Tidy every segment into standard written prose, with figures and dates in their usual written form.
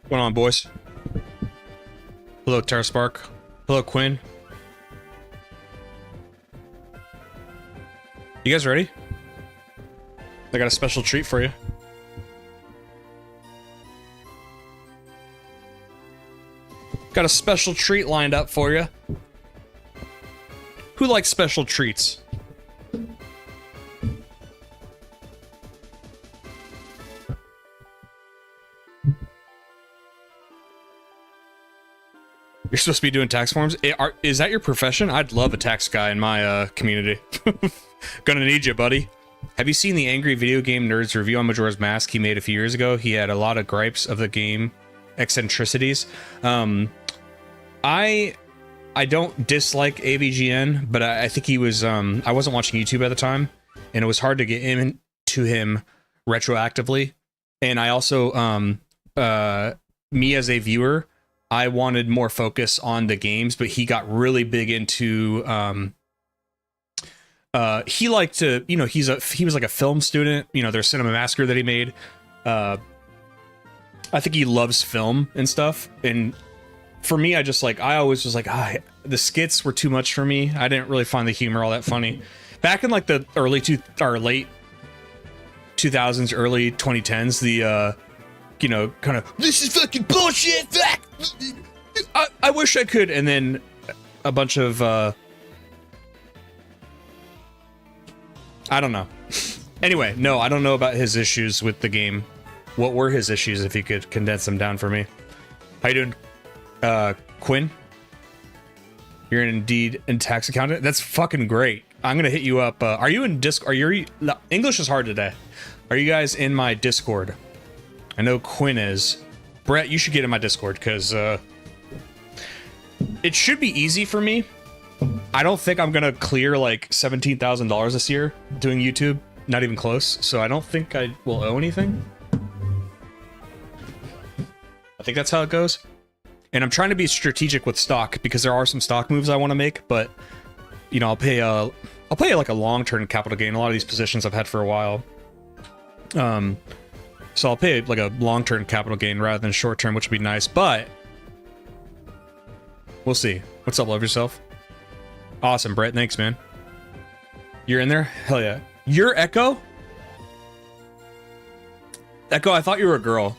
What's going on, boys? Hello, Terra Spark. Hello, Quinn. You guys ready? I got a special treat for you. Got a special treat lined up for you. Who likes special treats? You're supposed to be doing tax forms? Is that your profession? I'd love a tax guy in my community. Gonna need you, buddy. Have you seen the Angry Video Game Nerds review on Majora's Mask he made a few years ago? He had a lot of gripes of the game eccentricities. I don't dislike AVGN, but I think he was, I wasn't watching YouTube at the time, and it was hard to get into him retroactively. And I also, me as a viewer, I wanted more focus on the games, but he got really big into, he liked to, you know, he was like a film student, you know, there's Cinema Massacre that he made. I think he loves film and stuff. And for me, I always was like, the skits were too much for me. I didn't really find the humor all that funny. Back in like the late 2000s, early 2010s, the, you know, kind of, this is fucking bullshit. I wish I could. And then a bunch of, I don't know. Anyway, no, I don't know about his issues with the game. What were his issues, if you could condense them down for me? How you doing, Quinn? You're indeed in tax accountant? That's fucking great. I'm gonna hit you up. Are you in Discord? English is hard today. Are you guys in my Discord? I know Quinn is. Brett, you should get in my Discord, because it should be easy for me. I don't think I'm gonna clear like $17,000 this year doing YouTube. Not even close. So I don't think I will owe anything. I think that's how it goes. And I'm trying to be strategic with stock, because there are some stock moves I want to make, but you know, I'll pay like a long-term capital gain. A lot of these positions I've had for a while. So I'll pay like a long-term capital gain rather than short-term, which would be nice, but we'll see. What's up, love yourself? Awesome, Brett. Thanks, man. You're in there? Hell yeah. You're Echo? Echo, I thought you were a girl.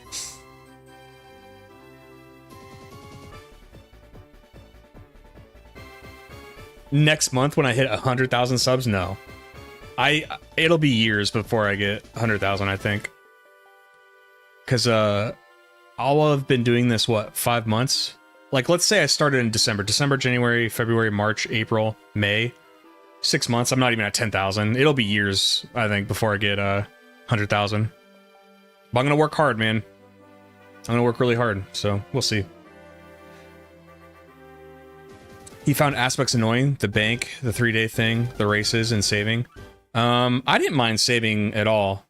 Next month when I hit 100,000 subs? No. It'll be years before I get 100,000, I think. Because I'll have been doing this, what, 5 months? Like, let's say I started in December, January, February, March, April, May. 6 months. I'm not even at 10,000. It'll be years, I think, before I get 100,000. But I'm gonna work hard, man. I'm gonna work really hard. So we'll see. He found aspects annoying: the bank, the 3-day thing, the races, and saving. I didn't mind saving at all.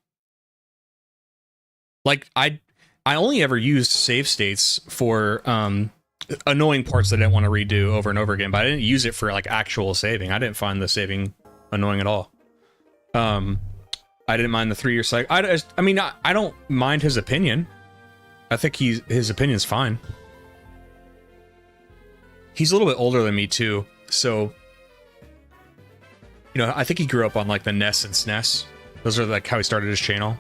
Like, I only ever used save states for annoying parts that I didn't want to redo over and over again, but I didn't use it for like actual saving. I didn't find the saving annoying at all. I didn't mind the 3-year cycle. I mean, I don't mind his opinion. I think his opinion's fine. He's a little bit older than me too, so you know, I think he grew up on like the NES and SNES. Those are like how he started his channel.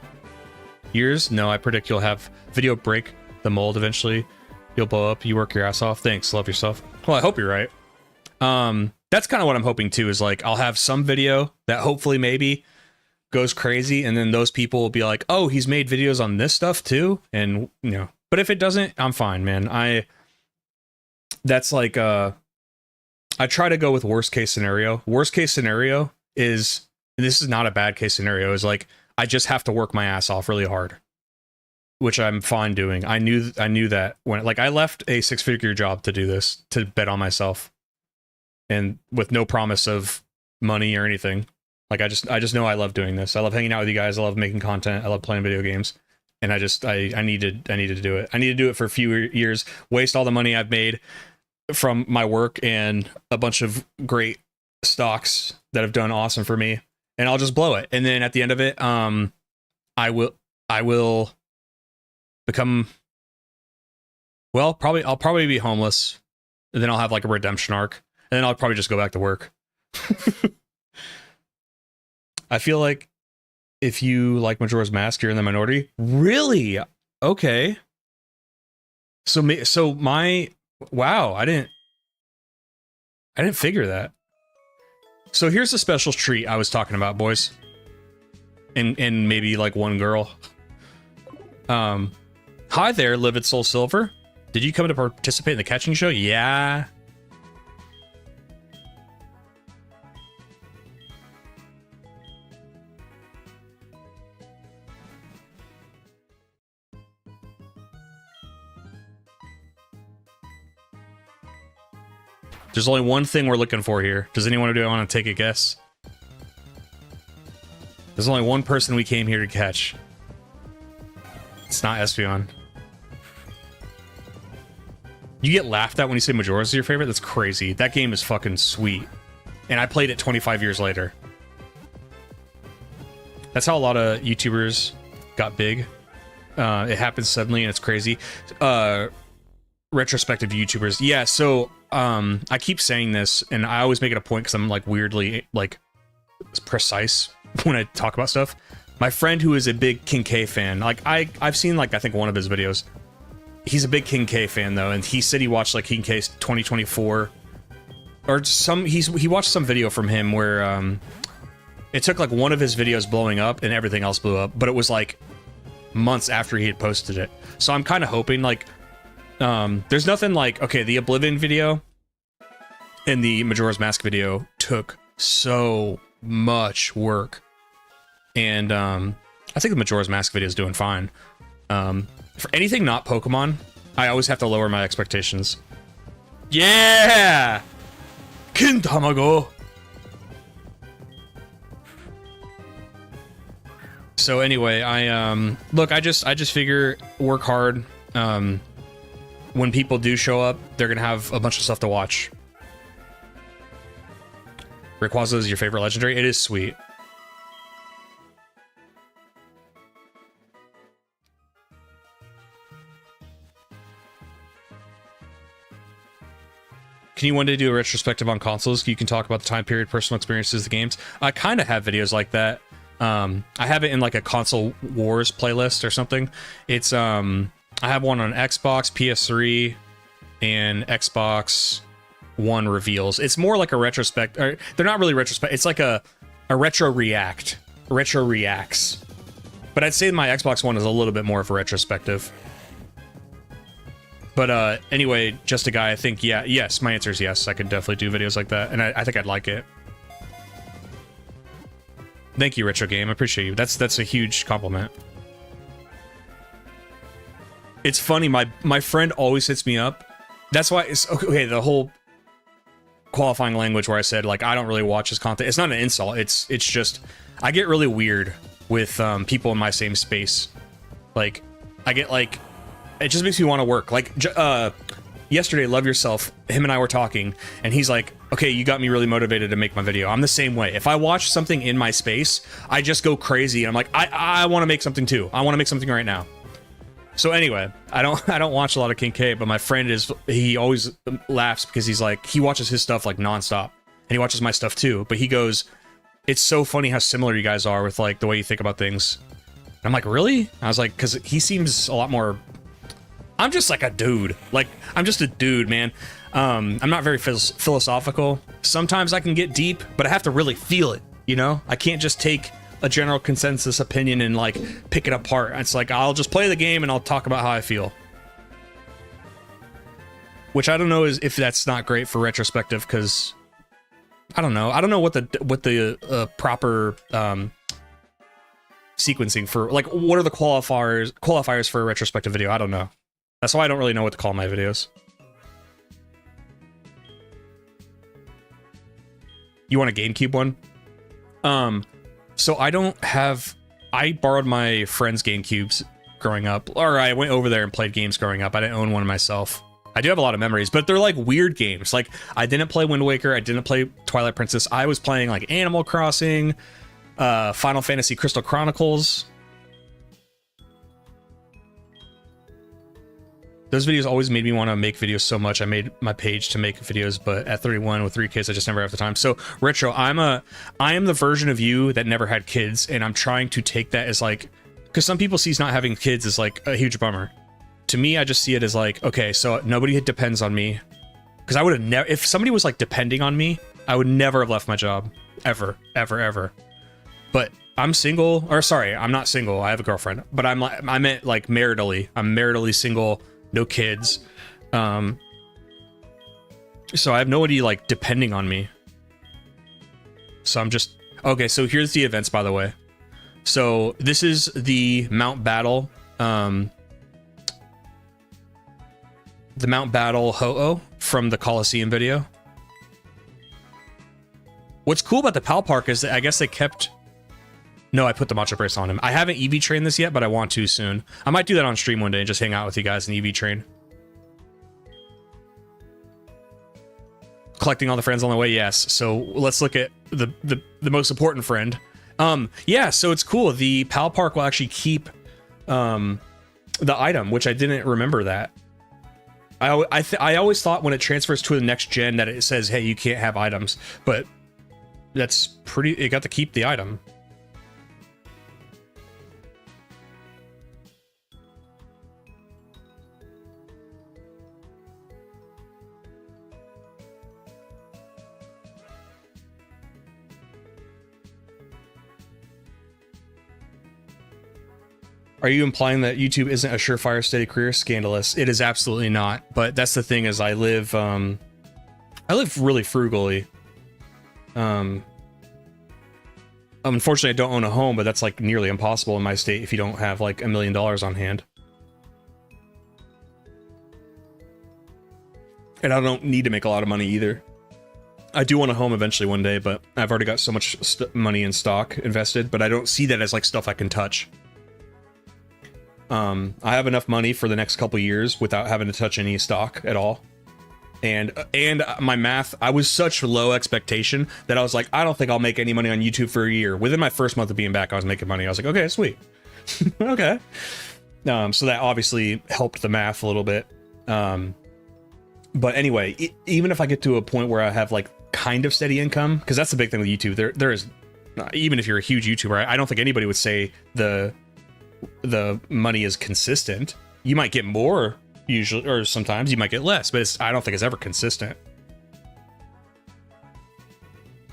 Years? No, I predict you'll have video break the mold eventually. You'll blow up. You work your ass off. Thanks. Love yourself. Well, I hope you're right. That's kind of what I'm hoping too, is like I'll have some video that hopefully maybe goes crazy, and then those people will be like, oh, he's made videos on this stuff too, and you know. But if it doesn't, I'm fine, man. That's like I try to go with worst case scenario. Worst case scenario is, and this is not a bad case scenario, is like I just have to work my ass off really hard, which I'm fine doing. I knew that when, like, I left a 6-figure job to do this, to bet on myself, and with no promise of money or anything. Like, I just know I love doing this. I love hanging out with you guys. I love making content. I love playing video games. And I needed to do it. I need to do it for a few years, waste all the money I've made from my work and a bunch of great stocks that have done awesome for me, and I'll just blow it. And then at the end of it, I will become Well, I'll probably be homeless, and then I'll have like a redemption arc, and then I'll probably just go back to work. I feel like if you like Majora's Mask, you're in the minority. Really? Okay. So my wow, I didn't figure that. So here's the special treat I was talking about, boys. And maybe like one girl. Hi there, Livid Soul Silver. Did you come to participate in the catching show? Yeah. There's only one thing we're looking for here. Does anyone want to take a guess? There's only one person we came here to catch. It's not Espeon. You get laughed at when you say Majora's is your favorite? That's crazy. That game is fucking sweet. And I played it 25 years later. That's how a lot of YouTubers got big. It happens suddenly and it's crazy. Retrospective YouTubers. Yeah, so I keep saying this and I always make it a point because I'm like weirdly like precise when I talk about stuff. My friend who is a big King K fan, like I've seen like I think one of his videos. He's a big King K fan though, and he said he watched like King K's 2024 or he watched some video from him where it took like one of his videos blowing up and everything else blew up, but it was like months after he had posted it. So I'm kind of hoping like there's nothing like, okay, the Oblivion video and the Majora's Mask video took so much work. And I think the Majora's Mask video is doing fine. For anything not Pokemon, I always have to lower my expectations. Yeah! Kintamago! So anyway, look, I just figure work hard. When people do show up, they're gonna have a bunch of stuff to watch. Rayquaza is your favorite legendary? It is sweet. Can you one day do a retrospective on consoles? You can talk about the time period, personal experiences, the games. I kind of have videos like that. I have it in like a console wars playlist or something. It's I have one on Xbox, PS3, and Xbox One reveals. It's more like a retrospect. Or they're not really retrospect. It's like a retro react. Retro reacts. But I'd say my Xbox One is a little bit more of a retrospective. But anyway, just a guy, I think, yeah, yes, my answer is yes. I could definitely do videos like that, and I think I'd like it. Thank you, Retro Game. I appreciate you. That's a huge compliment. It's funny, my friend always hits me up. That's why it's okay, the whole qualifying language where I said, like, I don't really watch his content. It's not an insult. It's just, I get really weird with people in my same space. Like, I get like, it just makes me want to work. Like, yesterday, Love Yourself, him and I were talking, and he's like, okay, you got me really motivated to make my video. I'm the same way. If I watch something in my space, I just go crazy, and I'm like, I want to make something too. I want to make something right now. So anyway, I don't watch a lot of King K, but my friend he always laughs because he's like, he watches his stuff like nonstop, and he watches my stuff too, but he goes, it's so funny how similar you guys are with like the way you think about things. And I'm like, really? I was like, because he seems a lot more... I'm just like a dude. Like, I'm just a dude, man. I'm not very philosophical. Sometimes I can get deep, but I have to really feel it, you know? I can't just take a general consensus opinion and, like, pick it apart. It's like, I'll just play the game and I'll talk about how I feel. Which I don't know if that's not great for retrospective, because... I don't know. I don't know what the proper... sequencing for... Like, what are the qualifiers for a retrospective video? I don't know. That's why I don't really know what to call my videos. You want a GameCube one? So I don't have... I borrowed my friend's GameCubes growing up. Or I went over there and played games growing up. I didn't own one myself. I do have a lot of memories, but they're like weird games. Like, I didn't play Wind Waker. I didn't play Twilight Princess. I was playing like Animal Crossing, Final Fantasy Crystal Chronicles... Those videos always made me want to make videos so much. I made my page to make videos, but at 31 with 3 kids, I just never have the time. So Retro, I am the version of you that never had kids, and I'm trying to take that as like, because some people see not having kids as like a huge bummer. To me, I just see it as like, okay, so nobody depends on me. Because I would have never, if somebody was like depending on me, I would never have left my job, ever, ever, ever. But I'm single, or sorry, I'm not single. I have a girlfriend, but I meant like maritally. I'm maritally single. No kids. So I have nobody like depending on me. So I'm just okay. So here's the events, by the way. So this is the Mount Battle, the Mount Battle Ho-Oh from the Coliseum video. What's cool about the Pal Park is that I guess they kept. No, I put the matcha brace on him. I haven't EV trained this yet, but I want to soon. I might do that on stream one day and just hang out with you guys and EV train. Collecting all the friends on the way, yes. So let's look at the most important friend. Yeah, so it's cool. The Pal Park will actually keep the item, which I didn't remember that. I always thought when it transfers to the next gen that it says, hey, you can't have items, but that's pretty. It got to keep the item. Are you implying that YouTube isn't a surefire steady career? Scandalous. It is absolutely not. But that's the thing is I live really frugally. Unfortunately, I don't own a home, but that's like nearly impossible in my state if you don't have like $1 million on hand. And I don't need to make a lot of money either. I do want a home eventually one day, but I've already got so much money in stock invested, but I don't see that as like stuff I can touch. I have enough money for the next couple years without having to touch any stock at all. And my math, I was such low expectation that I was like, I don't think I'll make any money on YouTube for a year. Within my first month of being back, I was making money. I was like, okay, sweet. Okay. So that obviously helped the math a little bit. But anyway, even if I get to a point where I have like kind of steady income, because that's the big thing with YouTube, there is, even if you're a huge YouTuber, I don't think anybody would say the money is consistent. You might get more usually, or sometimes you might get less, but I don't think it's ever consistent.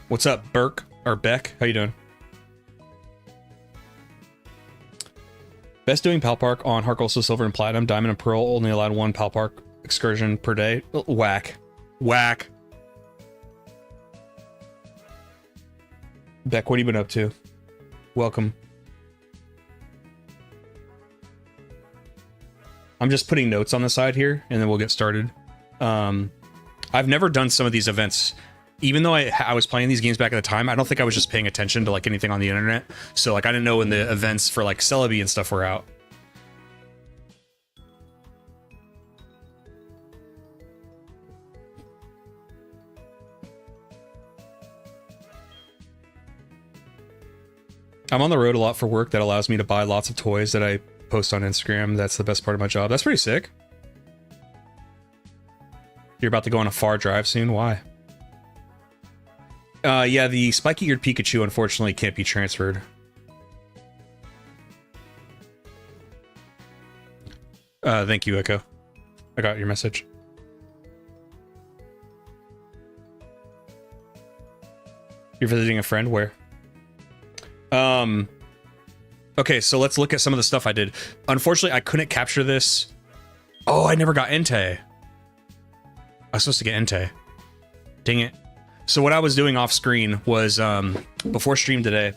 What's up, Burke or Beck? How you doing? Best doing Pal Park on Heart Gold, Silver, and Platinum. Diamond and Pearl only allowed 1 Pal Park excursion per day. Whack. Whack. Beck, what have you been up to? Welcome. I'm just putting notes on the side here, and then we'll get started. I've never done some of these events. Even though I was playing these games back at the time, I don't think I was just paying attention to like anything on the internet. So like I didn't know when the events for like Celebi and stuff were out. I'm on the road a lot for work. That allows me to buy lots of toys that I post on Instagram. That's the best part of my job. That's pretty sick. You're about to go on a far drive soon. Why? Yeah, the spiky-eared Pikachu unfortunately can't be transferred. Thank you, Echo. I got your message. You're visiting a friend? Where? Okay, so let's look at some of the stuff I did. Unfortunately, I couldn't capture this. Oh, I never got Entei. I was supposed to get Entei. Dang it. So what I was doing off screen was, before stream today,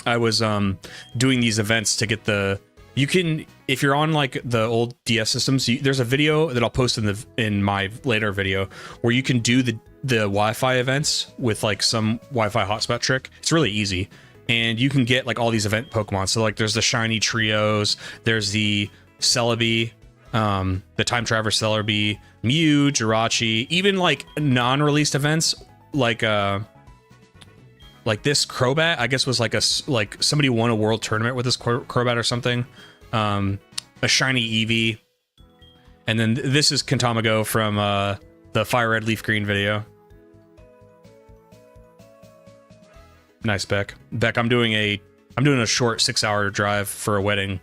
I was doing these events to get the... You can, if you're on like the old DS systems, there's a video that I'll post in my later video where you can do the Wi-Fi events with like some Wi-Fi hotspot trick. It's really easy. And you can get like all these event Pokemon. So like there's the shiny trios, there's the Celebi, the Time Traverse Celebi, Mew, Jirachi, even like non-released events like this Crobat, I guess was like like somebody won a world tournament with this Crobat or something. A shiny Eevee. And then this is Kentamago from the Fire Red Leaf Green video. Nice, Beck. Beck, I'm doing a short 6-hour drive for a wedding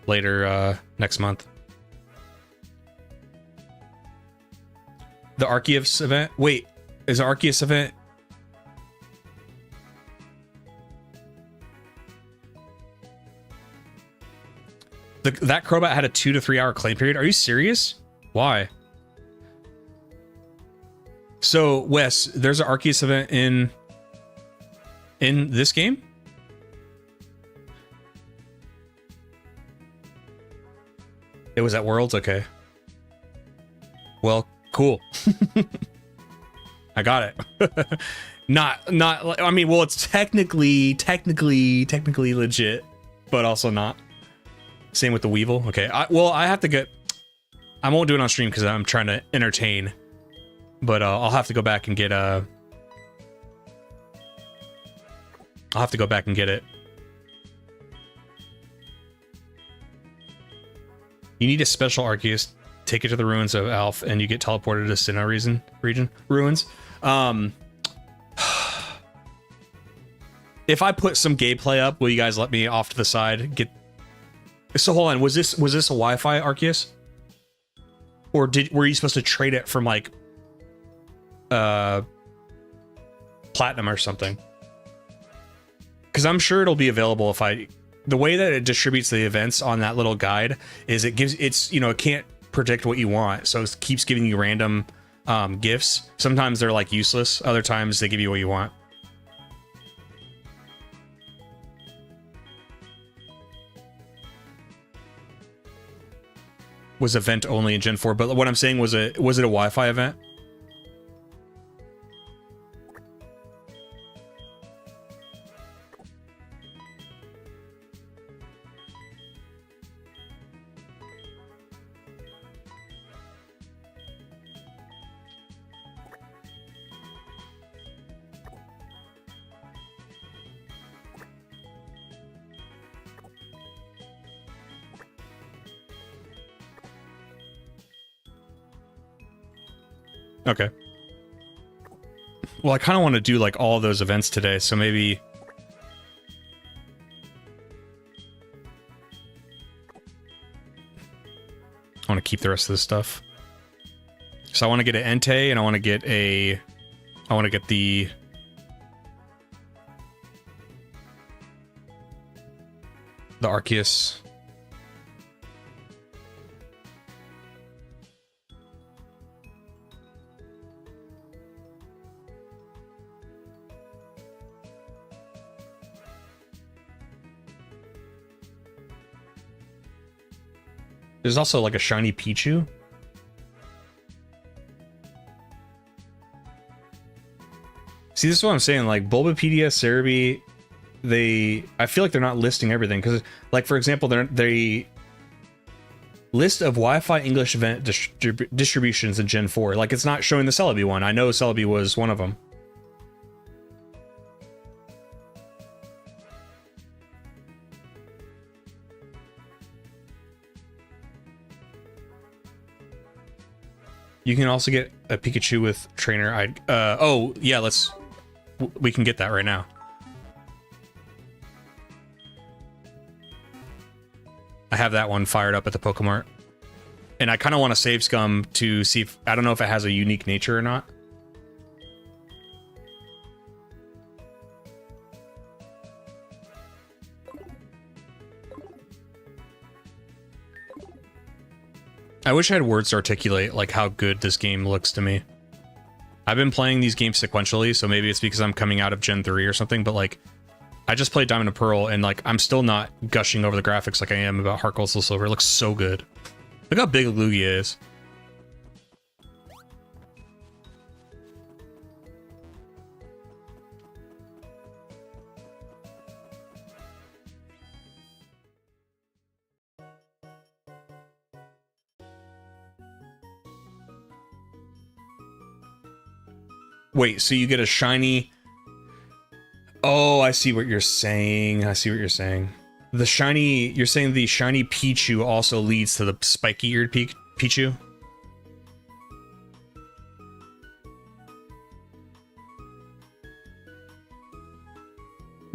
later next month. The Arceus event? Wait, is the Arceus event? That Crobat had a 2 to 3 hour claim period. Are you serious? Why? So, Wes, there's an Arceus event in this game? It was at Worlds? Okay. Well, cool. I got it. not I mean, well, it's technically legit, but also not. Same with the Weevil. Okay. I have to get... I won't do it on stream because I'm trying to entertain. But I'll have to go back and get I'll have to go back and get it. You need a special Arceus. Take it to the ruins of Alph, and you get teleported to Sinnoh region ruins. If I put some gameplay up, will you guys let me off to the side get? So hold on, was this a Wi-Fi Arceus, or were you supposed to trade it from like platinum or something? Because I'm sure it'll be available if I. The way that it distributes the events on that little guide is it can't predict what you want, so it keeps giving you random gifts. Sometimes they're like useless, other times they give you what you want. Was event only in Gen 4, but what I'm saying was it a Wi-Fi event? Okay. Well, I kind of want to do like all those events today, so maybe I want to keep the rest of this stuff. So I want to get an Entei, and I want to get the Arceus. There's also like a shiny Pichu. See, this is what I'm saying. Like Bulbapedia, Cerebi, I feel like they're not listing everything because, like, for example, they list of Wi-Fi English event distributions in Gen 4. Like, it's not showing the Celebi one. I know Celebi was one of them. You can also get a Pikachu with trainer. Oh yeah, we can get that right now. I have that one fired up at the Pokemart, and I kind of want to save Scum to see if I don't know if it has a unique nature or not. I wish I had words to articulate like how good this game looks to me. I've been playing these games sequentially, so maybe it's because I'm coming out of Gen 3 or something, but like I just played Diamond and Pearl and like I'm still not gushing over the graphics like I am about Heart Gold Soul Silver. It looks so good. Look how big Lugia is. Wait, so you get a shiny... Oh, I see what you're saying. I see what you're saying. The shiny... You're saying the shiny Pichu also leads to the spiky-eared Pichu.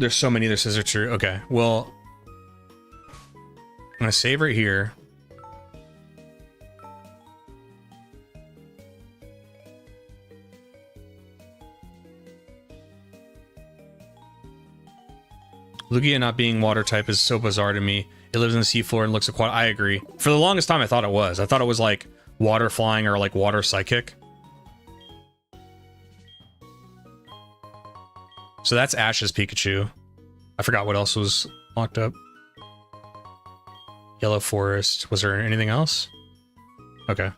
There's so many other scissor true. Okay, well, I'm gonna save right here. Lugia not being water type is so bizarre to me. It lives in the seafloor and looks aquatic. I agree. For the longest time, I thought it was. I thought it was like water flying or like water psychic. So that's Ash's Pikachu. I forgot what else was locked up. Yellow Forest. Was there anything else? Okay.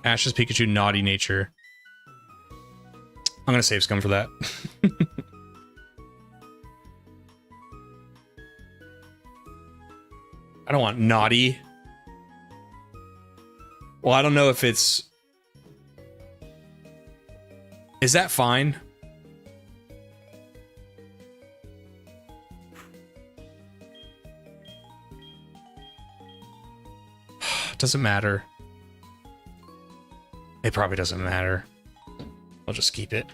Ash's Pikachu, naughty nature. I'm gonna save Scum for that. I don't want naughty. Well, I don't know if it's... Is that fine? Doesn't matter. It probably doesn't matter. I'll just keep it.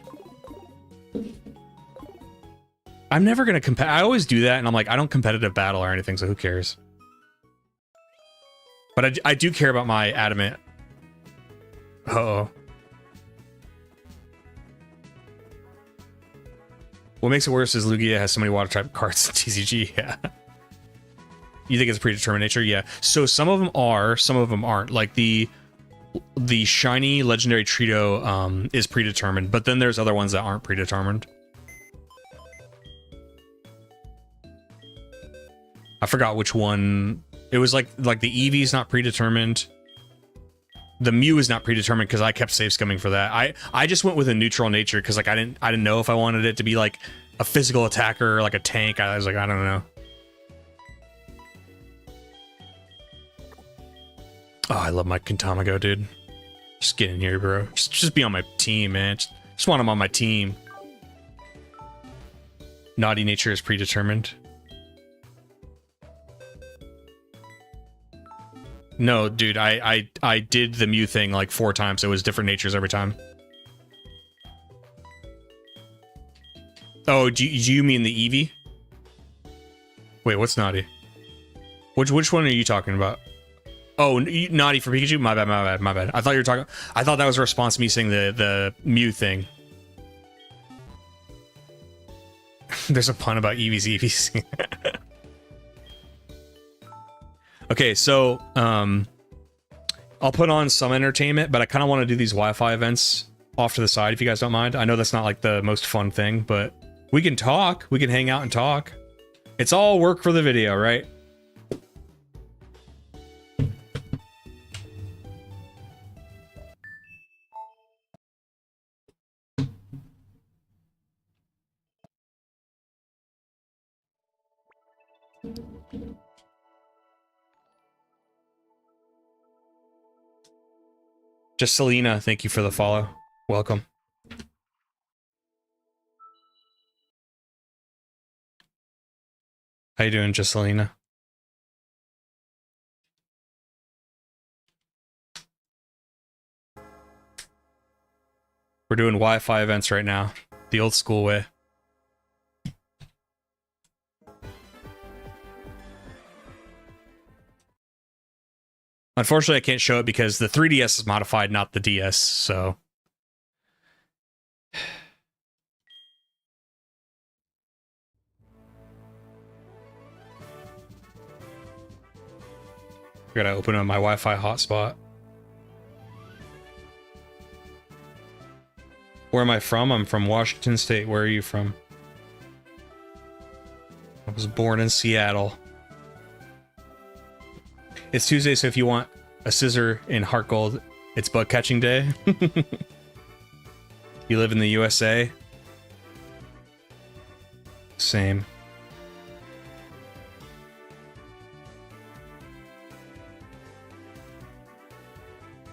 I'm never gonna compete. I always do that, and I'm like, I don't competitive battle or anything, so who cares? But I do care about my adamant. Uh-oh. What makes it worse is Lugia has so many water type cards in TCG. Yeah. You think it's predetermined nature? Yeah. So some of them are, some of them aren't. Like the shiny legendary Trito is predetermined, but then there's other ones that aren't predetermined. I forgot which one. It was like the Eevee's not predetermined. The Mew is not predetermined because I kept safe scumming for that. I just went with a neutral nature because like I didn't know if I wanted it to be like a physical attacker or like a tank. I was like, I don't know. Oh, I love my Kentamago, dude. Just get in here, bro. Just be on my team, man. Just want him on my team. Naughty nature is predetermined. No, dude, I did the Mew thing like 4 times. It was different natures every time. Oh, do you mean the Eevee? Wait, what's naughty? Which one are you talking about? Oh, naughty for Pikachu? My bad, my bad, my bad. I thought you were talking... I thought that was a response to me saying the Mew thing. There's a pun about Eevees. Okay, so, I'll put on some entertainment, but I kind of want to do these Wi-Fi events off to the side, if you guys don't mind. I know that's not, like, the most fun thing, but we can talk. We can hang out and talk. It's all work for the video, right? Just Selena, thank you for the follow. Welcome. How you doing, just Selena? We're doing Wi-Fi events right now, the old school way. Unfortunately, I can't show it because the 3DS is modified, not the DS, so... I gotta open up my Wi-Fi hotspot. Where am I from? I'm from Washington State. Where are you from? I was born in Seattle. It's Tuesday, so if you want a scissor in Heart Gold, it's bug catching day. You live in the USA? Same.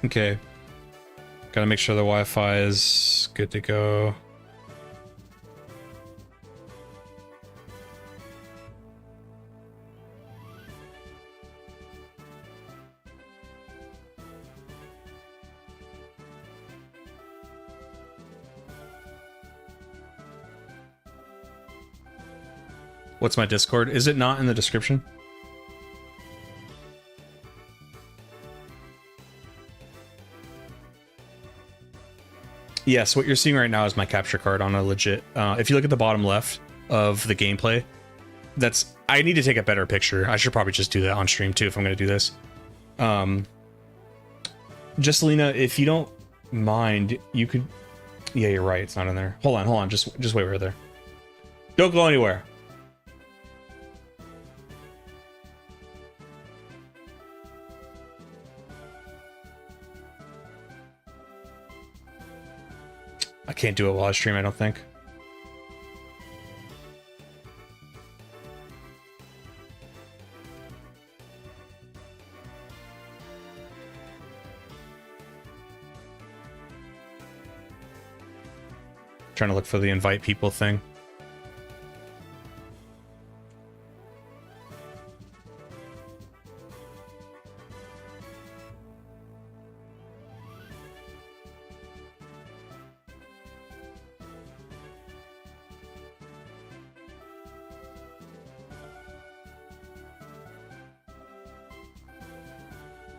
Okay. Gotta make sure the Wi-Fi is good to go. What's my Discord? Is it not in the description? Yes, what you're seeing right now is my capture card on a legit. If you look at the bottom left of the gameplay, that's. I need to take a better picture. I should probably just do that on stream too if I'm going to do this. Just Lena, if you don't mind, you could. Yeah, you're right. It's not in there. Hold on. Just wait right there. Don't go anywhere. I can't do it while I stream, I don't think. Trying to look for the invite people thing.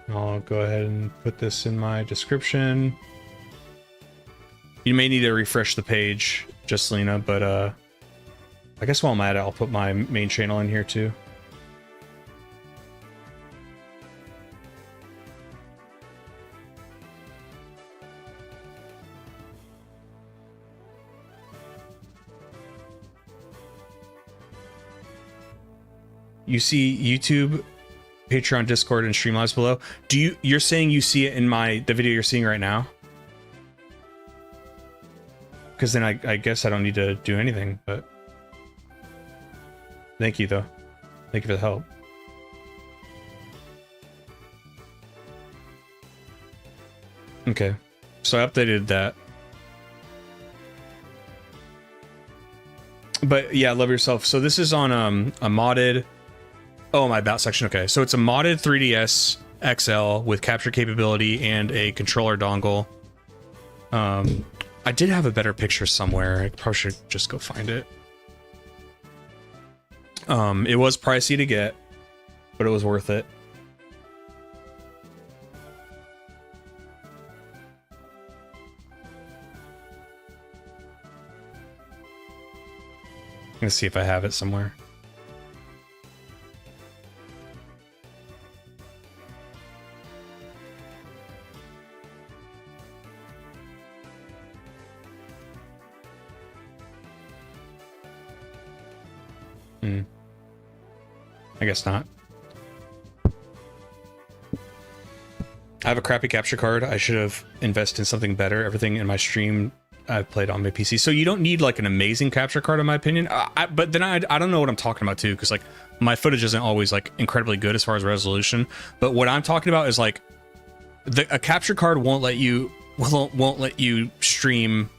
I'll go ahead and put this in my description. You may need to refresh the page, just Lena, but I guess while I'm at it, I'll put my main channel in here too. You see YouTube, Patreon, Discord, and Streamlabs below. You're saying you see it in the video you're seeing right now? Because then I guess I don't need to do anything, but thank you though. Thank you for the help. Okay, so I updated that. But yeah, love yourself. So this is on a modded. Oh, my about section. Okay, so it's a modded 3DS XL with capture capability and a controller dongle. I did have a better picture somewhere. I probably should just go find it. It was pricey to get, but it was worth it. I'm gonna see if I have it somewhere. I guess not. I have a crappy capture card. I should have invested in something better. Everything in my stream I've played on my PC. So you don't need like an amazing capture card in my opinion. But then I don't know what I'm talking about too, because like my footage isn't always like incredibly good as far as resolution. But what I'm talking about is like a capture card won't let you stream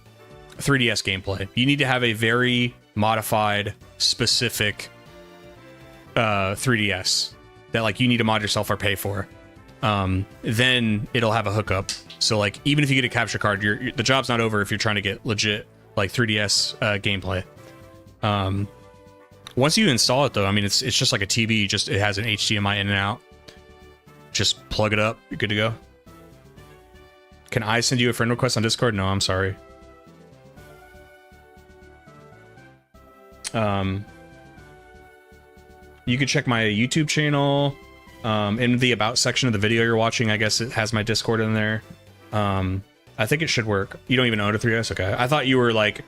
3DS gameplay. You need to have a very modified, specific 3DS that like you need to mod yourself or pay for. Then it'll have a hookup. So like even if you get a capture card, the job's not over if you're trying to get legit like 3DS gameplay. Once you install it though, I mean it's just like a TV. It has an HDMI in and out. Just plug it up. You're good to go. Can I send you a friend request on Discord? No, I'm sorry. You can check my YouTube channel. In the about section of the video you're watching, I guess it has my Discord in there. I think it should work. You don't even own a 3DS? Okay. I thought you were like,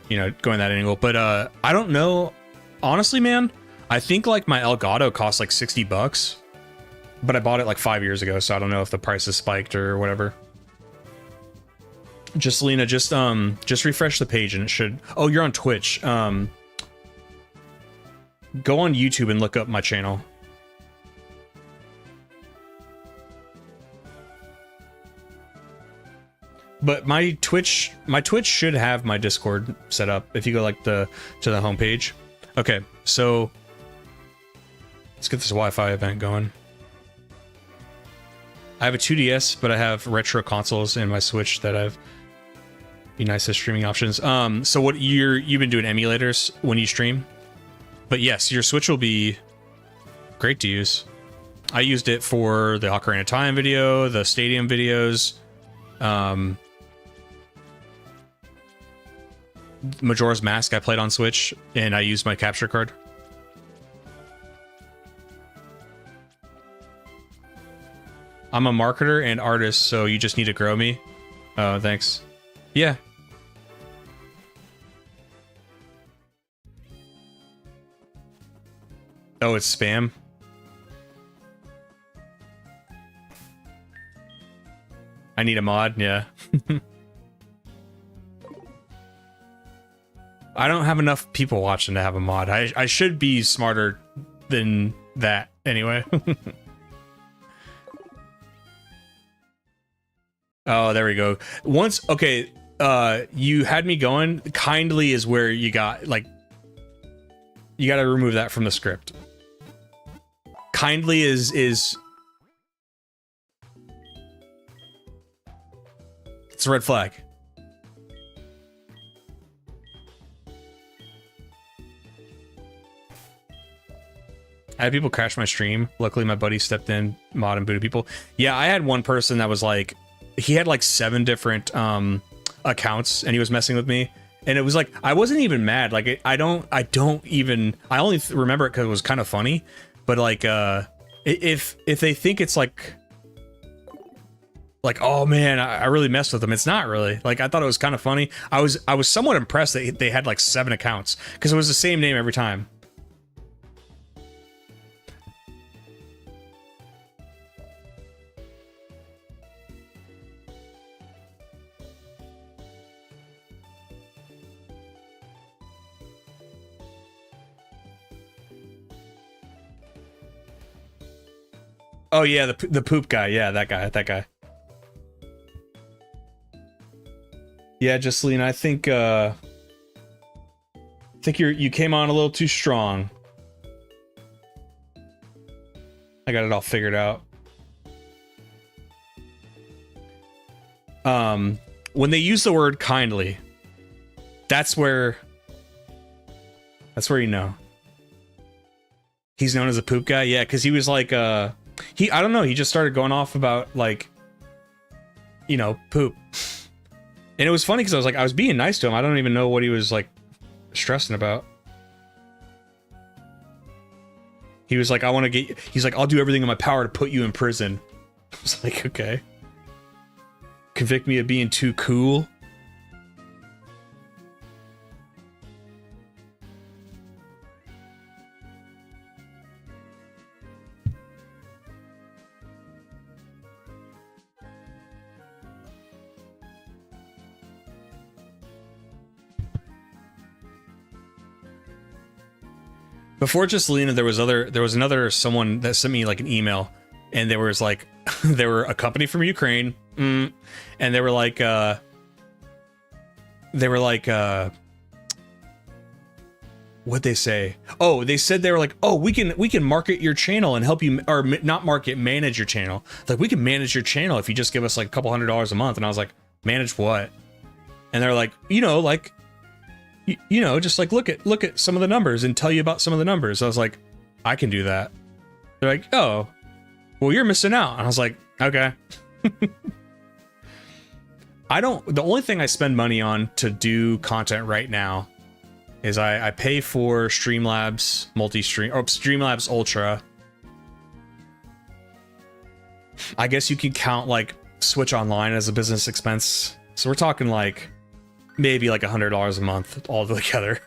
going that angle, but I don't know. Honestly, man, I think like my Elgato cost like $60, but I bought it like 5 years ago, so I don't know if the price has spiked or whatever. Just Lena, just refresh the page and it should. Oh, you're on Twitch. Go on YouTube and look up my channel. But my Twitch should have my Discord set up if you go like to the homepage. Okay, so let's get this Wi-Fi event going. I have a 2DS, but I have retro consoles in my Switch that I've be nice as streaming options. So what you've been doing emulators when you stream? But yes, your Switch will be great to use. I used it for the Ocarina of Time video, the stadium videos, Majora's Mask I played on Switch, and I used my capture card. I'm a marketer and artist, so you just need to grow me. Oh, thanks. Yeah. Oh, it's spam? I need a mod, yeah. I don't have enough people watching to have a mod. I should be smarter than that anyway. Oh, there we go. Once, okay, you had me going. Kindly is where you got, like, you got to remove that from the script. Kindly is it's a red flag. I had people crash my stream. Luckily, my buddy stepped in, mod and booted people. Yeah, I had one person that was like, he had like 7 different accounts, and he was messing with me. And it was like, I wasn't even mad. Like, I only remember it because it was kind of funny. But like, if they think it's like, oh man, I really messed with them. It's not really. Like, I thought it was kind of funny. I was somewhat impressed that they had like 7 accounts because it was the same name every time. Oh yeah, the poop guy. Yeah, that guy. Yeah, Jocelyn, I think you came on a little too strong. I got it all figured out. When they use the word kindly, that's where you know. He's known as a poop guy, yeah, because he was like I don't know, he just started going off about, like, you know, poop. And it was funny because I was being nice to him. I don't even know what he was, like, stressing about. He was like, he's like, I'll do everything in my power to put you in prison. I was like, okay. Convict me of being too cool. Before Juscelina, there was another someone that sent me like an email, and there was like they were a company from Ukraine, and they were like what'd they say? Oh, they said they were like, oh, we can market your channel and help you, or not market, manage your channel. Like, we can manage your channel if you just give us like a couple $100s a month. And I was like, manage what? And they're like, you know, like, you know, just like look at some of the numbers and tell you about some of the numbers. I was like, I can do that. They're like, oh, well, you're missing out. And I was like, okay. The only thing I spend money on to do content right now is I pay for Streamlabs multi-stream, or Streamlabs Ultra. I guess you can count like Switch Online as a business expense. So we're talking like maybe like $100 a month all together.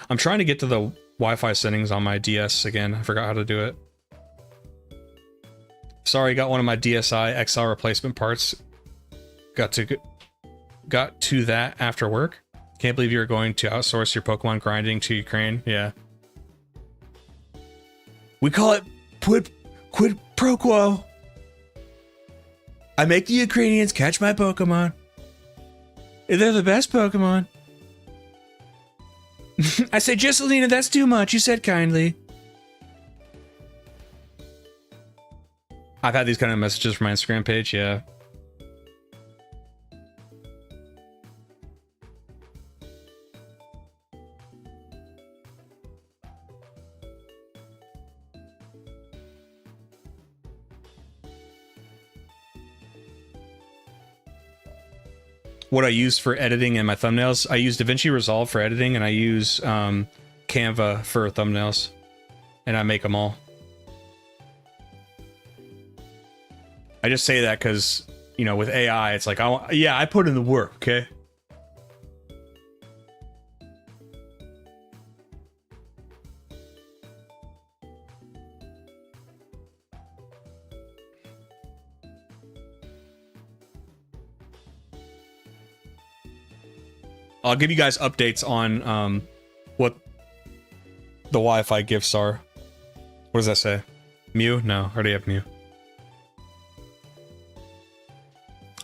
I'm trying to get to the Wi-Fi settings on my DS again. I forgot how to do it. Sorry, got one of my DSi XL replacement parts. Got to that after work. Can't believe you're going to outsource your Pokemon grinding to Ukraine. Yeah. We call it quid pro quo. I make the Ukrainians catch my Pokemon. They're the best Pokemon. I say, Jesselina, that's too much. You said kindly. I've had these kind of messages from my Instagram page, yeah. what I use for editing and my thumbnails. I use DaVinci Resolve for editing, and I use Canva for thumbnails, and I make them all. I just say that because, you know, with AI, it's like, yeah, I put in the work, okay? I'll give you guys updates on what the Wi-Fi gifts are. What does that say? Mew? No, I already have Mew.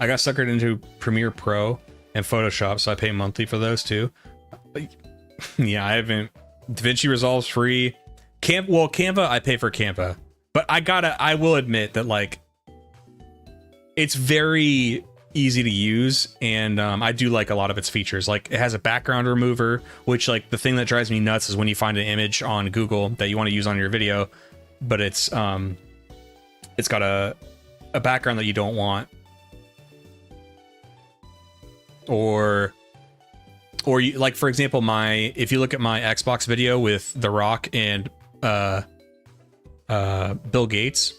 I got suckered into Premiere Pro and Photoshop, so I pay monthly for those too. Yeah, I haven't. DaVinci Resolve's free. Canva, I pay for Canva. But I will admit that, like, it's very easy to use, and I do like a lot of its features. Like, it has a background remover, which, like, the thing that drives me nuts is when you find an image on Google that you want to use on your video, but it's got a background that you don't want, or you, like, for example, if you look at my Xbox video with The Rock and Bill Gates,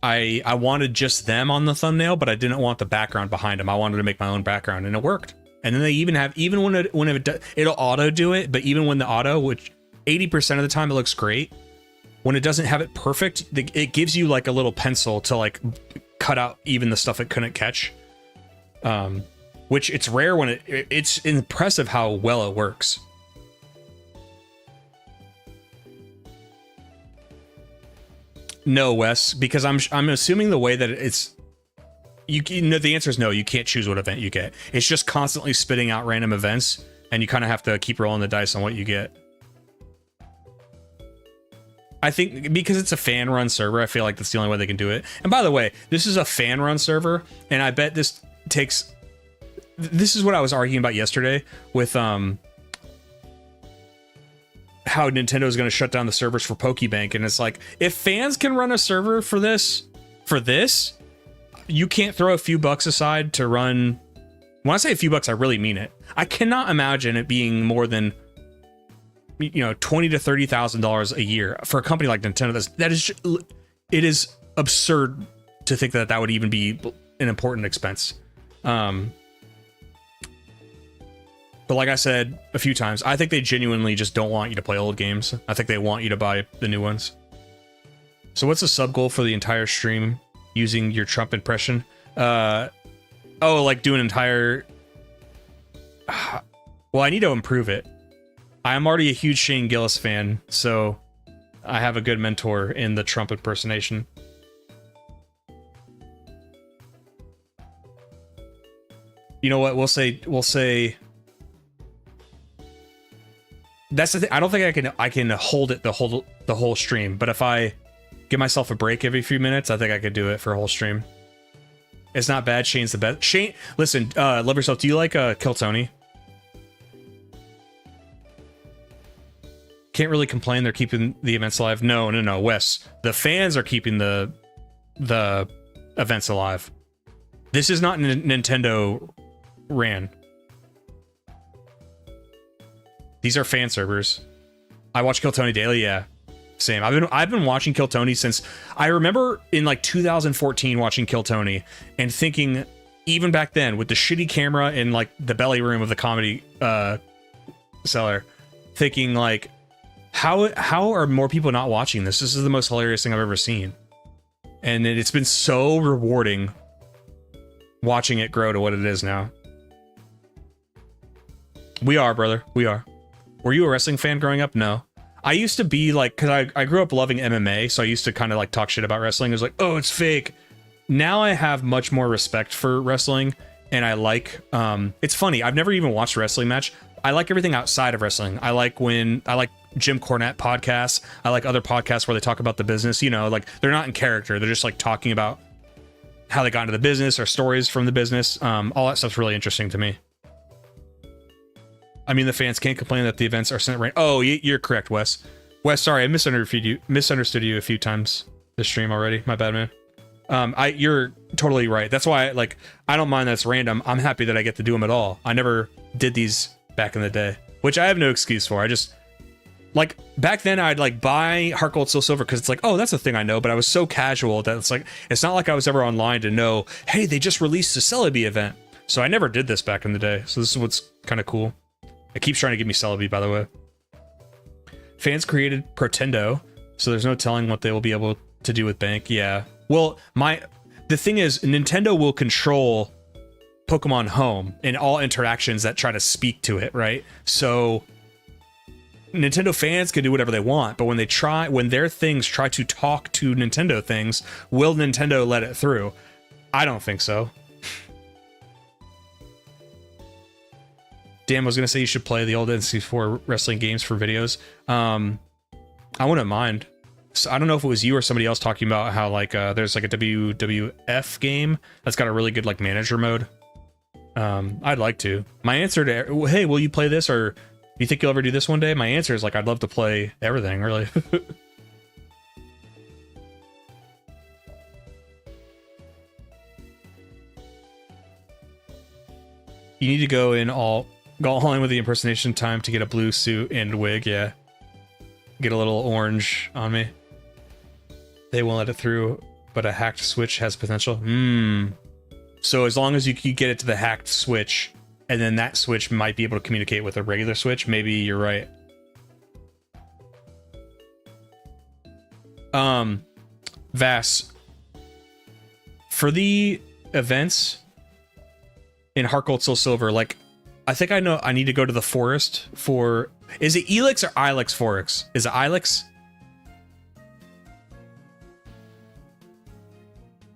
I wanted just them on the thumbnail, but I didn't want the background behind them. I wanted to make my own background, and it worked. And then they even when it'll auto do it, but even when the auto, which 80% of the time it looks great, when it doesn't have it perfect, it gives you like a little pencil to like cut out even the stuff it couldn't catch. Which it's rare when it's impressive how well it works. No, Wes, because I'm assuming the way that it's, you know, the answer is no. You can't choose what event you get. It's just constantly spitting out random events, and you kind of have to keep rolling the dice on what you get. I think because it's a fan-run server, I feel like that's the only way they can do it. And by the way, this is a fan-run server, and I bet this takes. This is what I was arguing about yesterday with how Nintendo is going to shut down the servers for Pokebank, and it's like, if fans can run a server for this, you can't throw a few bucks aside to run. When I say a few bucks, I really mean it. I cannot imagine it being more than, you know, $20,000 to $30,000 a year for a company like Nintendo. It is absurd to think that that would even be an important expense. But like I said a few times, I think they genuinely just don't want you to play old games. I think they want you to buy the new ones. So what's the sub goal for the entire stream using your Trump impression? Oh, like do an entire... Well, I need to improve it. I'm already a huge Shane Gillis fan, so I have a good mentor in the Trump impersonation. You know what? We'll say... That's the thing. I don't think I can hold it the whole stream, but if I give myself a break every few minutes, I think I could do it for a whole stream. It's not bad. Shane's the best. Shane, listen, love yourself. Do you like Kill Tony? Can't really complain. They're keeping the events alive. No, Wes. The fans are keeping the events alive. This is not Nintendo ran. These are fan servers. I watch Kill Tony daily. Yeah, same. I've been watching Kill Tony since I remember in like 2014 watching Kill Tony and thinking, even back then with the shitty camera in like the belly room of the comedy cellar, thinking like, how are more people not watching this? This is the most hilarious thing I've ever seen, and it's been so rewarding watching it grow to what it is now. We are, brother. We are. Were you a wrestling fan growing up? No. I used to be like, because I grew up loving MMA, so I used to kind of like talk shit about wrestling. It was like, oh, it's fake. Now I have much more respect for wrestling, and I like, it's funny, I've never even watched a wrestling match. I like everything outside of wrestling. I like Jim Cornette podcasts. I like other podcasts where they talk about the business, you know, like they're not in character. They're just like talking about how they got into the business or stories from the business. All that stuff's really interesting to me. I mean, the fans can't complain that the events are sent rain. Oh, you're correct, Wes. Wes, sorry, I misunderstood you a few times this stream already. My bad, man. You're totally right. That's why, like, I don't mind that it's random. I'm happy that I get to do them at all. I never did these back in the day, which I have no excuse for. I just, like, back then I'd like buy Heart Gold Soul Silver because it's like, oh, that's a thing I know. But I was so casual that it's like, it's not like I was ever online to know, hey, they just released a Celebi event. So I never did this back in the day. So this is what's kind of cool. It keeps trying to give me Celebi, by the way. Fans created Protendo, so there's no telling what they will be able to do with Bank. Yeah. Well, the thing is, Nintendo will control Pokemon Home in all interactions that try to speak to it, right? So Nintendo fans can do whatever they want, but when their things try to talk to Nintendo things, will Nintendo let it through? I don't think so. Damn, I was gonna say you should play the old N64 wrestling games for videos. I wouldn't mind. So I don't know if it was you or somebody else talking about how like there's like a WWF game that's got a really good like manager mode. I'd like to. My answer to, hey, will you play this, or do you think you'll ever do this one day? My answer is like, I'd love to play everything, really. You need to go all in with the impersonation time to get a blue suit and wig, yeah. Get a little orange on me. They won't let it through, but a hacked switch has potential. So as long as you get it to the hacked switch, and then that switch might be able to communicate with a regular switch, maybe you're right. Vass, for the events in Heart Gold Soul Silver, like, I think I know I need to go to the forest for... Is it Elix or Ilex Forex? Is it Ilex?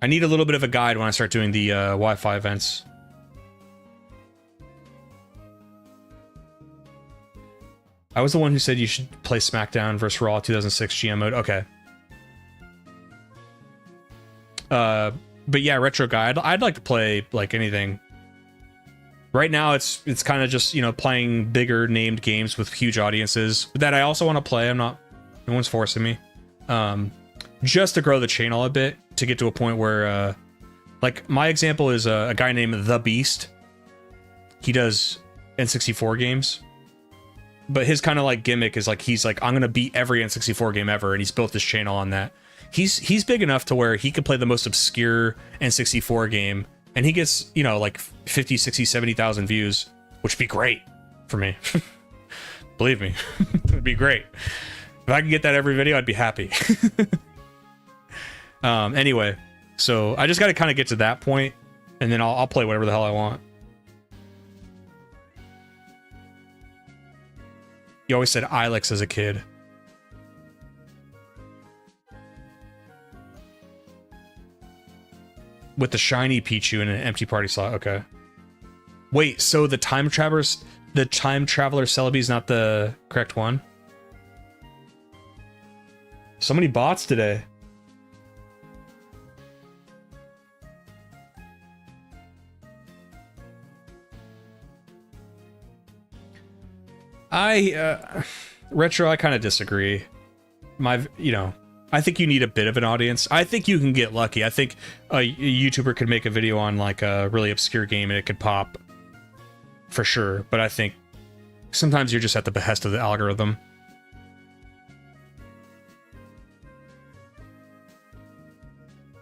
I need a little bit of a guide when I start doing the Wi-Fi events. I was the one who said you should play SmackDown vs. Raw 2006 GM mode. Okay. But yeah, Retro Guy. I'd like to play like anything. Right now, it's kind of just, you know, playing bigger named games with huge audiences that I also want to play. No one's forcing me. Just to grow the channel a bit, to get to a point where, like, my example is a guy named The Beast. He does N64 games. But his kind of, like, gimmick is, like, he's like, I'm going to beat every N64 game ever, and he's built his channel on that. He's big enough to where he could play the most obscure N64 game, and he gets, you know, like 50, 60, 70,000 views, which would be great for me. Believe me, it would be great. If I could get that every video, I'd be happy. Anyway, so I just got to kind of get to that point, and then I'll play whatever the hell I want. You always said Ilex as a kid. With the shiny Pichu and an empty party slot. Okay. Wait, so the time traveler Celebi is not the correct one? So many bots today. Retro, I kind of disagree. I think you need a bit of an audience. I think you can get lucky. I think a YouTuber could make a video on like a really obscure game and it could pop for sure. But I think sometimes you're just at the behest of the algorithm.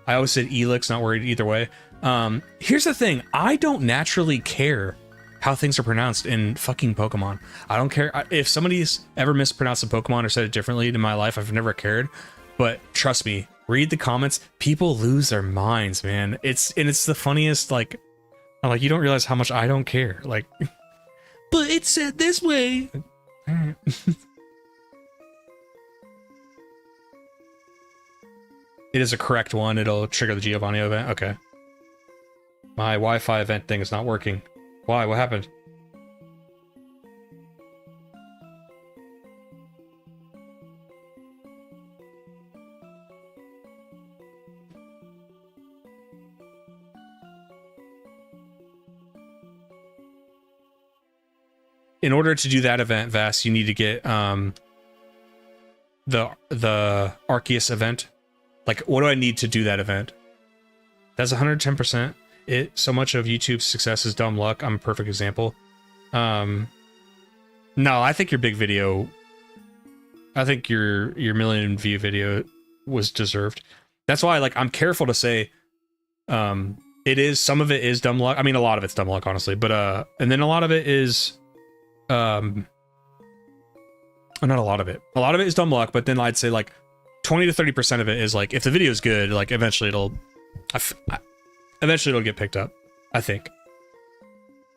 I always said Elix, not worried either way. Here's the thing. I don't naturally care how things are pronounced in fucking Pokemon. I don't care. If somebody's ever mispronounced a Pokemon or said it differently in my life, I've never cared. But trust me, read the comments. People lose their minds, man. It's the funniest, like, I'm like, you don't realize how much I don't care. Like, but it's said this way. All right. It is a correct one. It'll trigger the Giovanni event. Okay. My Wi-Fi event thing is not working. Why? What happened? In order to do that event, Vass, you need to get the Arceus event. Like, what do I need to do that event? That's 110%. It so much of YouTube's success is dumb luck. I'm a perfect example. No, I think your big video, I think your million view video was deserved. That's why like I'm careful to say it is, some of it is dumb luck. I mean, a lot of it's dumb luck, honestly, but and then a lot of it is not a lot of it. A lot of it is dumb luck, but then I'd say like 20 to 30% of it is like, if the video is good, like eventually it'll get picked up, I think.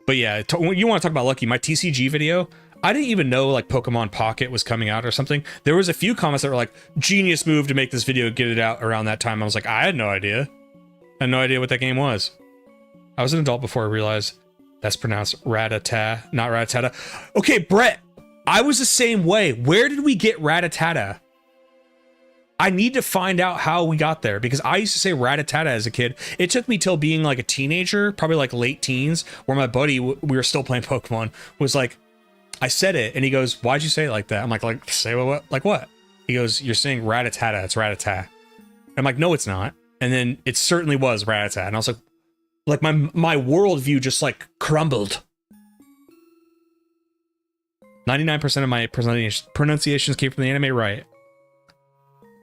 But yeah, when you want to talk about lucky, my TCG video, I didn't even know like Pokemon Pocket was coming out or something. There was a few comments that were like, genius move to make this video, get it out around that time. I was like, I had no idea. I had no idea what that game was. I was an adult before I realized that's pronounced Rattata, not Rattata. Okay, Brett, I was the same way. Where did we get Rattata? I need to find out how we got there, because I used to say Rattata as a kid. It took me till being like a teenager, probably like late teens, where my buddy, we were still playing Pokemon, was like, I said it, and he goes, why'd you say it like that? I'm like say what? Like what? He goes, you're saying Rattata, it's Rattata. I'm like, no, it's not. And then it certainly was Rattata. And I was like my worldview just like crumbled. 99% of my pronunciations came from the anime right.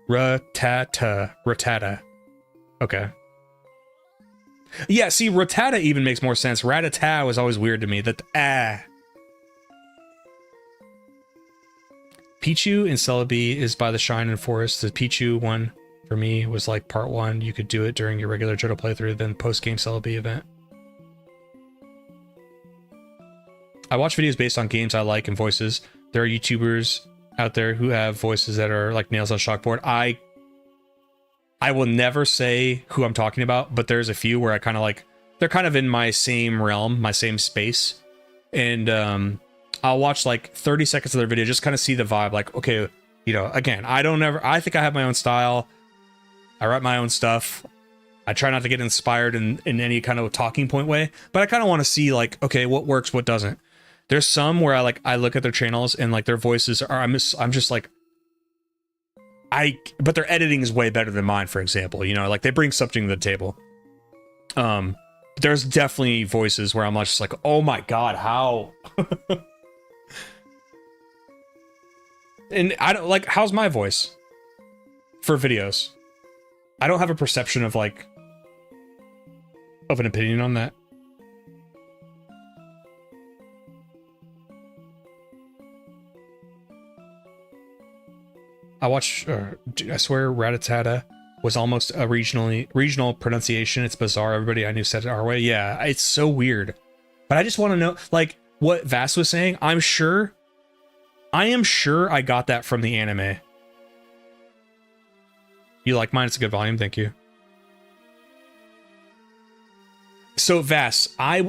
Rattata. Okay. Yeah, see, Rattata even makes more sense. Rattata was always weird to me. That Pichu in Celebi is by the Shrine and Forest. The Pichu one for me was like part 1. You could do it during your regular Johto playthrough, then post-game Celebi event. I watch videos based on games I like and voices. There are YouTubers out there who have voices that are like nails on chalkboard. I will never say who I'm talking about, but there's a few where I kind of like, they're kind of in my same realm, my same space. And I'll watch like 30 seconds of their video, just kind of see the vibe. Like, okay, you know, again, I think I have my own style. I write my own stuff. I try not to get inspired in any kind of talking point way, but I kind of want to see like, okay, what works, what doesn't. There's some where I look at their channels and like their voices are, I'm just like, but their editing is way better than mine, for example, you know, like they bring something to the table. There's definitely voices where I'm just like, oh my God, how? And I don't like, how's my voice for videos? I don't have a perception of like, of an opinion on that. I swear Rattata was almost a regional pronunciation. It's bizarre. Everybody I knew said it our way. Yeah, it's so weird. But I just want to know, like, what Vass was saying. I am sure I got that from the anime. You like mine? It's a good volume. Thank you. So Vass, I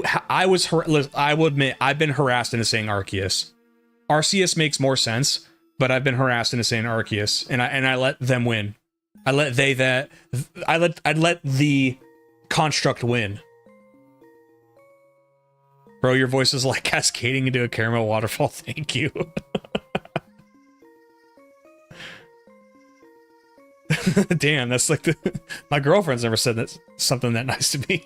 will admit, I've been harassed into saying Arceus. Arceus makes more sense, but I've been harassed into saying Arceus, and I let them win. I let the construct win. Bro, your voice is like cascading into a caramel waterfall. Thank you. Damn, that's like my girlfriend's never said that something that nice to me.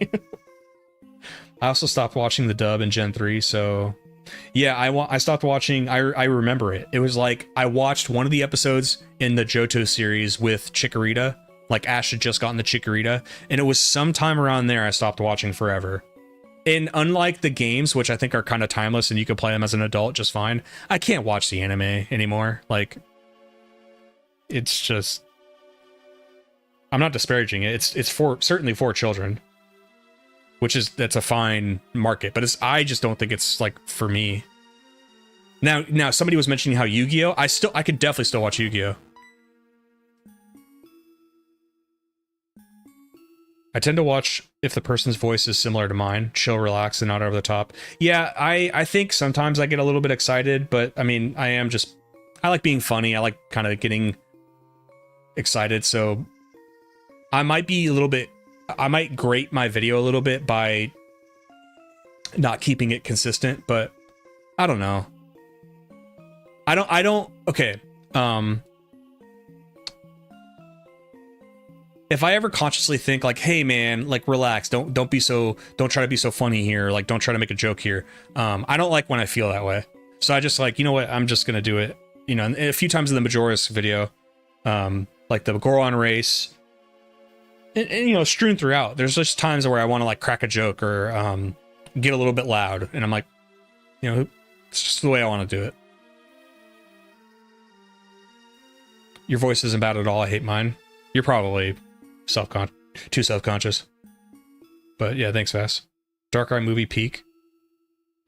I also stopped watching the dub in Gen 3, so yeah, I stopped watching. I remember it. It was like I watched one of the episodes in the Johto series with Chikorita. Like Ash had just gotten the Chikorita, and it was sometime around there I stopped watching forever. And unlike the games, which I think are kind of timeless and you can play them as an adult just fine, I can't watch the anime anymore. Like, it's just, I'm not disparaging it. It's certainly for children, that's a fine market, but I just don't think it's like for me. Now somebody was mentioning how Yu-Gi-Oh! I could definitely still watch Yu-Gi-Oh! I tend to watch if the person's voice is similar to mine, chill, relax, and not over the top. Yeah, I think sometimes I get a little bit excited, but I mean, I like being funny. I like kind of getting excited, so I might grate my video a little bit by not keeping it consistent, but I don't know. Okay. if I ever consciously think like, hey man, like relax, don't try to be so funny here, like don't try to make a joke here. I don't like when I feel that way. So I just like, you know what, I'm just gonna do it. You know, and a few times in the Majora's video, like the Goron race, and you know, strewn throughout, there's just times where I want to like crack a joke or get a little bit loud, and I'm like, you know, it's just the way I want to do it. Your voice isn't bad at all. I hate mine. You're probably too self-conscious. But yeah, thanks, Vass. Dark Eye movie peak.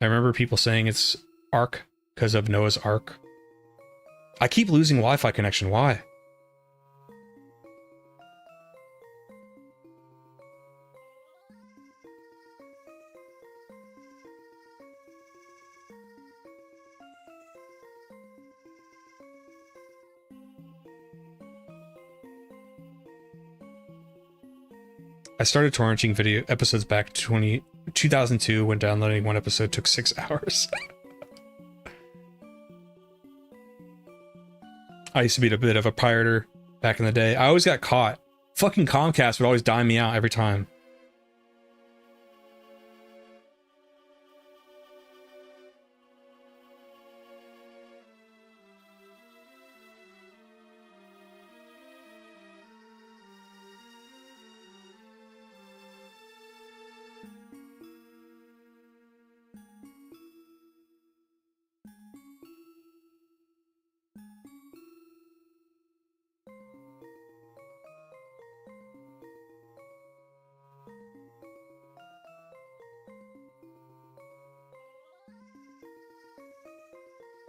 I remember people saying it's Ark because of Noah's Ark. I keep losing Wi-Fi connection. Why? I started torrenting video episodes back to 2002 when downloading one episode took 6 hours. I used to be a bit of a pirater back in the day. I always got caught. Fucking Comcast would always dime me out every time.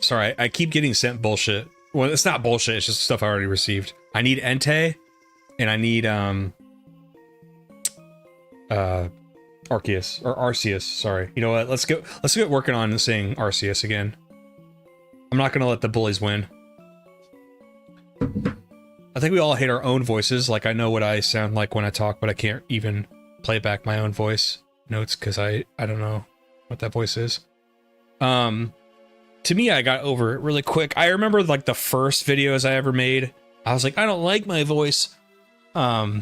Sorry, I keep getting sent bullshit. Well, it's not bullshit, it's just stuff I already received. I need Entei, and I need Arceus or Arceus, sorry. You know what? Let's get working on saying Arceus again. I'm not gonna let the bullies win. I think we all hate our own voices. Like, I know what I sound like when I talk, but I can't even play back my own voice notes because I don't know what that voice is. To me, I got over it really quick. I remember like the first videos I ever made, I was like, I don't like my voice. I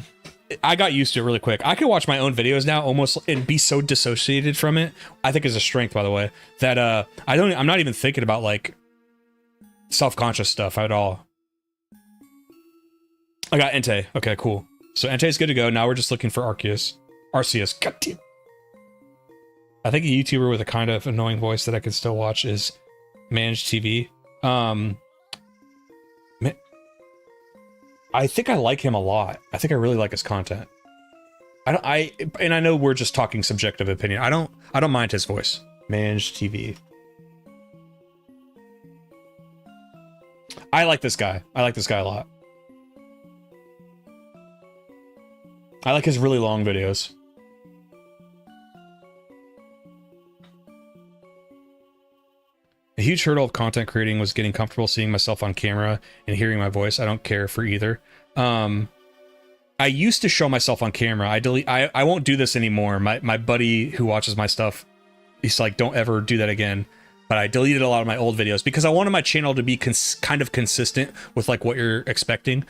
got used to it really quick. I can watch my own videos now almost and be so dissociated from it. I think is a strength, by the way, that I'm not even thinking about like self-conscious stuff at all. I got Entei. Okay, cool. So Entei's good to go. Now we're just looking for Arceus. Goddamn. I think a YouTuber with a kind of annoying voice that I can still watch is Managed TV. I think I like him a lot. I think I really like his content. I know we're just talking subjective opinion. I don't mind his voice. Managed TV. I like this guy. I like this guy a lot. I like his really long videos. A huge hurdle of content creating was getting comfortable seeing myself on camera and hearing my voice. I don't care for either. I used to show myself on camera. I won't do this anymore. My buddy who watches my stuff, he's like, don't ever do that again. But I deleted a lot of my old videos because I wanted my channel to be kind of consistent with like what you're expecting.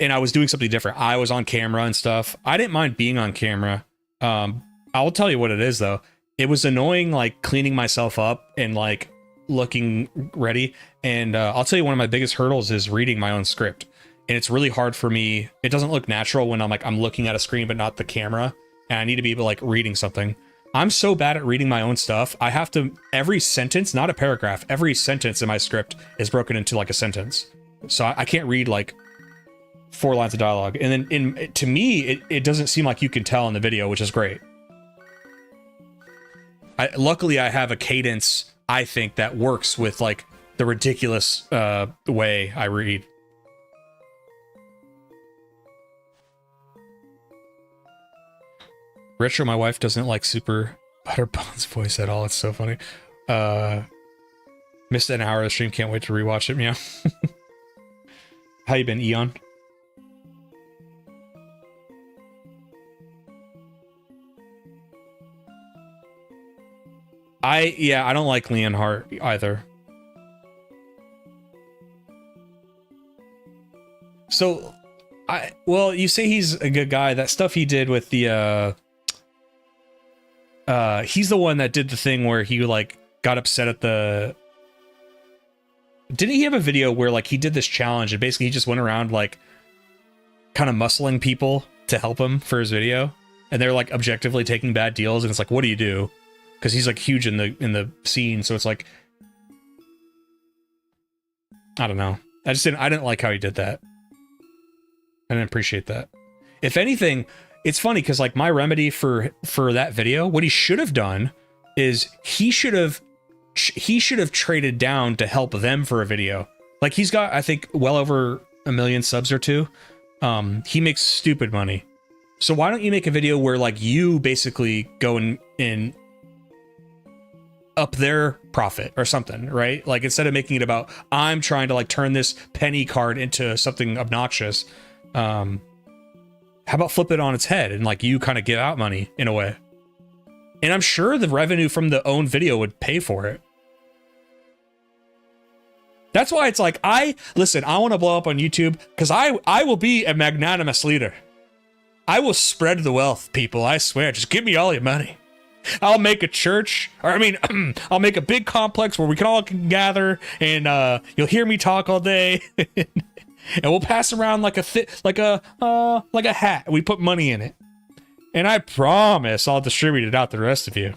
And I was doing something different. I was on camera and stuff. I didn't mind being on camera. I'll tell you what it is though. It was annoying, like cleaning myself up and like looking ready. And I'll tell you, one of my biggest hurdles is reading my own script. And it's really hard for me. It doesn't look natural when I'm looking at a screen, but not the camera. And I need to be like reading something. I'm so bad at reading my own stuff. I have to, every sentence, not a paragraph, every sentence in my script is broken into like a sentence. So I can't read like 4 lines of dialogue. And then to me, it doesn't seem like you can tell in the video, which is great. Luckily I have a cadence, I think, that works with like the ridiculous way I read. Retro, my wife doesn't like Super Butterbone's voice at all. It's so funny. Missed an hour of the stream. Can't wait to rewatch it. Meow. How you been, Eon? I don't like Leon Hart either. So Well, you say he's a good guy. That stuff he did with the he's the one that did the thing where he like got upset at the. Didn't he have a video where like he did this challenge and basically he just went around like kind of muscling people to help him for his video, and they're like objectively taking bad deals, and it's like, what do you do? Because he's like huge in the scene, so it's like, I don't know. I didn't like how he did that. I didn't appreciate that. If anything, it's funny because like my remedy for that video, what he should have done is he should have traded down to help them for a video. Like he's got, I think, well over 1 million subs or 2. He makes stupid money. So why don't you make a video where like you basically go and up their profit or something, right? Like instead of making it about I'm trying to like turn this penny card into something obnoxious, how about flip it on its head and like you kind of give out money in a way? And I'm sure the revenue from the own video would pay for it. That's why it's like, I want to blow up on YouTube because I will be a magnanimous leader. I will spread the wealth, people. I swear. Just give me all your money. I'll make a church, or I mean, I'll make a big complex where we can all gather, and you'll hear me talk all day, and we'll pass around like a hat. We put money in it, and I promise I'll distribute it out to the rest of you.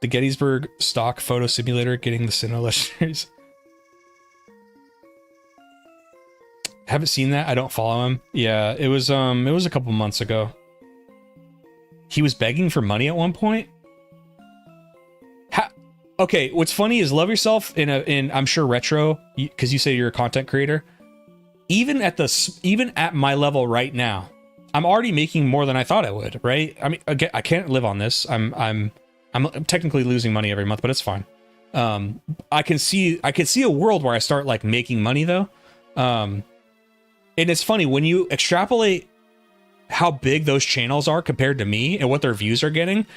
The Gettysburg stock photo simulator getting the Sinnoh legendaries. Haven't seen that. I don't follow him. Yeah, it was a couple months ago. He was begging for money at one point. Okay, what's funny is love yourself in I'm sure retro, because you say you're a content creator. Even at my level right now, I'm already making more than I thought I would. Right? I mean, again, I can't live on this. I'm technically losing money every month, but it's fine. I can see a world where I start like making money though. And it's funny when you extrapolate how big those channels are compared to me and what their views are getting.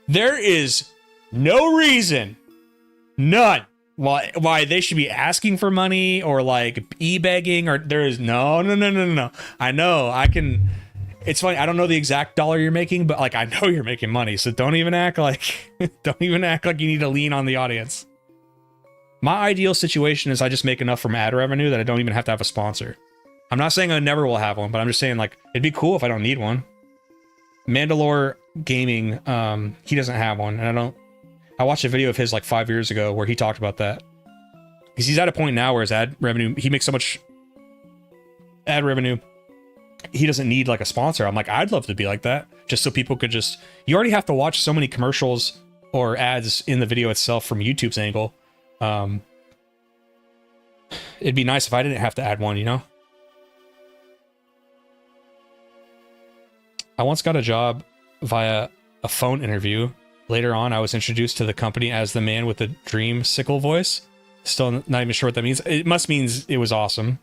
There is no reason, none, why they should be asking for money or like e-begging, or there is no. I know I can. It's funny. I don't know the exact dollar you're making, but like I know you're making money. So don't even act like you need to lean on the audience. My ideal situation is I just make enough from ad revenue that I don't even have to have a sponsor. I'm not saying I never will have one, but I'm just saying like it'd be cool if I don't need one. Mandalore Gaming, he doesn't have one, and I watched a video of his like 5 years ago where he talked about that. Because he's at a point now where his ad revenue, he makes so much ad revenue, he doesn't need like a sponsor. I'm like, I'd love to be like that, just so people could just, you already have to watch so many commercials or ads in the video itself from YouTube's angle. It'd be nice if I didn't have to add one, you know? I once got a job via a phone interview. Later on, I was introduced to the company as the man with the dream sickle voice. Still not even sure what that means. It must mean it was awesome.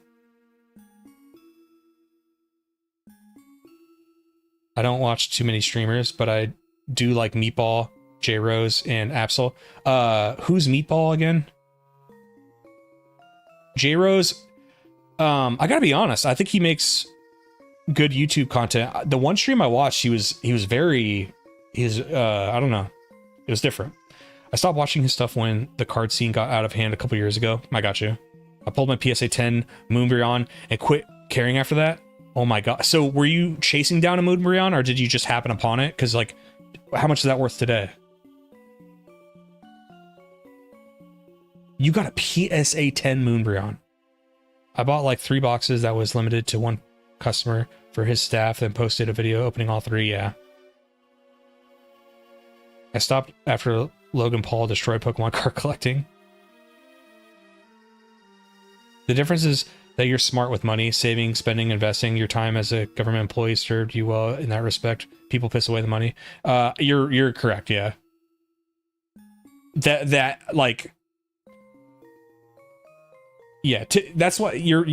I don't watch too many streamers, but I do like Meatball, J-Rose, and Absol. Who's Meatball again? J-Rose, I gotta be honest, I think he makes good YouTube content. The one stream I watched, I don't know. It was different. I stopped watching his stuff when the card scene got out of hand a couple years ago. I got you. I pulled my PSA 10 Moonbryon and quit caring after that. Oh my god. So were you chasing down a Moonbryon, or did you just happen upon it? Because like, how much is that worth today? You got a PSA 10 Moonbryon. I bought like 3 boxes that was limited to one customer for his staff, then posted a video opening all 3. Yeah. I stopped after Logan Paul destroyed Pokemon card collecting. The difference is that you're smart with money, saving, spending, investing. Your time as a government employee served you well in that respect. People piss away the money. You're correct, yeah. That like, yeah, that's what you're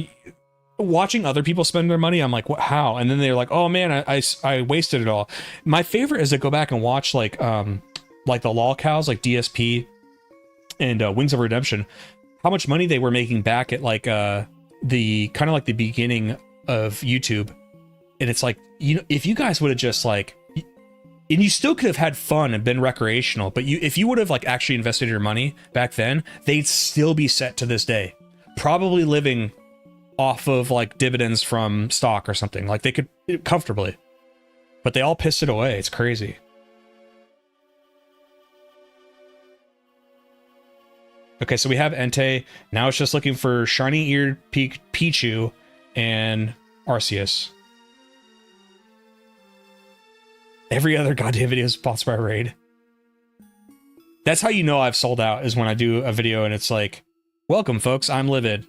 watching other people spend their money. I'm like, what, how? And then they're like, oh man, I wasted it all. My favorite is to go back and watch like the lol cows, like DSP and Wings of Redemption, how much money they were making back at like the kind of like the beginning of YouTube. And it's like, you know, if you guys would have just like, and you still could have had fun and been recreational, but if you would have like actually invested your money back then, they'd still be set to this day, probably living off of like dividends from stock or something. Like they could comfortably, but they all pissed it away. It's crazy. Okay, so we have Entei. Now it's just looking for shiny-eared Pichu and Arceus. Every other goddamn video is sponsored by Raid. That's how you know I've sold out, is when I do a video and it's like, welcome, folks, I'm Livid.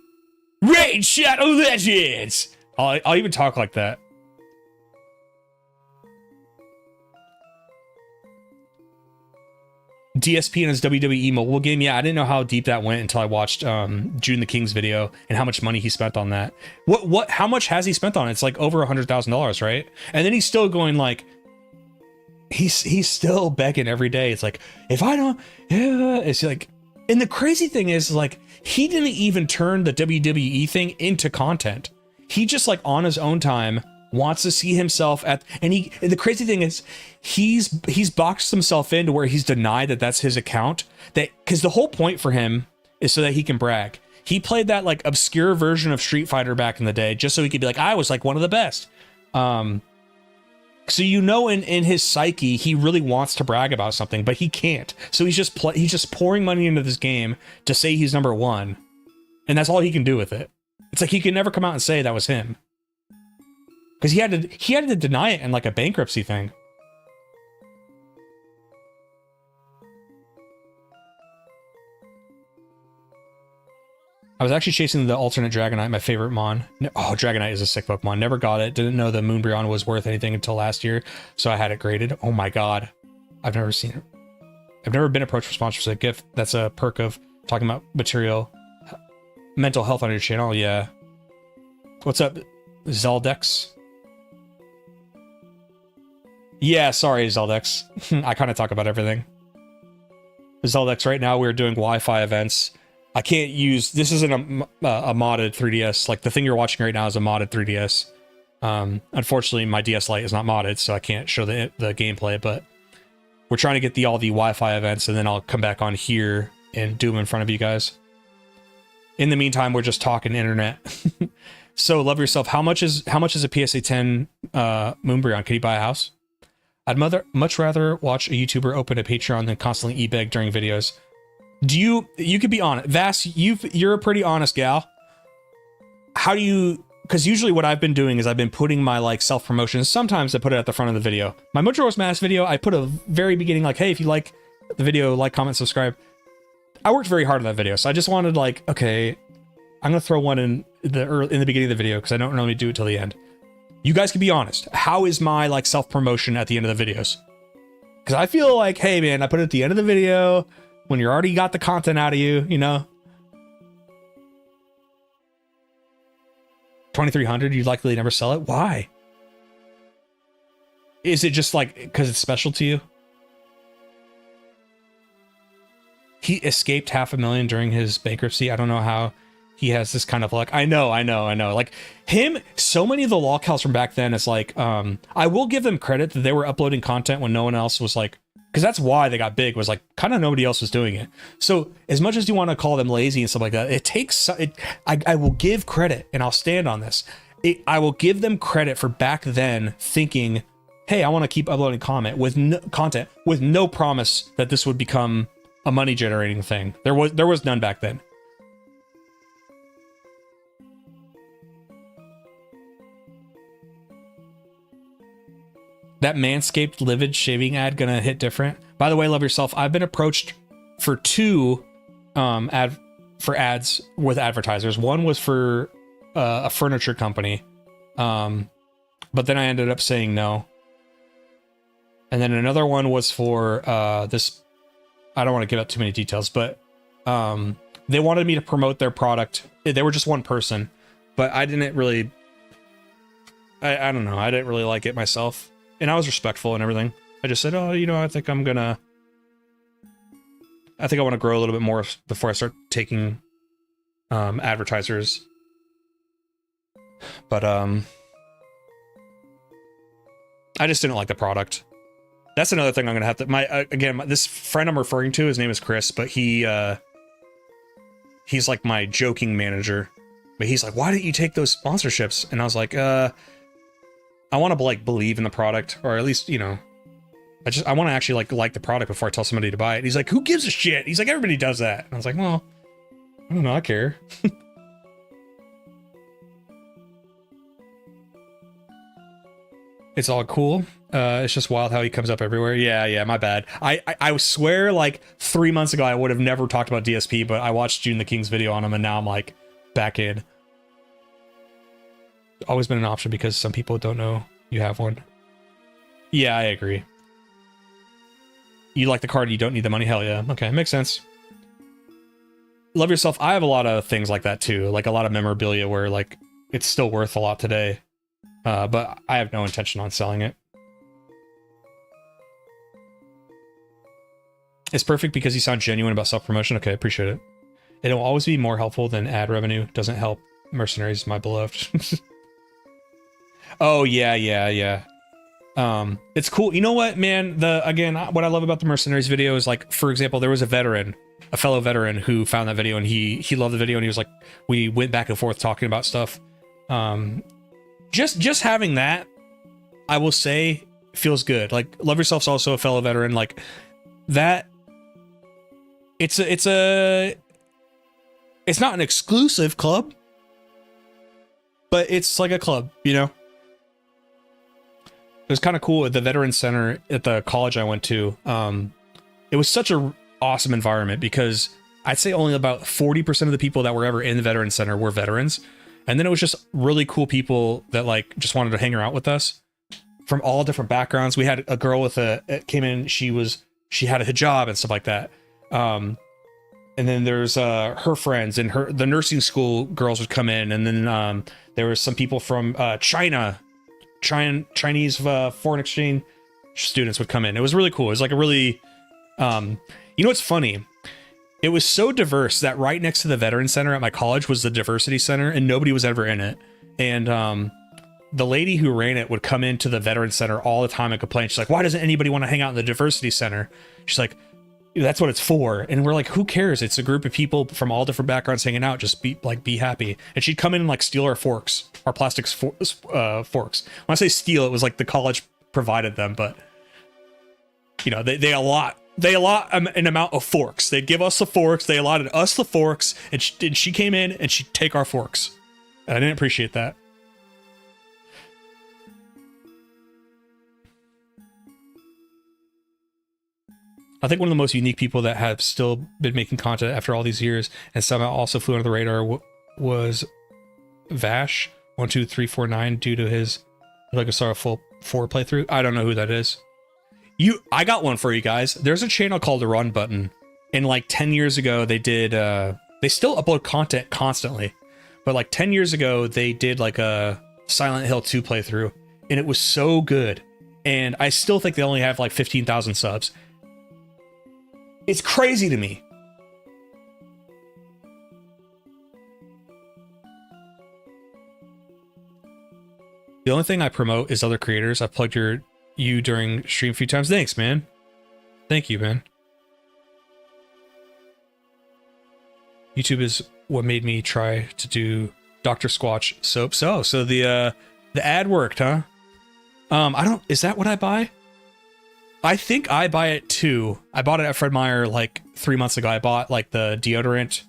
Raid Shadow Legends! I'll even talk like that. DSP in his WWE mobile game. Yeah, I didn't know how deep that went until I watched June the King's video and how much money he spent on that. How much has he spent on it? It's like over $100,000, right? And then he's still going like, he's still begging every day. It's like, if I don't, yeah, it's like, and the crazy thing is like, he didn't even turn the WWE thing into content. He just like on his own time wants to see himself at, and the crazy thing is he's boxed himself into where he's denied that that's his account, that because the whole point for him is so that he can brag. He played that like obscure version of Street Fighter back in the day just so he could be like, I was like one of the best. So you know, in his psyche, he really wants to brag about something, but he can't. So he's just pouring money into this game to say he's number one, and that's all he can do with it. It's like he can never come out and say that was him, because he had to deny it in like a bankruptcy thing. I was actually chasing the alternate Dragonite, my favorite Mon. Oh, Dragonite is a sick Pokemon. Never got it. Didn't know the Moonbryon was worth anything until last year, so I had it graded. Oh my god. I've never seen it. I've never been approached for sponsorship gift. That's a perk of talking about mental health on your channel. Yeah. What's up, Zeldex? Yeah, sorry, Zeldex. I kind of talk about everything. Zeldex, right now we're doing Wi-Fi events. I can't use, this isn't a modded 3DS. Like the thing you're watching right now is a modded 3DS. Unfortunately, my DS Lite is not modded, so I can't show the gameplay, but we're trying to get all the Wi-Fi events, and then I'll come back on here and do them in front of you guys. In the meantime, we're just talking internet. So love yourself. How much is a PSA 10 Moonbryon? Can you buy a house? I'd much rather watch a YouTuber open a Patreon than constantly e-beg during videos. You could be honest. Vass, you're a pretty honest gal. How do you, because usually what I've been doing is I've been putting my like self-promotion. Sometimes I put it at the front of the video. My Mojoros Mask video, I put a very beginning like, hey, if you like the video, like, comment, subscribe. I worked very hard on that video, so I just wanted like, okay, I'm gonna throw one in the beginning of the video because I don't normally do it till the end. You guys can be honest. How is my like self-promotion at the end of the videos? Because I feel like, hey man, I put it at the end of the video when you already got the content out of you, you know? 2,300, you'd likely never sell it. Why? Is it just like because it's special to you? He escaped $500,000 during his bankruptcy. I don't know how he has this kind of luck. I know. Like him, so many of the lolcows from back then is like, I will give them credit that they were uploading content when no one else was like, because that's why they got big, was like kind of nobody else was doing it. So as much as you want to call them lazy and stuff like that, it takes, I will give credit, and I'll stand on this. I will give them credit for back then thinking, hey, I want to keep uploading content with no promise that this would become a money generating thing. There was none back then. That Manscaped Livid shaving ad gonna hit different? By the way, love yourself. I've been approached for two ads with advertisers. One was for a furniture company, but then I ended up saying no. And then another one was for this. I don't want to give out too many details, but they wanted me to promote their product. They were just one person, but I didn't really. I don't know. I didn't really like it myself. And I was respectful and everything. I just said, oh, you know, I think I'm gonna I think I want to grow a little bit more before I start taking advertisers. But I just didn't like the product. That's another thing I'm gonna have to. This friend I'm referring to, his name is Chris, but he's like my joking manager. But he's like, "Why didn't you take those sponsorships?" And I was like, "I want to like believe in the product, or at least, you know, I want to actually like the product before I tell somebody to buy it." And he's like, "Who gives a shit?" He's like, "Everybody does that." And I was like, "Well, I don't know, I care." It's all cool. It's just wild how he comes up everywhere. Yeah, my bad. I swear like 3 months ago I would have never talked about DSP, but I watched June the King's video on him and now I'm like back in. Always been an option because some people don't know you have one. Yeah, I agree. You like the card, you don't need the money? Hell yeah. Okay, makes sense. Love yourself. I have a lot of things like that too. Like a lot of memorabilia where like it's still worth a lot today. But I have no intention on selling it. It's perfect because you sound genuine about self-promotion. Okay, appreciate it. It'll always be more helpful than ad revenue. Doesn't help mercenaries, my beloved. Oh, yeah. It's cool. You know what, man? What I love about the mercenaries video is like, for example, there was a fellow veteran who found that video and he loved the video and he was like, we went back and forth talking about stuff. Just having that, I will say, feels good. Like, Love Yourself's also a fellow veteran. Like that, it's not an exclusive club, but it's like a club, you know. It was kind of cool at the Veteran Center at the college I went to. It was such a awesome environment because I'd say only about 40% of the people that were ever in the Veteran Center were veterans. And then it was just really cool people that like just wanted to hang out with us from all different backgrounds. We had a girl came in, she had a hijab and stuff like that. And then there's her friends and the nursing school girls would come in. And then there was some people from Chinese foreign exchange students would come in. It was really cool. It was like a really, you know what's funny? It was so diverse that right next to the Veteran Center at my college was the Diversity Center, and nobody was ever in it. And the lady who ran it would come into the Veteran Center all the time and complain. She's like, "Why doesn't anybody want to hang out in the Diversity Center?" She's like, "That's what it's for." And we're like, "Who cares? It's a group of people from all different backgrounds hanging out. Just be happy." And she'd come in and like steal our forks, our plastic forks. When I say steal, it was like the college provided them, but you know, they allot an amount of forks. They'd give us the forks. They allotted us the forks, and she came in and she'd take our forks. And I didn't appreciate that. I think one of the most unique people that have still been making content after all these years and somehow also flew under the radar was Vash12349 due to his Lego Star Full 4 playthrough. I don't know who that is. I got one for you guys. There's a channel called the Run Button, and like 10 years ago they did they still upload content constantly, but like 10 years ago they did like a Silent Hill 2 playthrough, and it was so good. And I still think they only have like 15,000 subs. It's crazy to me. The only thing I promote is other creators. I've plugged you during stream a few times. Thanks, man. Thank you, man. YouTube is what made me try to do Dr. Squatch soap. So the ad worked, huh? Is that what I buy? I think I buy it too. I bought it at Fred Meyer like 3 months ago. I bought like the deodorant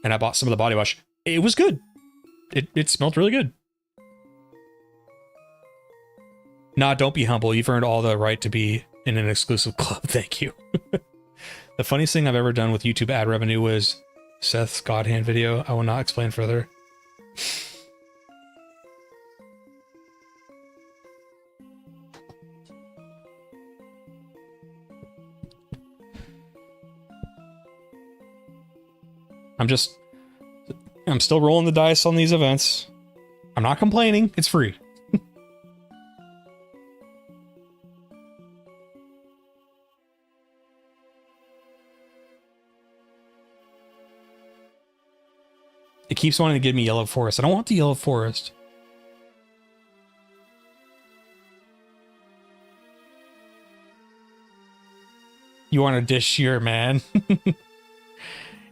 and I bought some of the body wash. It was good. It smelled really good. Nah, don't be humble. You've earned all the right to be in an exclusive club. Thank you. The funniest thing I've ever done with YouTube ad revenue was Seth's God Hand video. I will not explain further. I'm still rolling the dice on these events. I'm not complaining. It's free. It keeps wanting to give me yellow forest. I don't want the yellow forest. You want a dish here, man?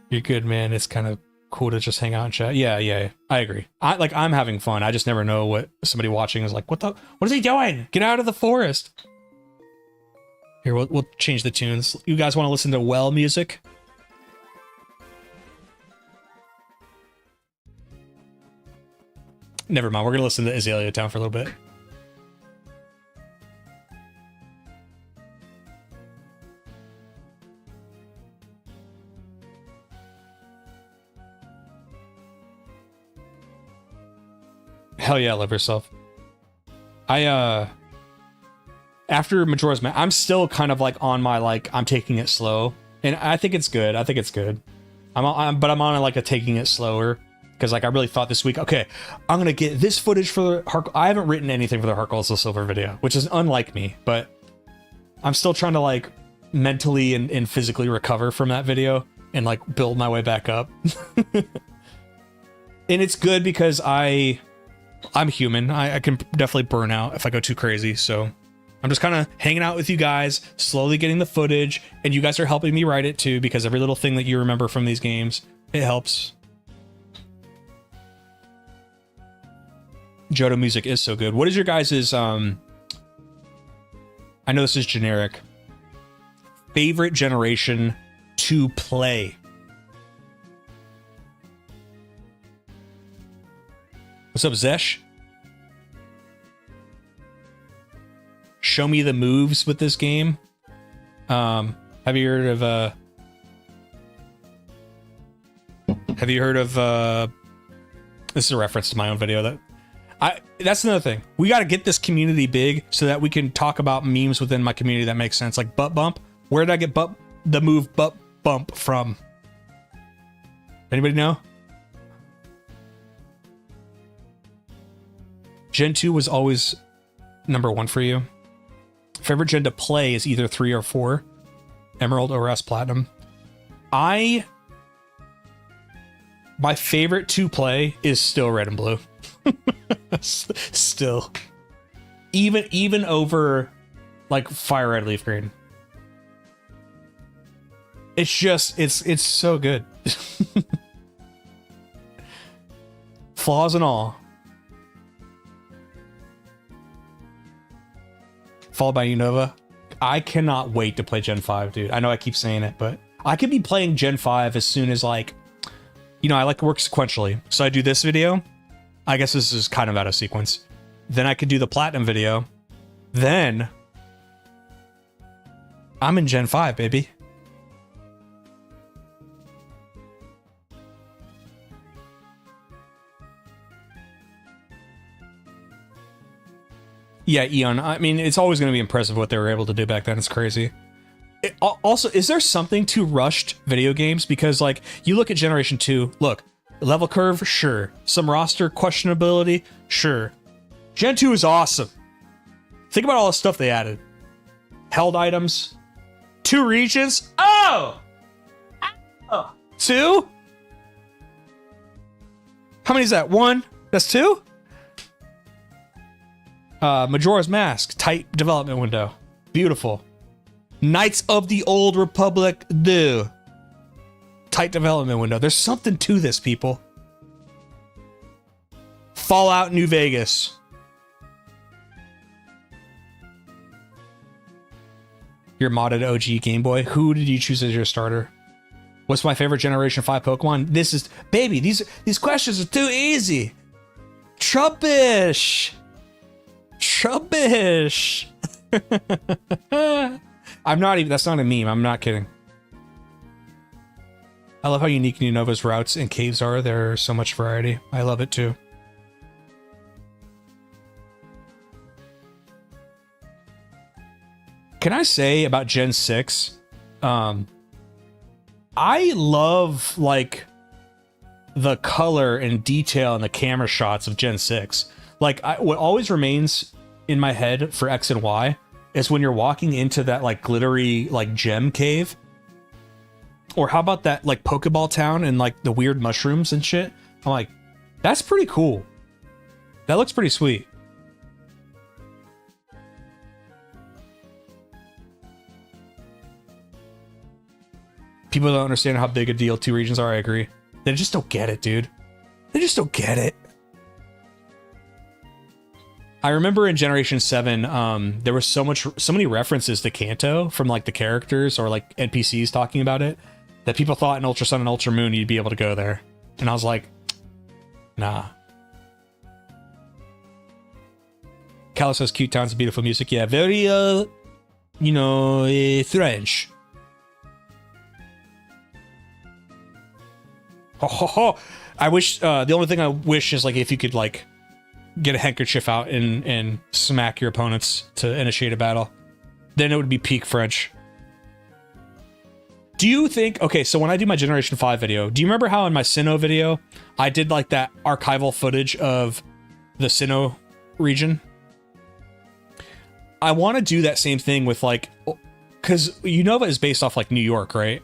You're good, man. It's kind of cool to just hang out and chat. Yeah, I agree. I'm having fun. I just never know what somebody watching is like. What is he doing? Get out of the forest. Here, we'll change the tunes. You guys want to listen to well music? Never mind. We're gonna listen to Azalea Town for a little bit. Hell yeah, love yourself. After Majora's Mask, I'm still kind of like on my I'm taking it slow, and I think it's good. I think it's good. But I'm on like a taking it slower because like I really thought this week, okay, I'm gonna get this footage for the I haven't written anything for the Heart Gold Silver video, which is unlike me, but I'm still trying to like mentally and physically recover from that video and like build my way back up. And it's good because I'm human. I can definitely burn out if I go too crazy. So I'm just kind of hanging out with you guys, slowly getting the footage, and you guys are helping me write it too, because every little thing that you remember from these games, it helps. Johto music is so good. What is your guys's, I know this is generic, favorite generation to play? What's up, Zesh? Show me the moves with this game. Have you heard of this is a reference to my own video that's another thing. We got to get this community big so that we can talk about memes within my community that makes sense. Like butt bump. Where did I get the move butt bump from? Anybody know? Gen 2 was always number 1 for you. Favorite gen to play is either 3 or 4. Emerald, OS, Platinum. My favorite to play is still Red and Blue. Still. Even over like Fire Red, Leaf Green. It's just, it's so good. Flaws and all. Followed by Unova. I cannot wait to play Gen 5, dude. I know I keep saying it, but I could be playing Gen 5 as soon as like, I like to work sequentially. So I do this video. I guess this is kind of out of sequence. Then I could do the Platinum video. Then I'm in Gen 5, baby. Yeah, Eon. I mean, it's always going to be impressive what they were able to do back then. It's crazy. Also, is there something to rushed video games? Because, like, you look at Generation 2, look, level curve, sure. Some roster questionability, sure. Gen 2 is awesome. Think about all the stuff they added. Held items. 2 regions. Oh! 2? How many is that? 1? That's 2? Majora's Mask, tight development window. Beautiful. Knights of the Old Republic, do. Tight development window. There's something to this, people. Fallout New Vegas. Your modded OG Game Boy. Who did you choose as your starter? What's my favorite Generation 5 Pokemon? This is... Baby, these questions are too easy. Trubbish. Trubbish. I'm not even... That's not a meme. I'm not kidding. I love how unique Unova's routes and caves are. There's so much variety. I love it too. Can I say about Gen 6? I love, like, the color and detail and the camera shots of Gen 6. Like, what always remains in my head for X and Y is when you're walking into that, like, glittery, like, gem cave. Or how about that, like, Pokeball town and, like, the weird mushrooms and shit? I'm like, that's pretty cool. That looks pretty sweet. People don't understand how big a deal 2 regions are. I agree. They just don't get it, dude. They just don't get it. I remember in Generation 7, there was so many references to Kanto from like the characters or like NPCs talking about it that people thought in Ultra Sun and Ultra Moon you'd be able to go there. And I was like, nah. Kalos says cute towns and beautiful music. Yeah, very, French. I wish, the only thing I wish is like if you could like get a handkerchief out and smack your opponents to initiate a battle. Then it would be peak French. Do you think, okay, so when I do my Generation 5 video, do you remember how in my Sinnoh video, I did like that archival footage of the Sinnoh region? I want to do that same thing with like, because Unova is based off like New York, right?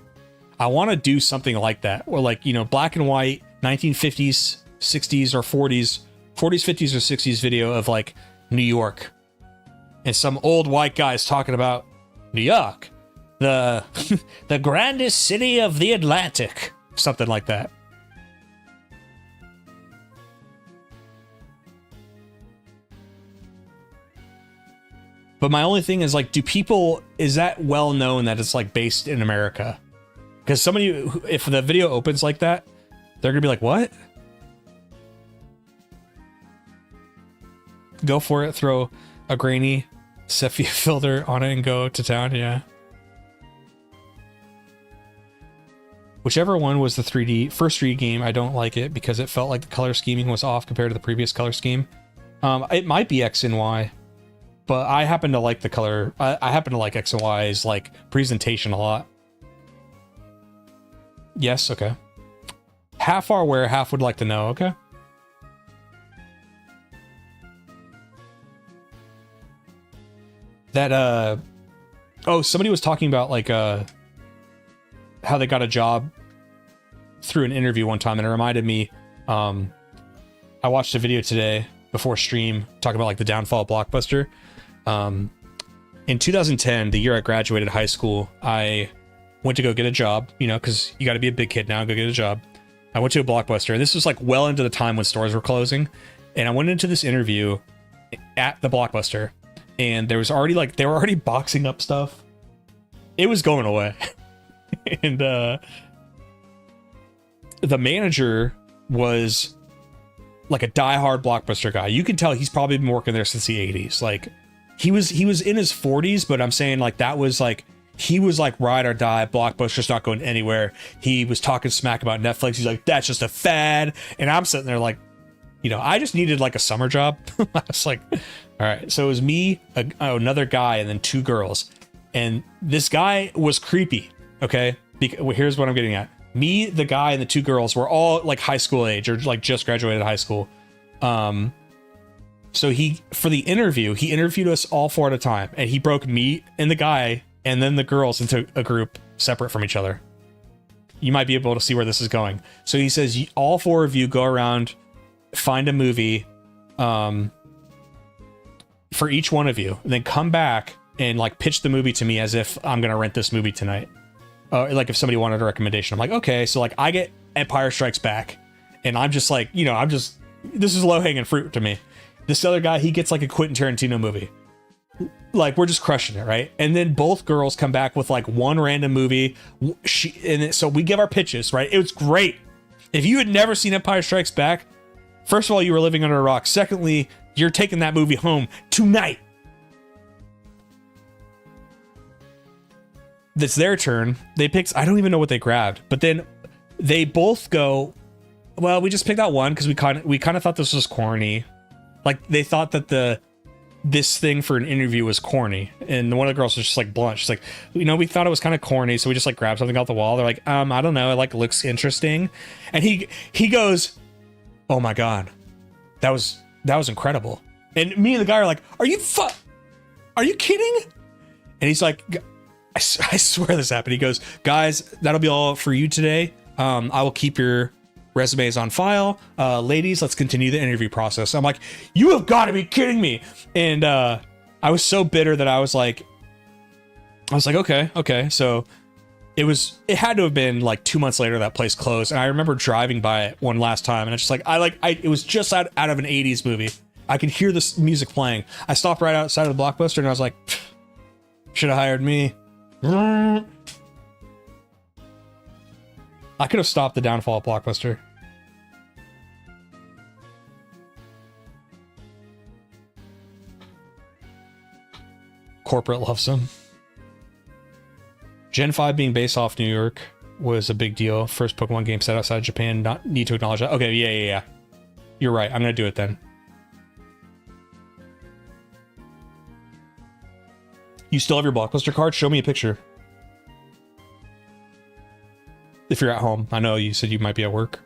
I want to do something like that, or like, black and white 1950s, 60s, or 40s, 50s, or 60s video of like New York, and some old white guys talking about New York, the the grandest city of the Atlantic, something like that. But my only thing is like, is that well known that it's like based in America? Because somebody, if the video opens like that, they're gonna be like, what? Go for it, throw a grainy sepia filter on it and go to town, yeah. Whichever one was the first 3D game, I don't like it because it felt like the color scheming was off compared to the previous color scheme. It might be X and Y, but I happen to like the color. I happen to like X and Y's like presentation a lot. Yes, okay. Half are aware, half would like to know, okay? That, oh, somebody was talking about, like, how they got a job through an interview one time, and it reminded me, I watched a video today before stream talking about, like, the downfall of Blockbuster. In 2010, the year I graduated high school, I went to go get a job, because you got to be a big kid now, go get a job. I went to a Blockbuster. This was like well into the time when stores were closing. And I went into this interview at the Blockbuster, and there was already like, they were already boxing up stuff. It was going away. And the manager was like a diehard Blockbuster guy. You can tell he's probably been working there since the 80s. Like he was in his 40s, but I'm saying like that was like, he was like ride or die, Blockbuster's not going anywhere. He was talking smack about Netflix. He's like, that's just a fad. And I'm sitting there like, I just needed like a summer job. I was like, all right. So it was me, another guy, and then 2 girls. And this guy was creepy. Okay. Here's what I'm getting at. Me, the guy, and the 2 girls were all like high school age or like just graduated high school. So for the interview, he interviewed us all 4 at a time, and he broke me and the guy and then the girls into a group separate from each other. You might be able to see where this is going. So he says, all 4 of you go around, find a movie for each one of you, and then come back and like pitch the movie to me as if I'm going to rent this movie tonight. Like if somebody wanted a recommendation, I'm like, okay. So like I get Empire Strikes Back, and I'm just like, this is low hanging fruit to me. This other guy, he gets like a Quentin Tarantino movie. Like we're just crushing it, right? And then both girls come back with like one random movie. So we give our pitches, right? It was great. If you had never seen Empire Strikes Back, first of all, you were living under a rock. Secondly, you're taking that movie home tonight. It's their turn. They picked, I don't even know what they grabbed, but then they both go, well, we just picked out one because we kind of thought this was corny. Like they thought that this thing for an interview was corny, and one of the girls was just like blunt. She's like, we thought it was kind of corny, so we just like grabbed something off the wall. They're like, I don't know, it like looks interesting. And he goes, oh my god, that was incredible. And me and the guy are like, are you kidding? And he's like, I swear this happened. He goes, guys, that'll be all for you today. I will keep your Resume is on file. Ladies, let's continue the interview process. I'm like, you have got to be kidding me. And I was so bitter that I was like, okay. So it had to have been like 2 months later that place closed. And I remember driving by it one last time, and it's just like, it was just out of an 80s movie. I could hear this music playing. I stopped right outside of the Blockbuster, and I was like, should have hired me. I could have stopped the downfall of Blockbuster. Corporate loves them. Gen 5 being based off New York was a big deal. First Pokemon game set outside Japan. Not need to acknowledge that. Okay, yeah. You're right. I'm gonna do it then. You still have your Blockbuster card? Show me a picture. If you're at home. I know you said you might be at work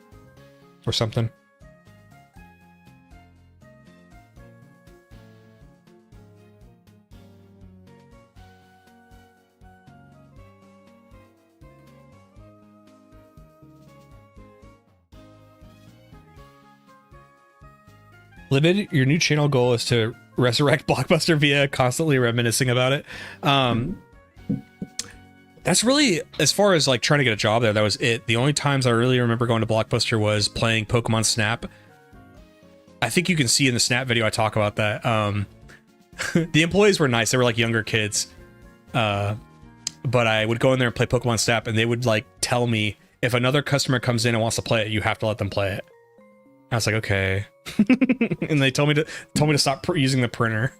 or something. Livid, your new channel goal is to resurrect Blockbuster via constantly reminiscing about it. That's really, as far as like trying to get a job there, that was it. The only times I really remember going to Blockbuster was playing Pokemon Snap. I think you can see in the Snap video I talk about that. The employees were nice. They were like younger kids. But I would go in there and play Pokemon Snap, and they would like tell me, if another customer comes in and wants to play it, you have to let them play it. I was like, okay. And they told me to stop using the printer.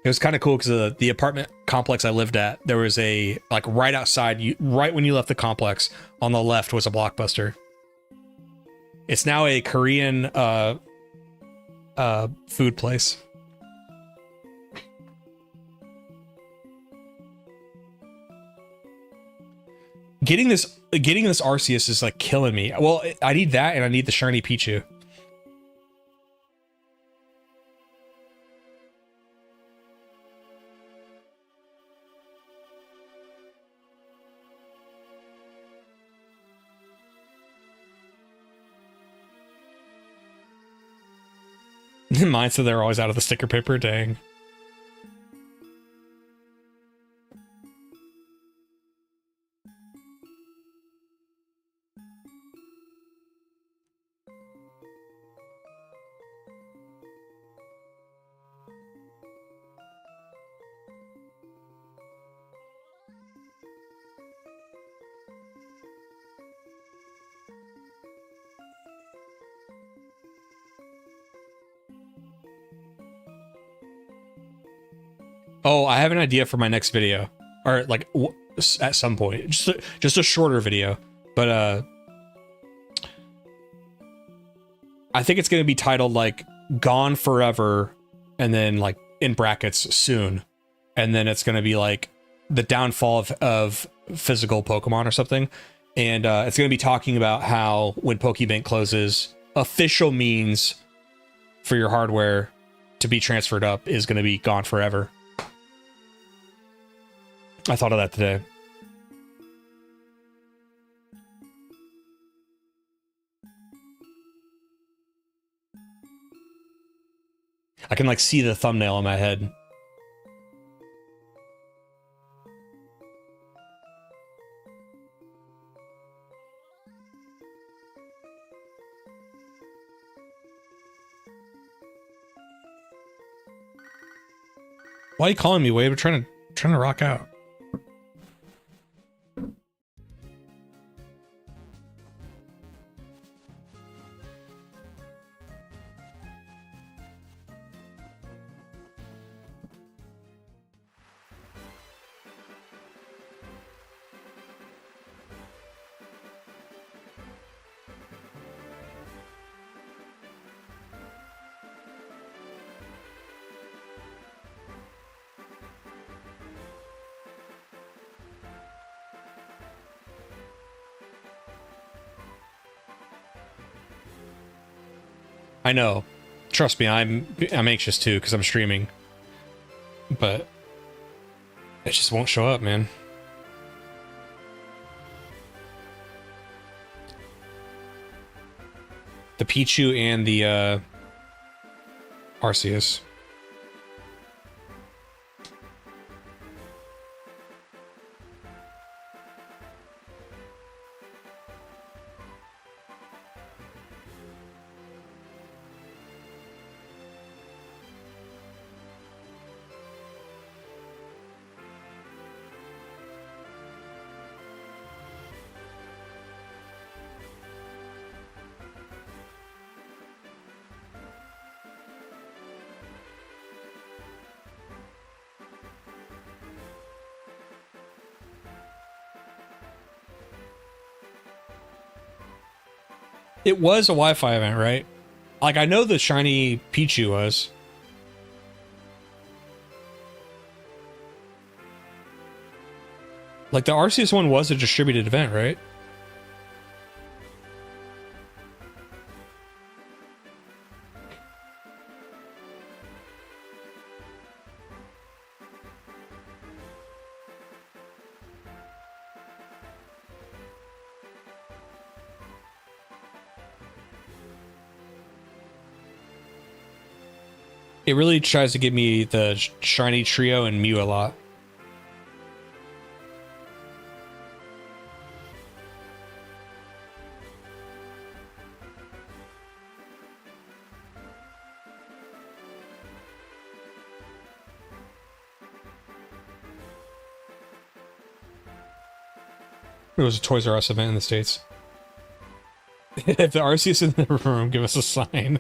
It was kind of cool because the apartment complex I lived at, there was a, like right outside, right when you left the complex, on the left was a Blockbuster. It's now a Korean food place. Getting this Arceus is like killing me. Well, I need that, and I need the shiny Pichu. Mine said they're always out of the sticker paper. Dang. Oh, I have an idea for my next video, or like at some point, just a shorter video, but I think it's going to be titled like "Gone Forever," and then like in brackets "soon," and then it's going to be like the downfall of physical Pokemon or something, and it's going to be talking about how when Pokebank closes, official means for your hardware to be transferred up is going to be gone forever. I thought of that today. I can like see the thumbnail in my head. Why are you calling me, Wade? We're trying to rock out. I know. Trust me, I'm anxious too because I'm streaming. But it just won't show up, man. The Pichu and the Arceus. It was a Wi-Fi event, right? Like, I know the shiny Pichu was. Like, the Arceus one was a distributed event, right? It really tries to give me the shiny trio and Mew a lot. It was a Toys R Us event in the States. If the Arceus in the room, give us a sign.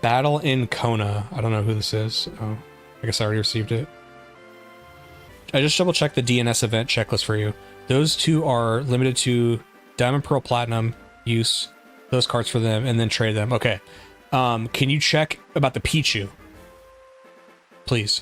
Battle in Kona. I don't know who this is. Oh, I guess I already received it. I just double checked the DNS event checklist for you. Those two are limited to Diamond, Pearl, Platinum use. Those cards for them, and then trade them. Okay. Can you check about the Pichu? Please.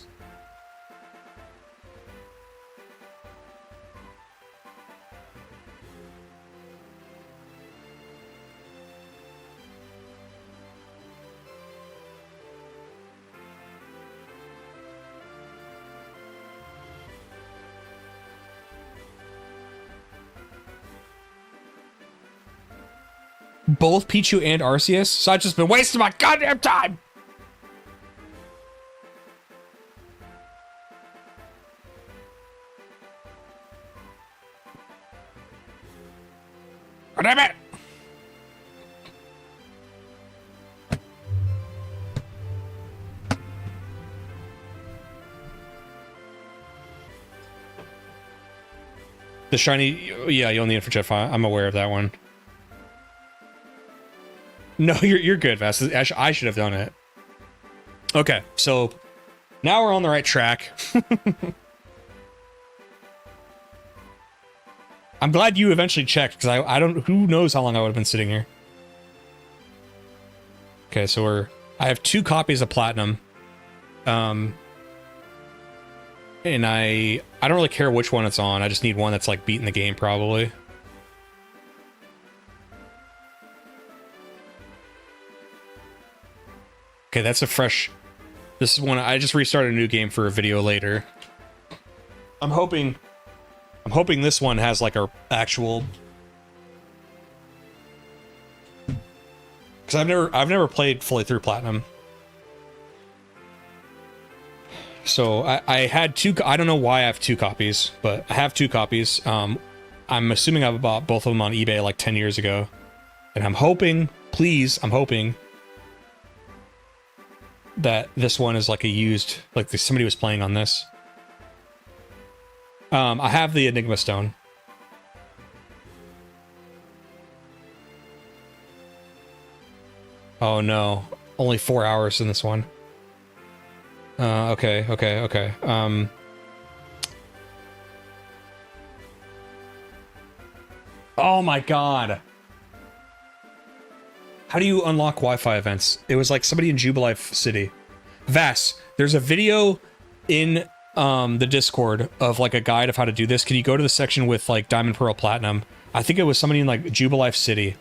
Both Pichu and Arceus? So I've just been wasting my goddamn time! Oh, damn it! The shiny... Yeah, you'll need it for Jetfire. I'm aware of that one. No, you're good, Vast. I should have done it. Okay, so now we're on the right track. I'm glad you eventually checked, because I don't... Who knows how long I would have been sitting here. Okay, so I have 2 copies of Platinum. And I don't really care which one it's on. I just need one that's, like, beating the game, probably. Okay, that's a fresh... This is one... I just restarted a new game for a video later. I'm hoping this one has, like, a actual... Because I've never played fully through Platinum. So, I had 2... I don't know why I have 2 copies, but I have 2 copies. I'm assuming I bought both of them on eBay, like, 10 years ago. And I'm hoping... Please, I'm hoping... that this one is like a used, like somebody was playing on this. I have the Enigma Stone. Oh no, only 4 hours in this one. Okay. Oh my god. How do you unlock Wi-Fi events? It was like somebody in Jubilife City. Vass, there's a video in the Discord of like a guide of how to do this. Can you go to the section with like Diamond, Pearl, Platinum? I think it was somebody in like Jubilife City.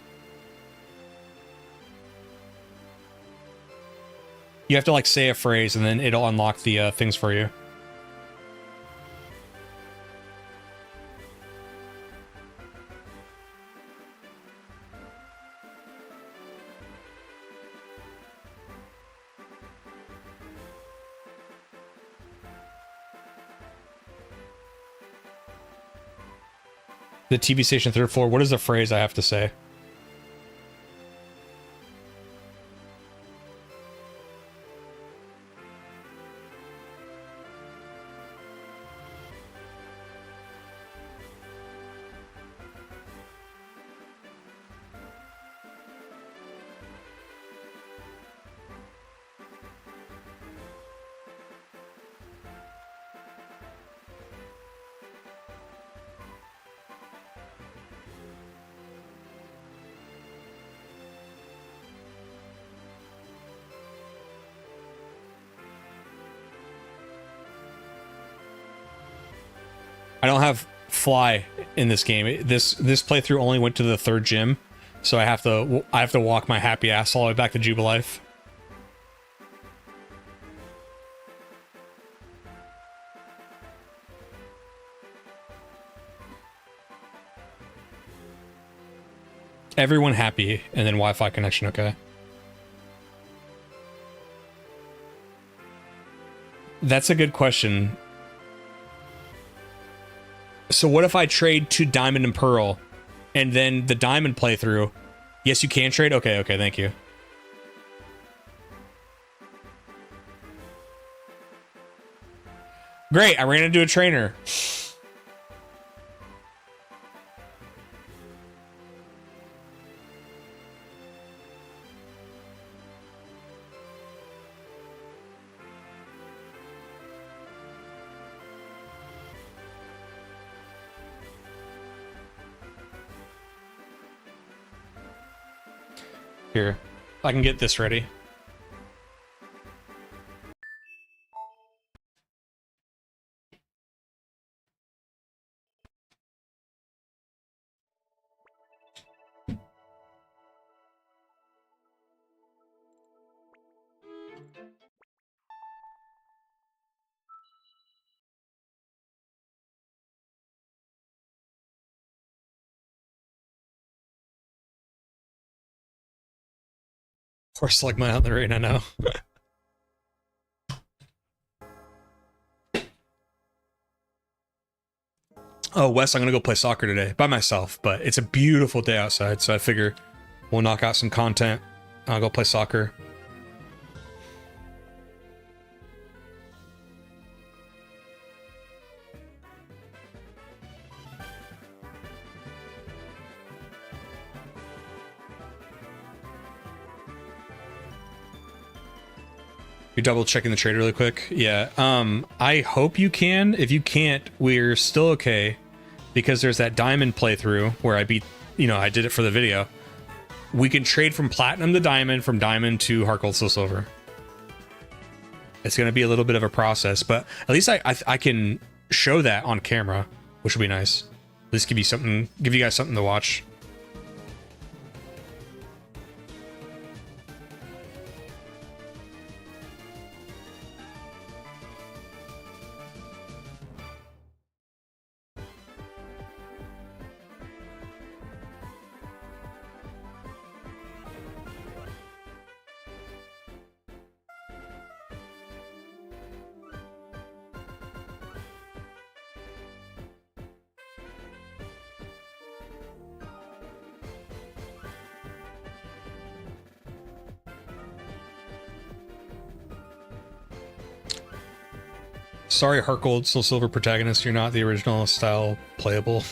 You have to like say a phrase and then it'll unlock the things for you. The TV station, third floor. What is the phrase I have to say? I don't have fly in this game. This playthrough only went to the third gym, so I have to walk my happy ass all the way back to Jubilife. Everyone happy, and then Wi-Fi connection, okay. That's a good question. So what if I trade to Diamond and Pearl, and then the Diamond playthrough? Yes, you can trade? Okay, thank you. Great, I ran into a trainer. Here, I can get this ready. Of course, like my other rain, I know. Oh, Wes, I'm gonna go play soccer today by myself, but it's a beautiful day outside, so I figure we'll knock out some content. I'll go play soccer. You're double checking the trade really quick? Yeah. I hope you can. If you can't, we're still okay. Because there's that diamond playthrough where I beat, I did it for the video. We can trade from platinum to diamond, from diamond to heart gold, soul silver. It's going to be a little bit of a process, but at least I can show that on camera, which would be nice. At least give you guys something to watch. Sorry, Heart Gold, Soul Silver protagonist, you're not the original style playable.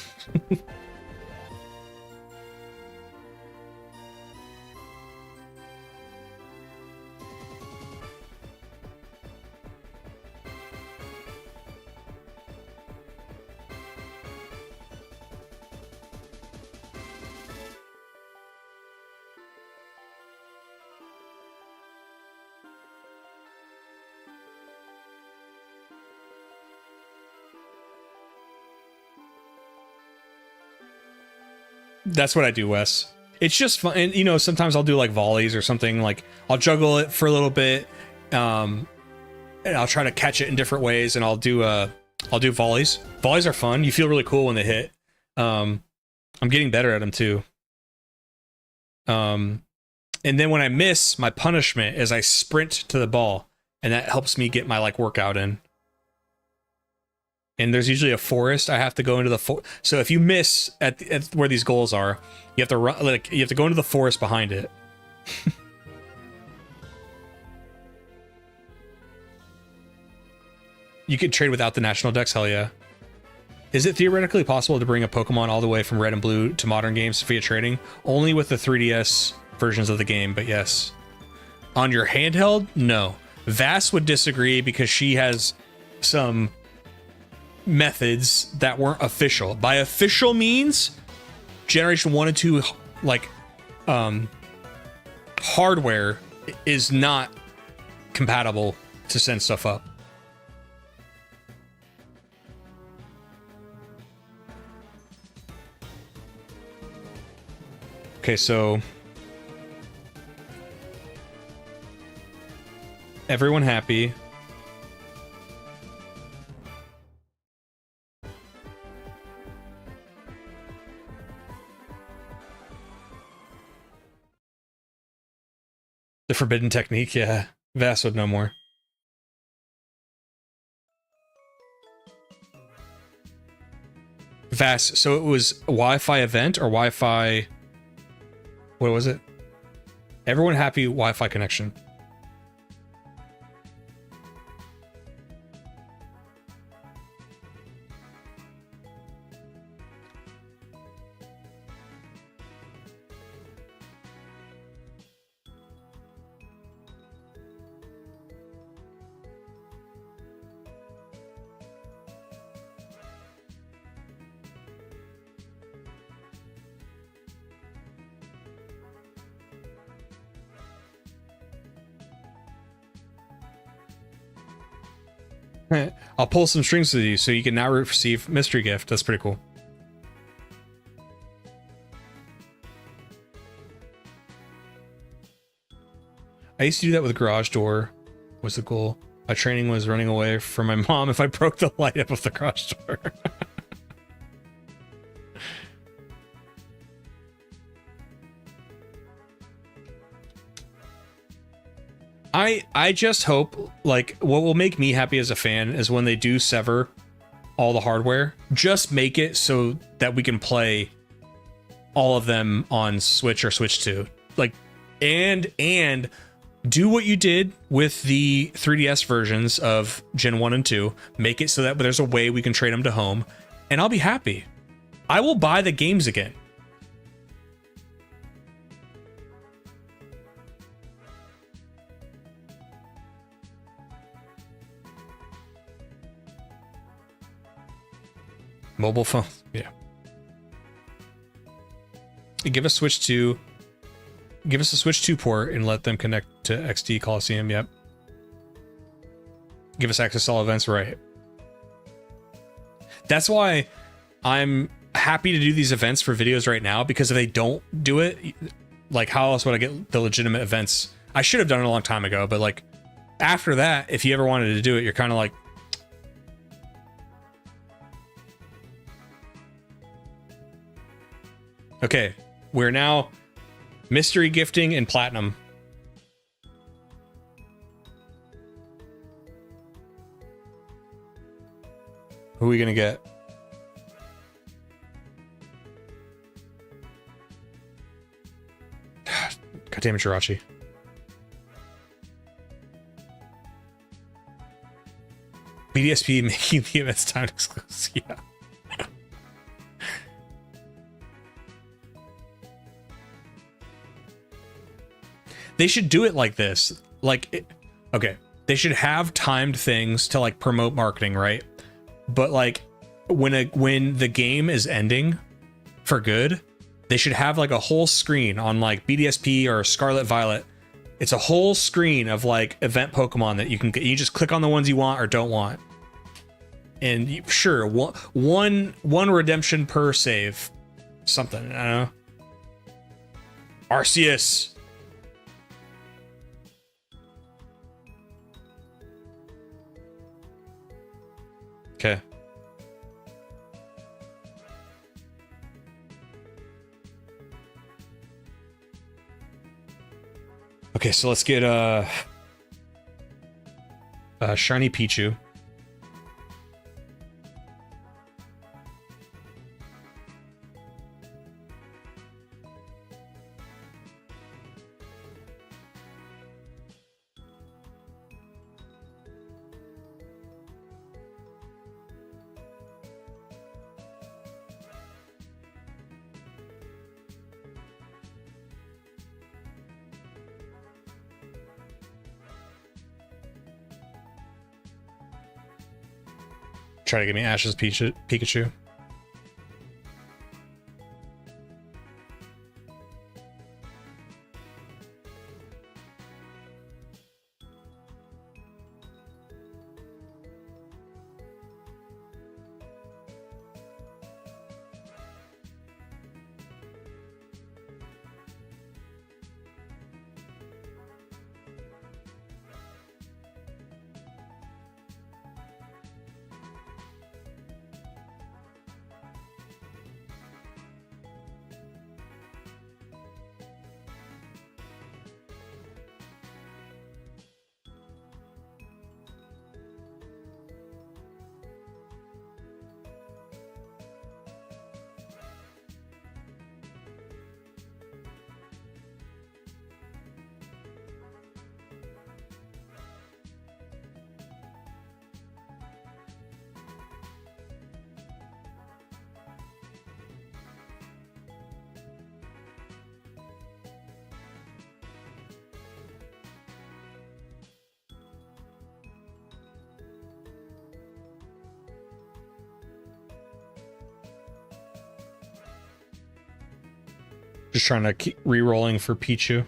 That's what I do, Wes. It's just fun. And, sometimes I'll do like volleys or something. Like I'll juggle it for a little bit. And I'll try to catch it in different ways. And I'll do volleys. Volleys are fun. You feel really cool when they hit. I'm getting better at them too. And then when I miss, my punishment is I sprint to the ball. And that helps me get my workout in. and there's usually a forest. I have to go into the so if you miss at where these goals are, you have to run, like you have to go into the forest behind it. You could trade without the national dex, hell yeah. Is it theoretically possible to bring a Pokemon all the way from Red and Blue to modern games via trading? Only with the 3DS versions of the game, but yes. On your handheld, no. Vass would disagree because she has some methods that weren't official. By official means, Generation 1 and 2, like, hardware is not compatible to send stuff up. Okay, so everyone happy. The forbidden technique, yeah. Vass would know more. Vass, so it was a Wi-Fi event or Wi-Fi... What was it? Everyone happy Wi-Fi connection. I'll pull some strings with you so you can now receive mystery gift. That's pretty cool. I used to do that with garage door was the goal. My training was running away from my mom if I broke the light up of the garage door. I just hope, like, what will make me happy as a fan is when they do sever all the hardware, just make it so that we can play all of them on Switch or Switch 2. Like, and do what you did with the 3DS versions of Gen 1 and 2. Make it so that there's a way we can trade them to home, and I'll be happy. I will buy the games again. Mobile phone, yeah. Give us Switch 2. Give us a Switch 2 port and let them connect to XD Coliseum. Yep. Give us access to all events, right? That's why I'm happy to do these events for videos right now, because if they don't do it, like, how else would I get the legitimate events? I should have done it a long time ago, but like after that, if you ever wanted to do it, you're kind of like, okay, we're now mystery gifting and platinum. Who are we gonna get? God damn it, Jirachi. BDSP making the events time exclusive. Yeah. They should do it like this. Like, okay, they should have timed things to like promote marketing, right? But like when the game is ending for good, they should have like a whole screen on like BDSP or Scarlet Violet. It's a whole screen of like event Pokemon that you can get. You just click on the ones you want or don't want. And you, sure, one redemption per save. Something, I don't know. Arceus. Okay. Okay, so let's get shiny Pichu. Try to give me Ash's Pikachu. Just trying to keep re-rolling for Pichu.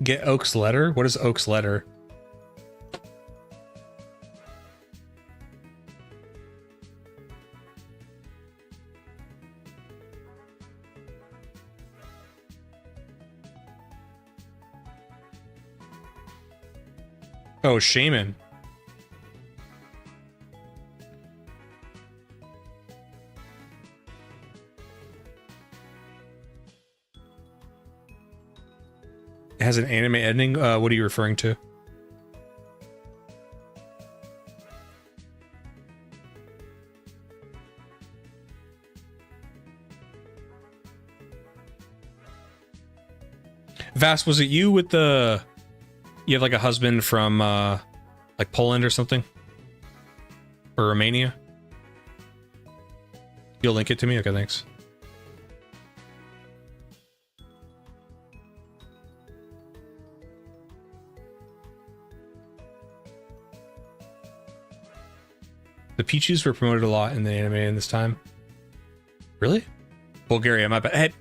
Get Oak's letter? What is Oak's letter? Oh, Shaman. It has an anime ending. What are you referring to? Vass, was it you with the... You have like a husband from like Poland or something? Or Romania? You'll link it to me? Okay, thanks. The Pichus were promoted a lot in the anime in this time. Really? Bulgaria, my bad.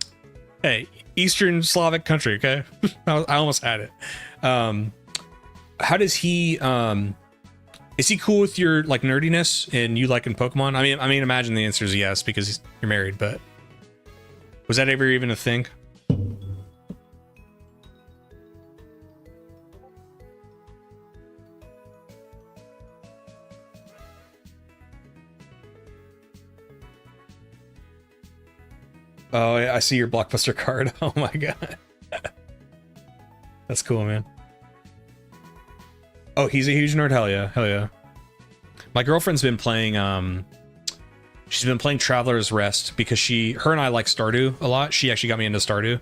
Hey, Eastern Slavic country, okay? I almost had it. How does he, is he cool with your like nerdiness and you liking Pokemon? I mean, imagine the answer is yes, because you're married, but was that ever even a thing? Oh, I see your Blockbuster card. Oh my god. That's cool, man. Oh, he's a huge nerd. Hell yeah. Hell yeah. My girlfriend's been playing, she's been playing Traveler's Rest because her and I like Stardew a lot. She actually got me into Stardew.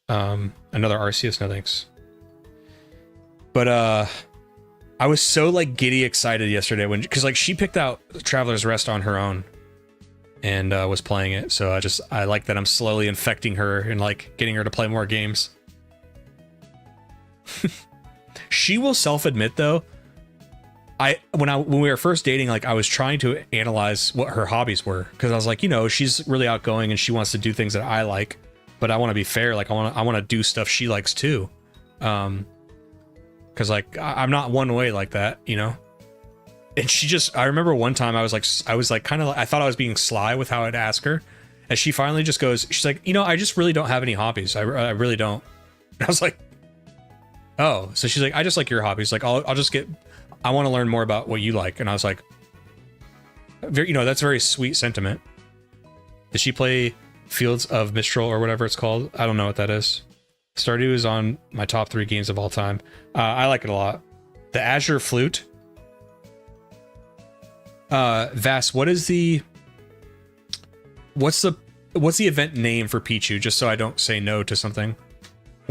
Another Arceus, no thanks. But, I was so like giddy excited yesterday because like she picked out Traveler's Rest on her own and was playing it. So I like that I'm slowly infecting her and like getting her to play more games. She will self-admit though, when we were first dating, like I was trying to analyze what her hobbies were, because I was like, you know, she's really outgoing and she wants to do things that I like, but I want to be fair. Like I want to do stuff she likes too. Because like I'm not one way like that, you know. And I remember one time I was like kind of, I thought I was being sly with how I'd ask her, and she finally just goes, she's like, you know, I just really don't have any hobbies. I really don't. And I was like, oh, so she's like, I just like your hobbies. Like I want to learn more about what you like. And I was like, you know, that's a very sweet sentiment. Did she play Fields of Mistral or whatever it's called? I don't know what that is. Stardew is on my top 3 games of all time. I like it a lot. The Azure Flute. Vass, what's the event name for Pichu, just so I don't say no to something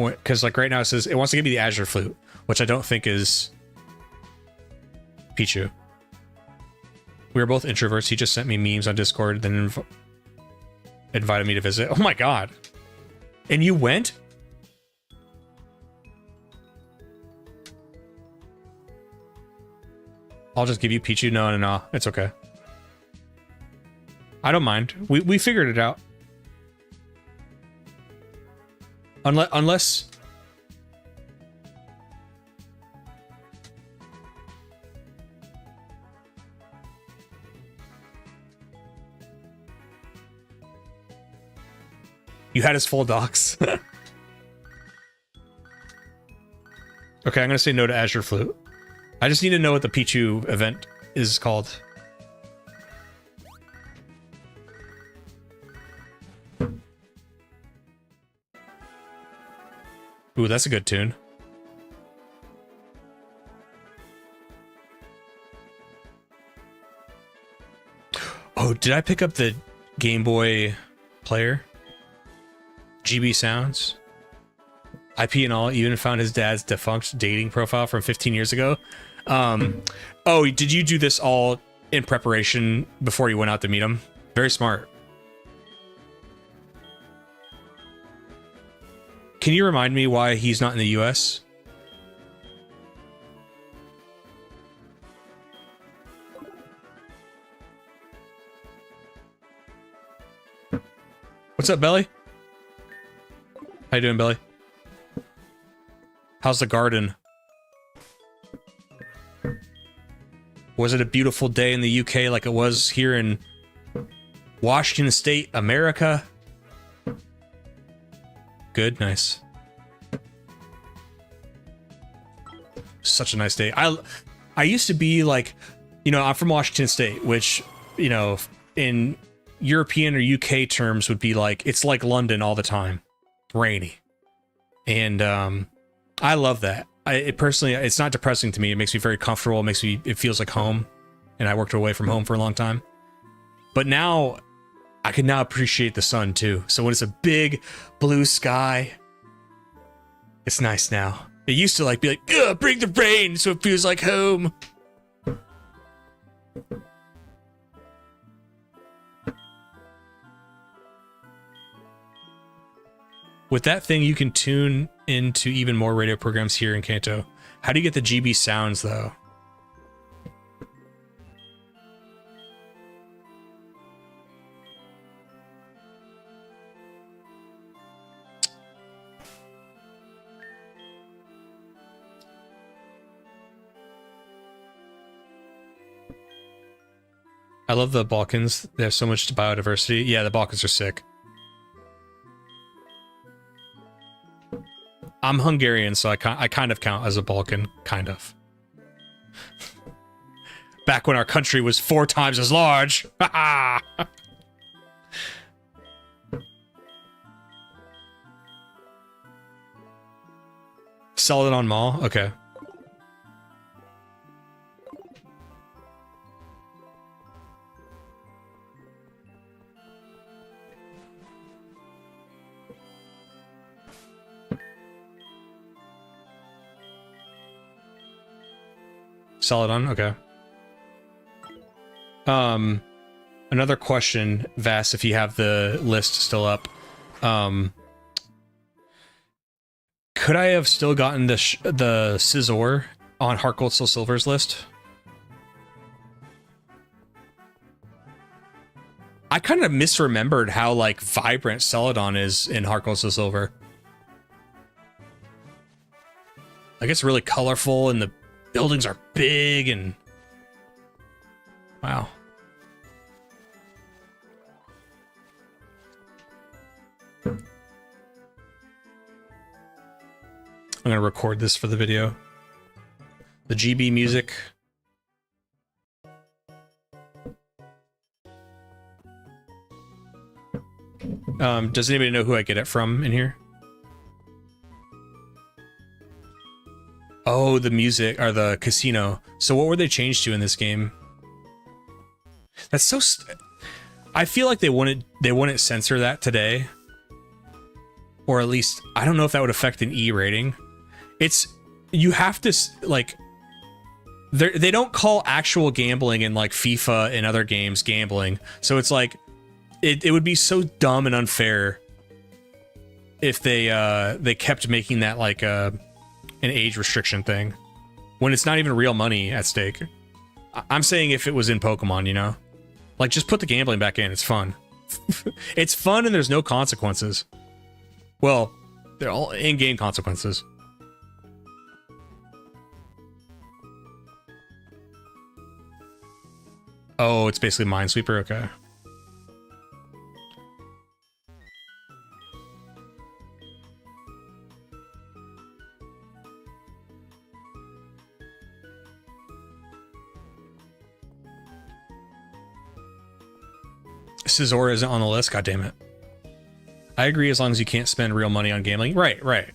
because like right now it says it wants to give me the Azure Flute, which I don't think is Pichu. We were both introverts. He just sent me memes on Discord, then invited me to visit. Oh my god. And you went? I'll just give you Pichu. No. It's okay. I don't mind. We figured it out. Unless you had his full docs. Okay, I'm gonna say no to Azure Flute. I just need to know what the Pichu event is called. Ooh, that's a good tune. Oh, did I pick up the Game Boy player? GB Sounds? IP and all, even found his dad's defunct dating profile from 15 years ago. Oh, did you do this all in preparation before you went out to meet him? Very smart. Can you remind me why he's not in the US? What's up, Belly? How you doing, Belly? How's the garden? Was it a beautiful day in the UK like it was here in Washington State, America? Good, nice. Such a nice day. I used to be like, you know, I'm from Washington State, which, you know, in European or UK terms would be like, it's like London all the time. Rainy. And I love that. It personally, it's not depressing to me. It makes me very comfortable. It feels like home. And I worked away from home for a long time. But now I can now appreciate the sun too. So when it's a big blue sky, it's nice now. It used to like be like, ugh, bring the rain so it feels like home. With that thing, you can tune into even more radio programs here in Kanto. How do you get the GB sounds though? I love the Balkans. They have so much biodiversity. Yeah, the Balkans are sick. I'm Hungarian, so I kind of count as a Balkan, kind of. Back when our country was 4 times as large. Celadon Mall? Okay. Celadon, okay. Another question, Vass, if you have the list still up. Could I have still gotten the Scizor on Heart Gold Soul Silver's list? I kind of misremembered how like vibrant Celadon is in Heart Gold Soul Silver. Like it's really colorful and the buildings are big and wow. I'm gonna record this for the video. The GB music. Does anybody know who I get it from in here? Oh, the music, or the casino. So what were they changed to in this game? That's so... I feel like they wouldn't censor that today. or at least I don't know if that would affect an E rating. It's, you have to like, they don't call actual gambling in like FIFA and other games gambling. So it's like, it would be so dumb and unfair if they kept making that like an age restriction thing when it's not even real money at stake. I'm saying if it was in Pokemon, you know, like just put the gambling back in. It's fun. It's fun and there's no consequences. Well, they're all in-game consequences. Oh, it's basically Minesweeper. Okay. Scizor isn't on the list. God damn it. I agree as long as you can't spend real money on gambling. Right, right.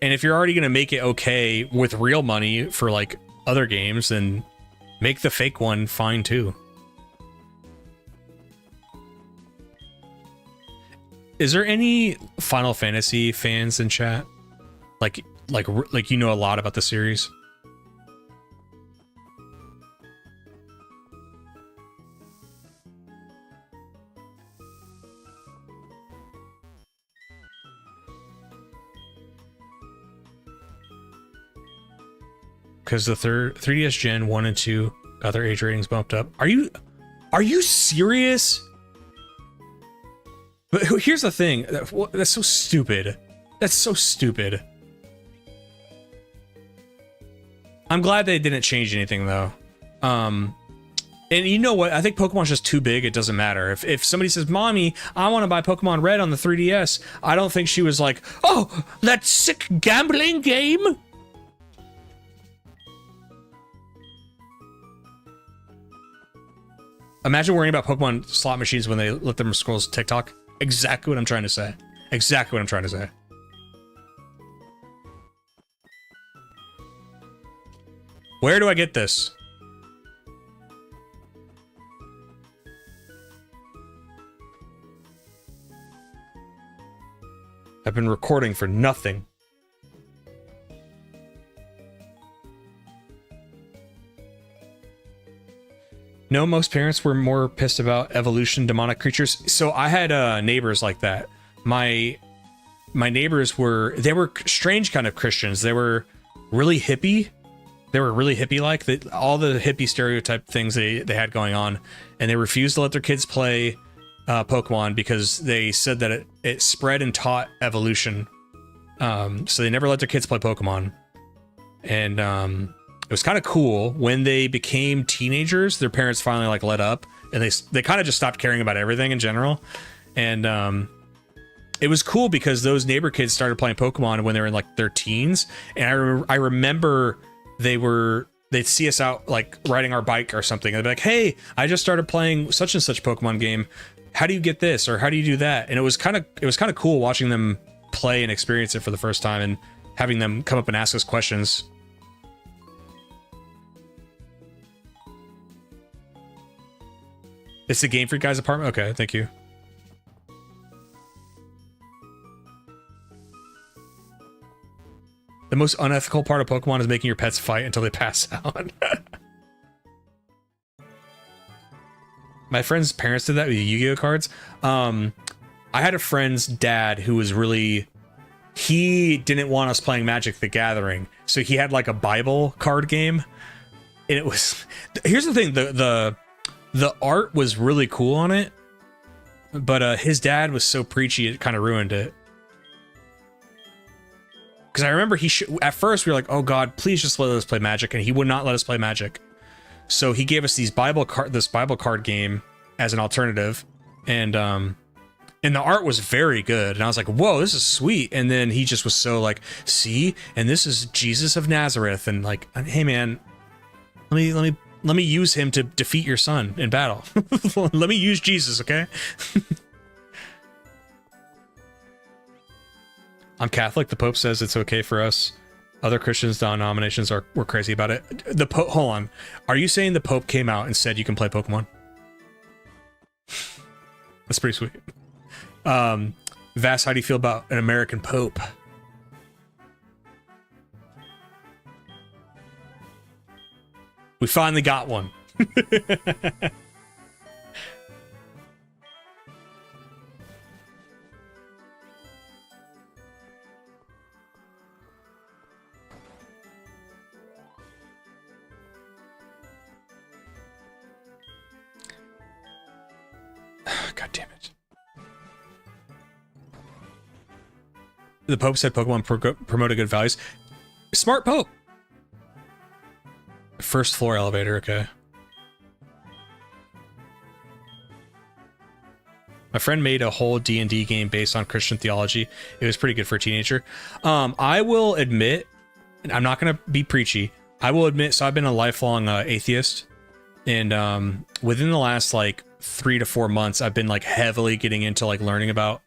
And if you're already going to make it okay with real money for like other games, then make the fake one fine too. Is there any Final Fantasy fans in chat? Like you know a lot about the series? Because the 3DS Gen 1 and 2 got their age ratings bumped up. Are you serious? But here's the thing. That's so stupid. That's so stupid. I'm glad they didn't change anything though. And you know what? I think Pokemon's just too big. It doesn't matter. If somebody says, "Mommy, I want to buy Pokemon Red on the 3DS," I don't think she was like, "Oh, that sick gambling game." Imagine worrying about Pokemon slot machines when they let them scroll TikTok. Exactly what I'm trying to say. Exactly what I'm trying to say. Where do I get this? I've been recording for nothing. No, most parents were more pissed about evolution, demonic creatures. So I had neighbors like that. My neighbors were strange kind of Christians. They were really hippie. They were really hippie-like. All the hippie stereotype things they had going on, and they refused to let their kids play Pokemon because they said that it spread and taught evolution. So they never let their kids play Pokemon, and it was kind of cool when they became teenagers. Their parents finally like let up, and they kind of just stopped caring about everything in general. And it was cool because those neighbor kids started playing Pokemon when they were in like their teens, and I remember they'd see us out like riding our bike or something, and they'd be like, "Hey, I just started playing such and such Pokemon game. How do you get this, or how do you do that?" And it was kind of cool watching them play and experience it for the first time, and having them come up and ask us questions. It's the Game Freak guy's apartment? Okay, thank you. The most unethical part of Pokemon is making your pets fight until they pass out. My friend's parents did that with Yu-Gi-Oh cards. I had a friend's dad who was really... He didn't want us playing Magic the Gathering, so he had like a Bible card game. And it was... Here's the thing, the art was really cool on it, but his dad was so preachy it kind of ruined it. Because I remember at first we were like, "Oh God, please just let us play Magic," and he would not let us play Magic. So he gave us this Bible card game as an alternative, and the art was very good, and I was like, "Whoa, this is sweet." And then he just was so like, "See, and this is Jesus of Nazareth," and like, "Hey man, let me use him to defeat your son in battle." Let me use Jesus, okay? I'm Catholic. The Pope says it's okay for us. Other Christians denominations were crazy about it. The Pope, hold on. Are you saying the Pope came out and said you can play Pokemon? That's pretty sweet. Vass, how do you feel about an American Pope? We finally got one. God damn it. The Pope said Pokemon promoted good values. Smart Pope. First floor elevator, okay. My friend made a whole D&D game based on Christian theology. It was pretty good for a teenager. I will admit, and I'm not going to be preachy, I will admit, so I've been a lifelong atheist. And within the last like 3 to 4 months, I've been like heavily getting into like learning about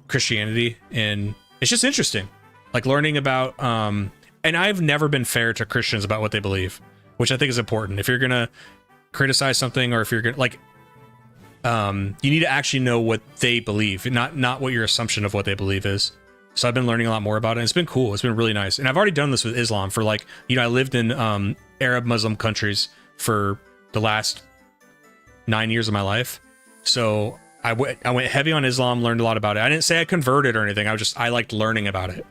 Christianity, and it's just interesting. Like learning about, and I've never been fair to Christians about what they believe, which I think is important. If you're gonna criticize something, or if you're gonna like, you need to actually know what they believe, not what your assumption of what they believe is. So I've been learning a lot more about it, and it's been cool. It's been really nice. And I've already done this with Islam for like, you know, I lived in Arab Muslim countries for the last 9 years of my life. So I went heavy on Islam, learned a lot about it. I didn't say I converted or anything. I liked learning about it.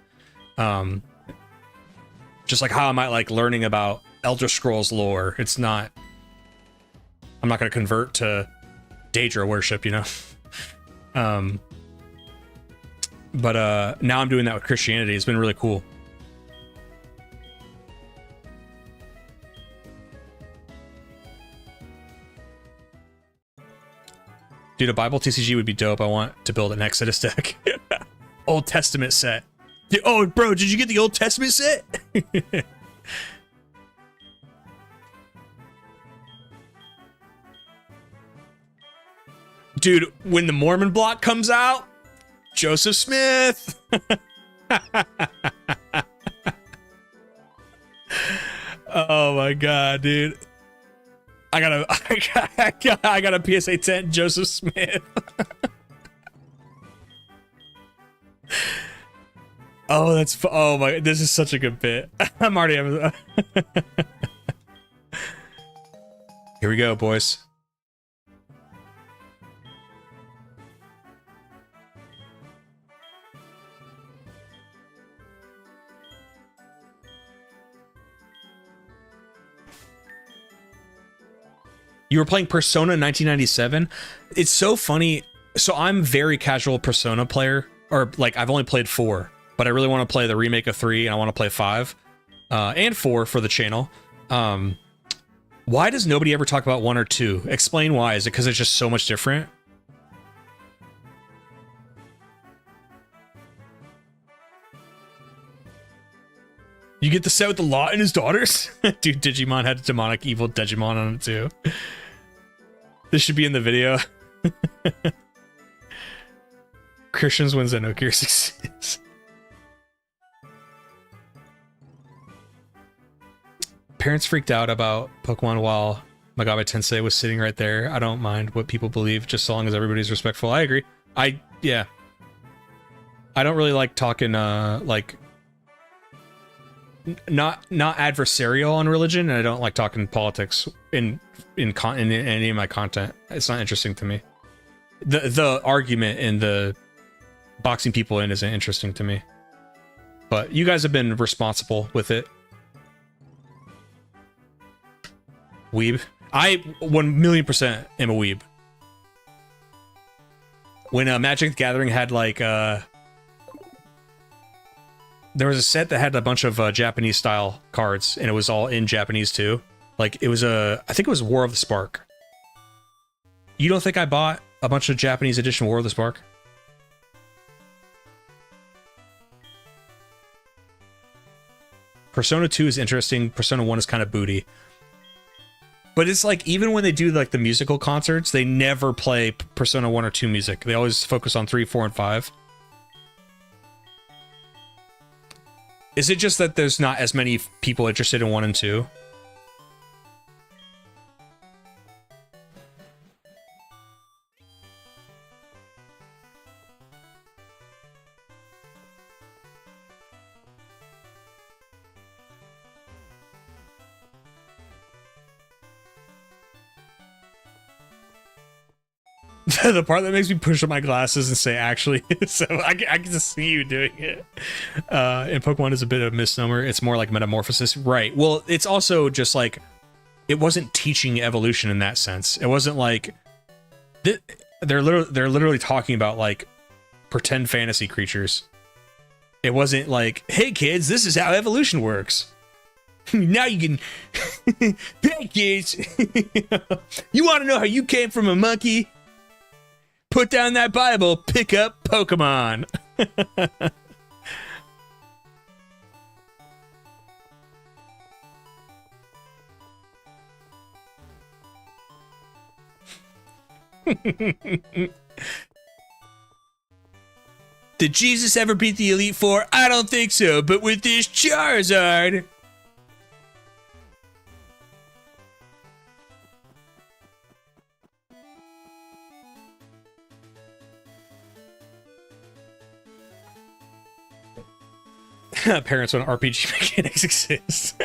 Just like how I might like learning about Elder Scrolls lore. It's not, I'm not going to convert to Daedra worship, you know? But now I'm doing that with Christianity. It's been really cool. Dude, a Bible TCG would be dope. I want to build an Exodus deck. Old Testament set. Dude, oh, bro, did you get the Old Testament set? Dude, when the Mormon block comes out, Joseph Smith. Oh my god, dude. I got a PSA 10 Joseph Smith. Oh, that's oh my, this is such a good bit. I'm already having Here we go, boys. You were playing Persona in 1997? It's so funny. So I'm very casual Persona player, or like I've only played 4, but I really want to play the remake of 3, and I want to play 5 and 4 for the channel. Why does nobody ever talk about 1 or 2? Explain why. Is it because it's just so much different? You get the set with the Lot and his daughters? Dude, Digimon had a demonic evil Digimon on it too. This should be in the video. Christians wins and Nokia succeeds. Parents freaked out about Pokemon while Magabe Tensei was sitting right there. I don't mind what people believe, just so long as everybody's respectful. I agree. Yeah. I don't really like talking, like, not adversarial on religion, and I don't like talking politics in any of my content. It's not interesting to me. The argument and the boxing people in isn't interesting to me. But you guys have been responsible with it. Weeb. I 1,000,000% am a weeb. When Magic the Gathering had like there was a set that had a bunch of Japanese style cards, and it was all in Japanese too. Like it was I think it was War of the Spark. You don't think I bought a bunch of Japanese edition War of the Spark? Persona 2 is interesting. Persona 1 is kind of booty. But it's like, even when they do like the musical concerts, they never play Persona 1 or 2 music. They always focus on 3, 4, and 5. Is it just that there's not as many people interested in 1 and 2? The part that makes me push up my glasses and say actually, so I can just see you doing it. And Pokemon is a bit of a misnomer. It's more like metamorphosis. Right. Well, it's also just like, it wasn't teaching evolution in that sense. It wasn't like, they're literally talking about like pretend fantasy creatures. It wasn't like, hey kids, this is how evolution works. Now you can, hey kids, you want to know how you came from a monkey? Put down that Bible, pick up Pokemon. Did Jesus ever beat the Elite Four? I don't think so, but with this Charizard. Parents when RPG mechanics exist.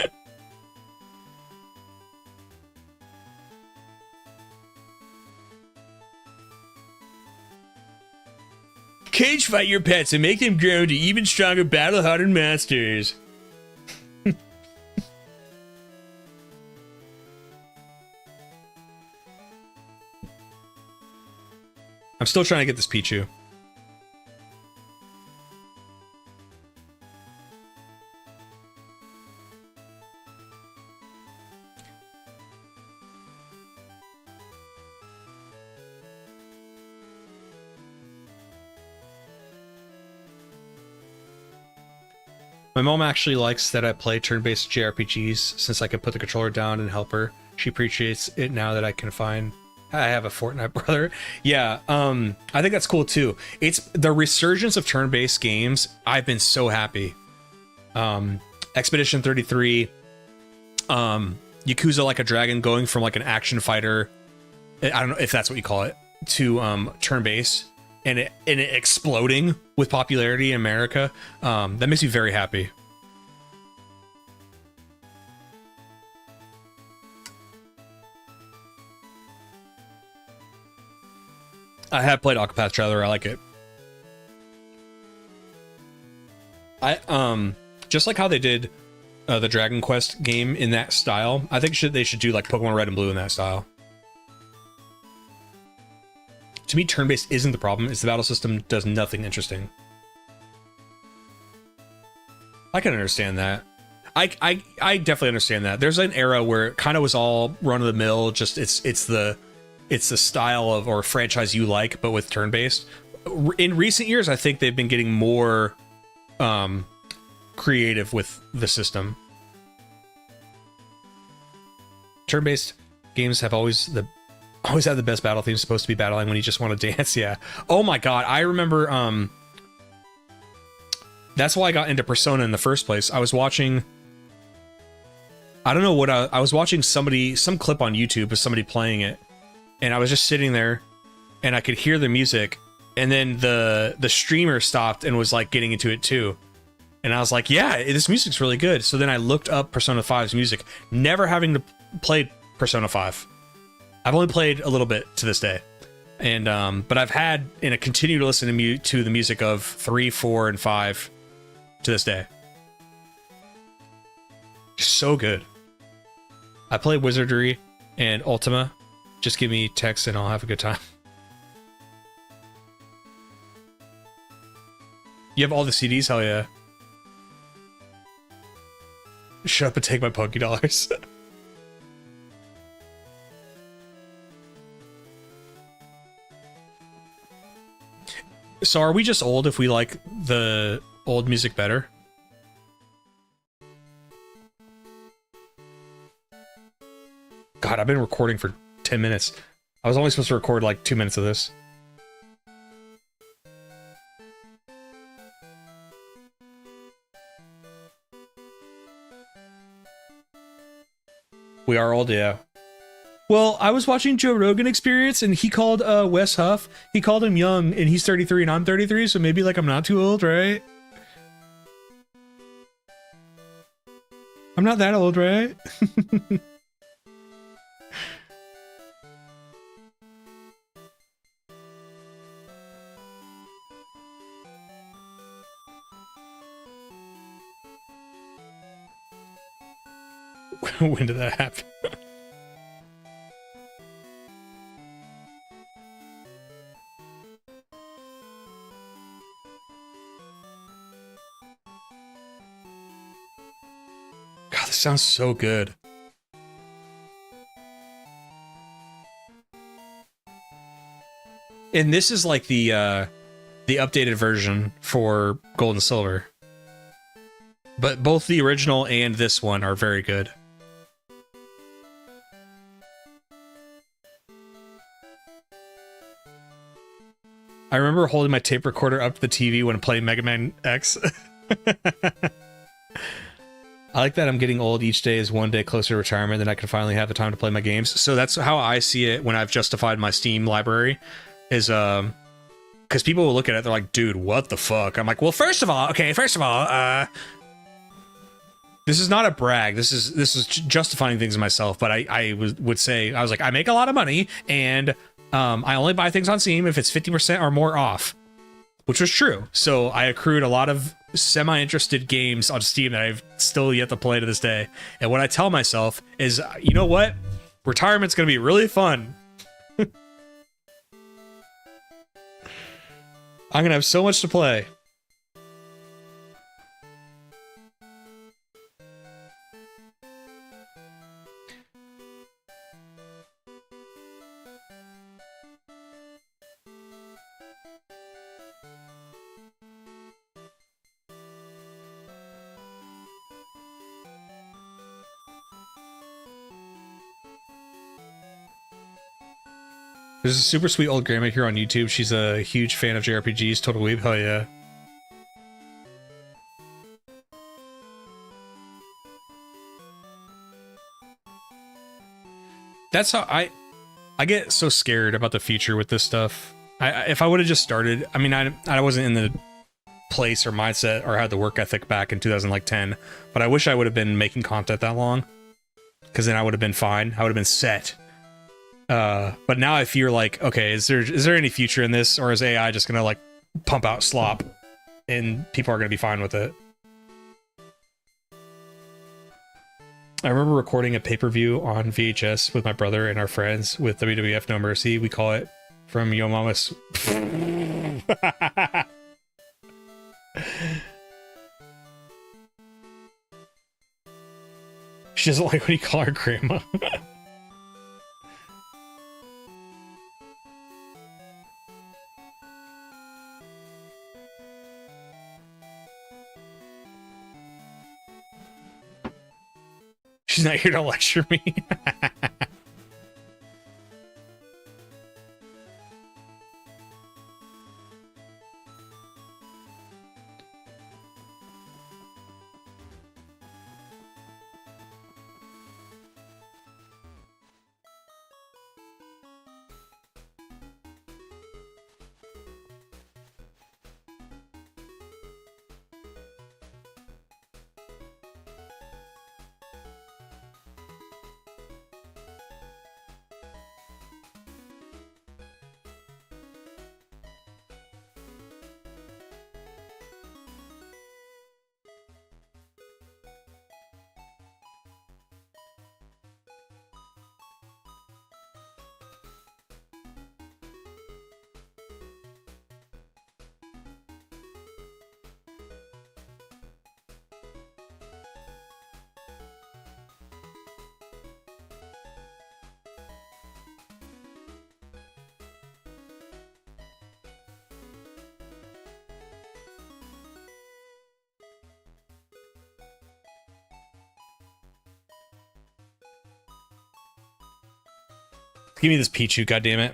Cage fight your pets and make them grow into even stronger battle-hardened monsters. I'm still trying to get this Pichu. My mom actually likes that I play turn-based JRPGs since I can put the controller down and help her. She appreciates it now that I have a Fortnite brother. Yeah, I think that's cool too. It's the resurgence of turn-based games. I've been so happy. Expedition 33, Yakuza Like a Dragon going from like an action fighter, I don't know if that's what you call it, to turn-based. And it exploding with popularity in America, that makes me very happy. I have played Octopath Traveler. I like it. Just like how they did the Dragon Quest game in that style. I think they should do like Pokemon Red and Blue in that style. To me, turn-based isn't the problem. It's the battle system does nothing interesting. I can understand that. I definitely understand that. There's an era where it kind of was all run-of-the-mill. Just it's the style of or franchise you like, but with turn-based. In recent years, I think they've been getting more creative with the system. Turn-based games have always had the best battle theme. Supposed to be battling when you just want to dance. Yeah. Oh my god, I remember that's why I got into Persona in the first place. I was watching, I don't know what I was watching, some clip on YouTube of somebody playing it, and I was just sitting there and I could hear the music, and then the streamer stopped and was like getting into it too, and I was like, yeah, this music's really good. So then I looked up Persona 5's music, never having to play Persona 5. I've only played a little bit to this day, and but I've had and I continue to listen to the music of 3, 4, and 5 to this day. Just so good. I play Wizardry and Ultima. Just give me text and I'll have a good time. You have all the CDs? Hell yeah. Shut up and take my Poké Dollars. So are we just old if we like the old music better? God, I've been recording for 10 minutes. I was only supposed to record like 2 minutes of this. We are old, yeah. Well, I was watching Joe Rogan Experience, and he called Wes Huff, he called him young, and he's 33 and I'm 33, so maybe like I'm not too old, right? I'm not that old, right? When did that happen? God, this sounds so good. And this is like the updated version for Gold and Silver. But both the original and this one are very good. I remember holding my tape recorder up to the TV when playing Mega Man X. I like that I'm getting old. Each day is one day closer to retirement, then I can finally have the time to play my games. So that's how I see it when I've justified my Steam library, is because people will look at it, they're like, dude, what the fuck? I'm like, well, first of all, this is not a brag. This is justifying things myself, but I would say, I was like, I make a lot of money, and I only buy things on Steam if it's 50% or more off, which was true. So I accrued a lot of semi-interested games on Steam that I've still yet to play to this day. And what I tell myself is, you know what? Retirement's going to be really fun. I'm going to have so much to play. There's a super sweet old grandma here on YouTube. She's a huge fan of JRPGs. Total weeb. Hell yeah. That's how I get so scared about the future with this stuff. If I would have just started, I mean, I wasn't in the place or mindset or had the work ethic back in 2010, but I wish I would have been making content that long, because then I would have been fine. I would have been set. But now I fear like, okay, is there any future in this, or is AI just gonna like pump out slop and people are gonna be fine with it? I remember recording a pay-per-view on VHS with my brother and our friends with WWF No Mercy. We call it From Yo Mama's. She doesn't like when you call her grandma. She's not here to lecture me. Give me this Pichu, goddammit.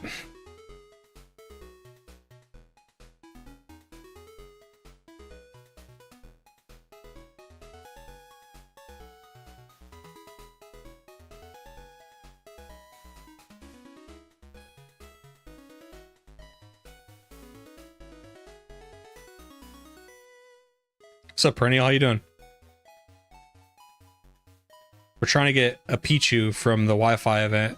What's up, Perennial? How you doing? We're trying to get a Pichu from the Wi-Fi event,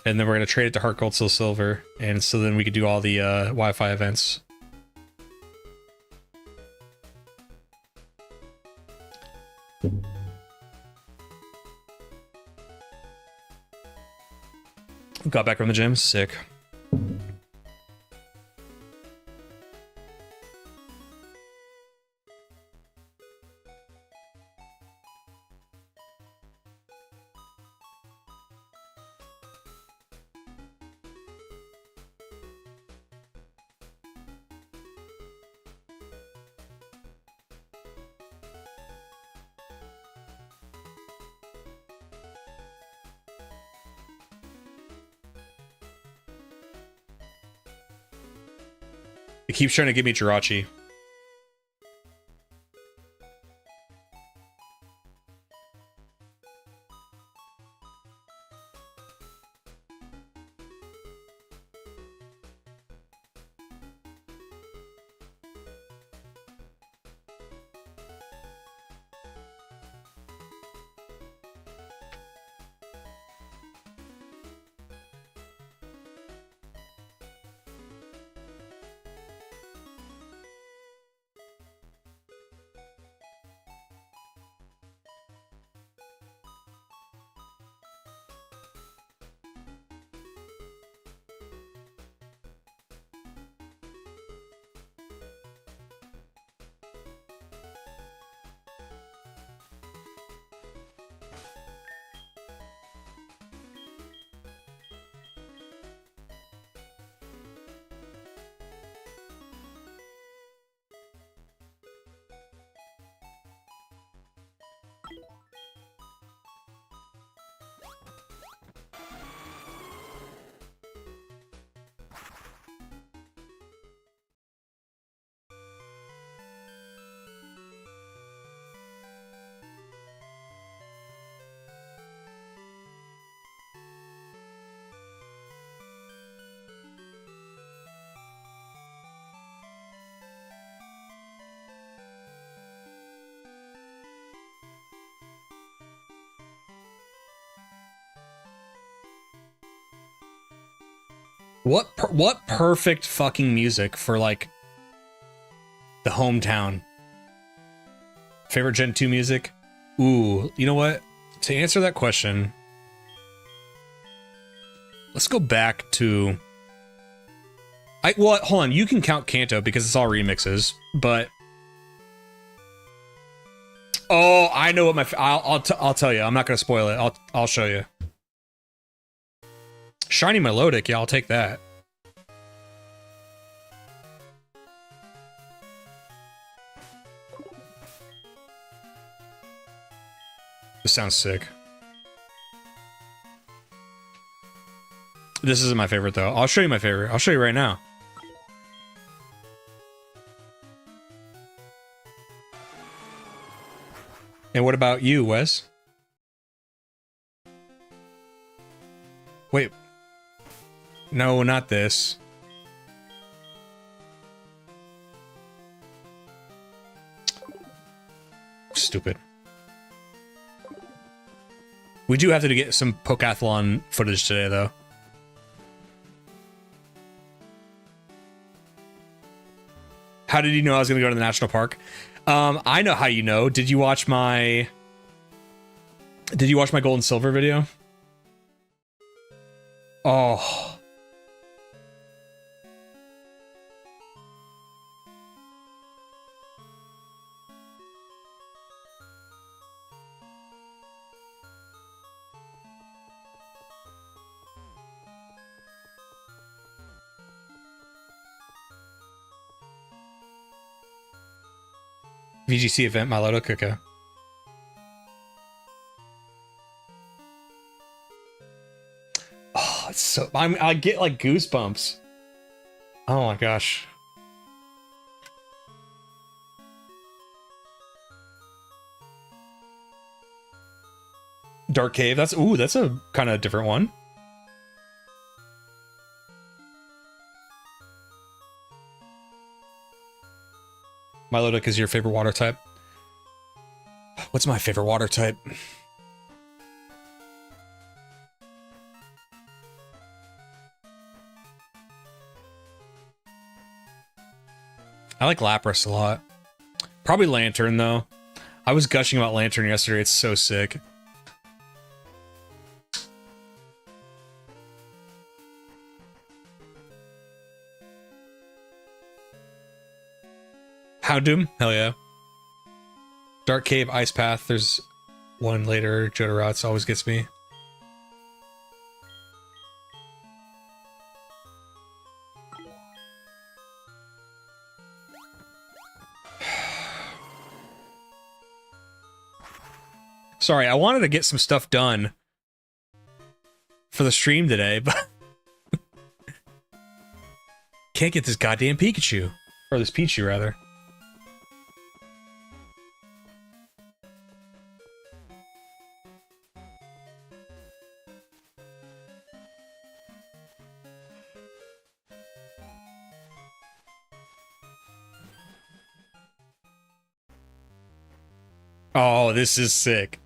and then we're going to trade it to Heart Gold Soul Silver, and so then we could do all the Wi-Fi events. Got back from the gym. Sick. It keeps trying to give me Jirachi. What perfect fucking music for like the hometown. Favorite Gen 2 music? Ooh, you know what? To answer that question, let's go back to well, hold on, you can count Kanto because it's all remixes, but oh, I know what my I'll tell you. I'm not going to spoil it. I'll show you. Shiny Melodic, yeah, I'll take that. This sounds sick. This isn't my favorite, though. I'll show you my favorite. I'll show you right now. And what about you, Wes? Wait. No, not this. Stupid. We do have to get some Pokathlon footage today, though. How did you know I was going to go to the national park? I know how you know. Did you watch my gold and silver video? Oh. VGC event, Miloto Kuka. Oh, it's so... I get, like, goosebumps. Oh, my gosh. Dark Cave, that's... Ooh, that's a kind of different one. Milotic is your favorite water type. What's my favorite water type? I like Lapras a lot. Probably Lantern, though. I was gushing about Lantern yesterday. It's so sick. Houndoom? Hell yeah. Dark Cave, Ice Path. There's one later. Jodorat's always gets me. Sorry, I wanted to get some stuff done for the stream today, but can't get this goddamn Pikachu. Or this Pichu, rather. Oh, this is sick.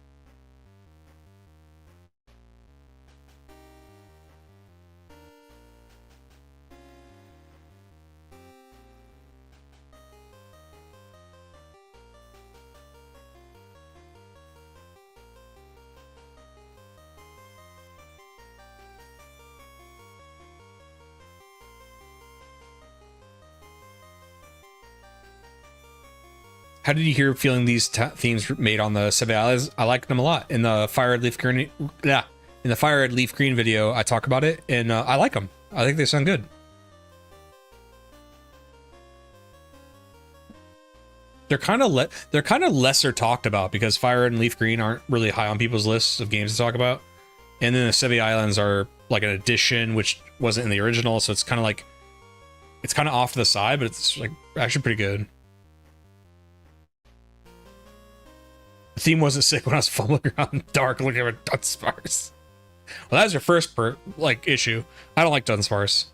How did you hear feeling these themes made on the Seven Islands? I like them a lot. In the Fire Red Leaf Green, yeah, in the Fire Red Leaf Green video, I talk about it, and I like them. I think they sound good. They're kind of lesser talked about because Fire Red and Leaf Green aren't really high on people's lists of games to talk about. And then the Seven Islands are like an addition, which wasn't in the original, so it's kind of like off to the side, but it's like actually pretty good. The theme wasn't sick when I was fumbling around in the dark looking at Dunsparce. Well, that was your first issue. I don't like Dunsparce.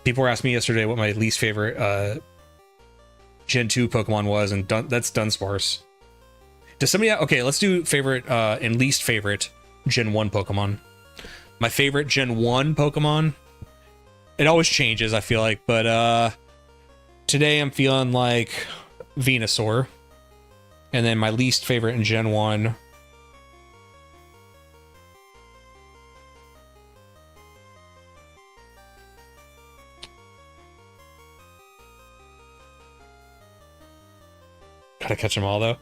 People were asking me yesterday what my least favorite Gen 2 Pokemon was, and that's Dunsparce. Does somebody okay, let's do favorite and least favorite Gen 1 Pokemon. My favorite Gen 1 Pokemon, it always changes, I feel like, but today I'm feeling like Venusaur. And then my least favorite in Gen 1. Gotta catch them all, though.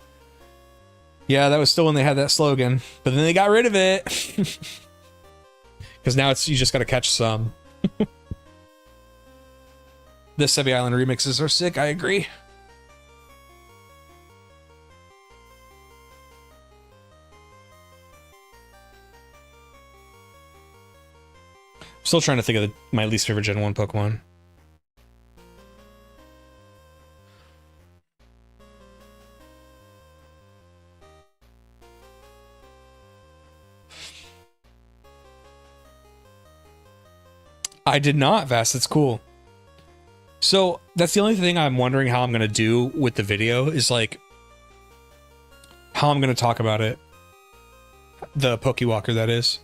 Yeah, that was still when they had that slogan. But then they got rid of it. Because now you just gotta catch some. The Sevi Island remixes are sick, I agree. Still trying to think of my least favorite Gen 1 Pokemon. I did not, Vast. It's cool. So that's the only thing I'm wondering how I'm going to do with the video is like how I'm going to talk about it. The Pokewalker, that is.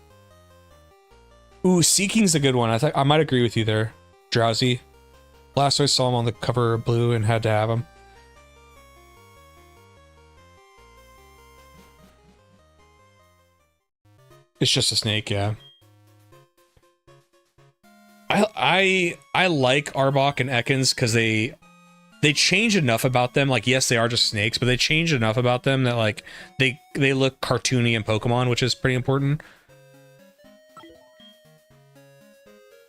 Ooh, Seeking's a good one. I might agree with you there. Drowsy. Last I saw him on the cover of Blue and had to have him. It's just a snake, yeah. I like Arbok and Ekans because they change enough about them. Like, yes, they are just snakes, but they change enough about them that like they look cartoony in Pokemon, which is pretty important.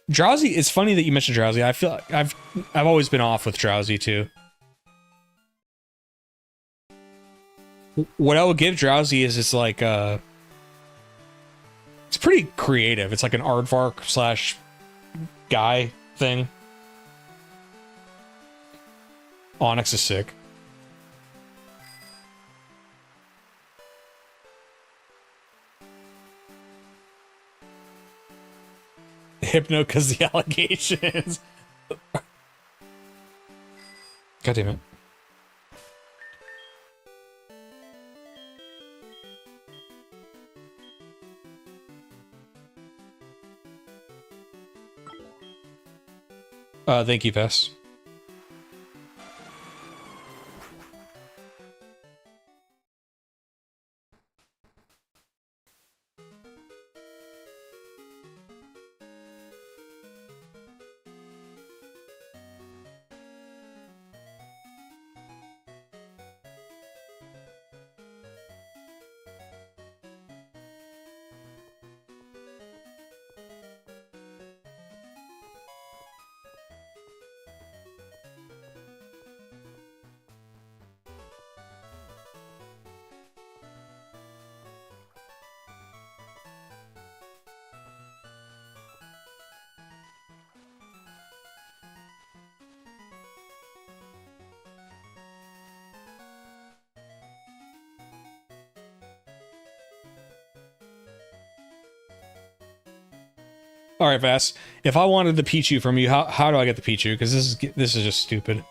Drowsy, it's funny that you mentioned Drowsy. I feel like I've always been off with Drowsy too. What I would give Drowsy is it's like it's pretty creative. It's like an aardvark slash guy thing. Onyx is sick. Hypno because the allegations. God damn it. Thank you, Vess. All right, Vass. If I wanted the Pichu from you, how do I get the Pichu? Because this is just stupid.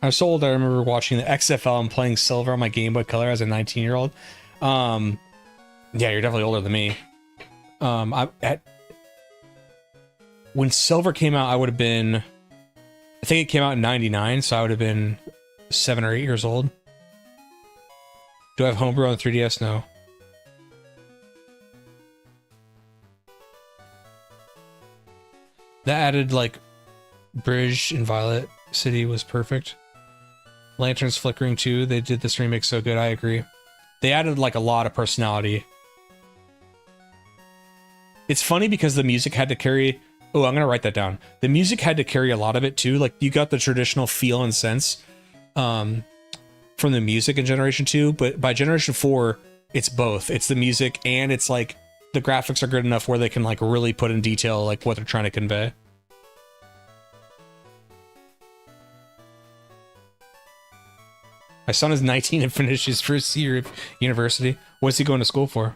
I was so old, I remember watching the XFL and playing Silver on my Game Boy Color as a 19-year-old. Yeah, you're definitely older than me. When Silver came out, I would have been... I think it came out in 99, so I would have been 7 or 8 years old. Do I have Homebrew on the 3DS? No. That added, like, Bridge and Violet City was perfect. Lanterns flickering too. They did this remake so good. I agree. They added like a lot of personality. It's funny because the music had to carry... Oh, I'm going to write that down. The music had to carry a lot of it too. Like you got the traditional feel and sense from the music in Generation 2, but by Generation 4, it's both. It's the music and it's like the graphics are good enough where they can like really put in detail like what they're trying to convey. My son is 19 and finished his first year of university. What's he going to school for?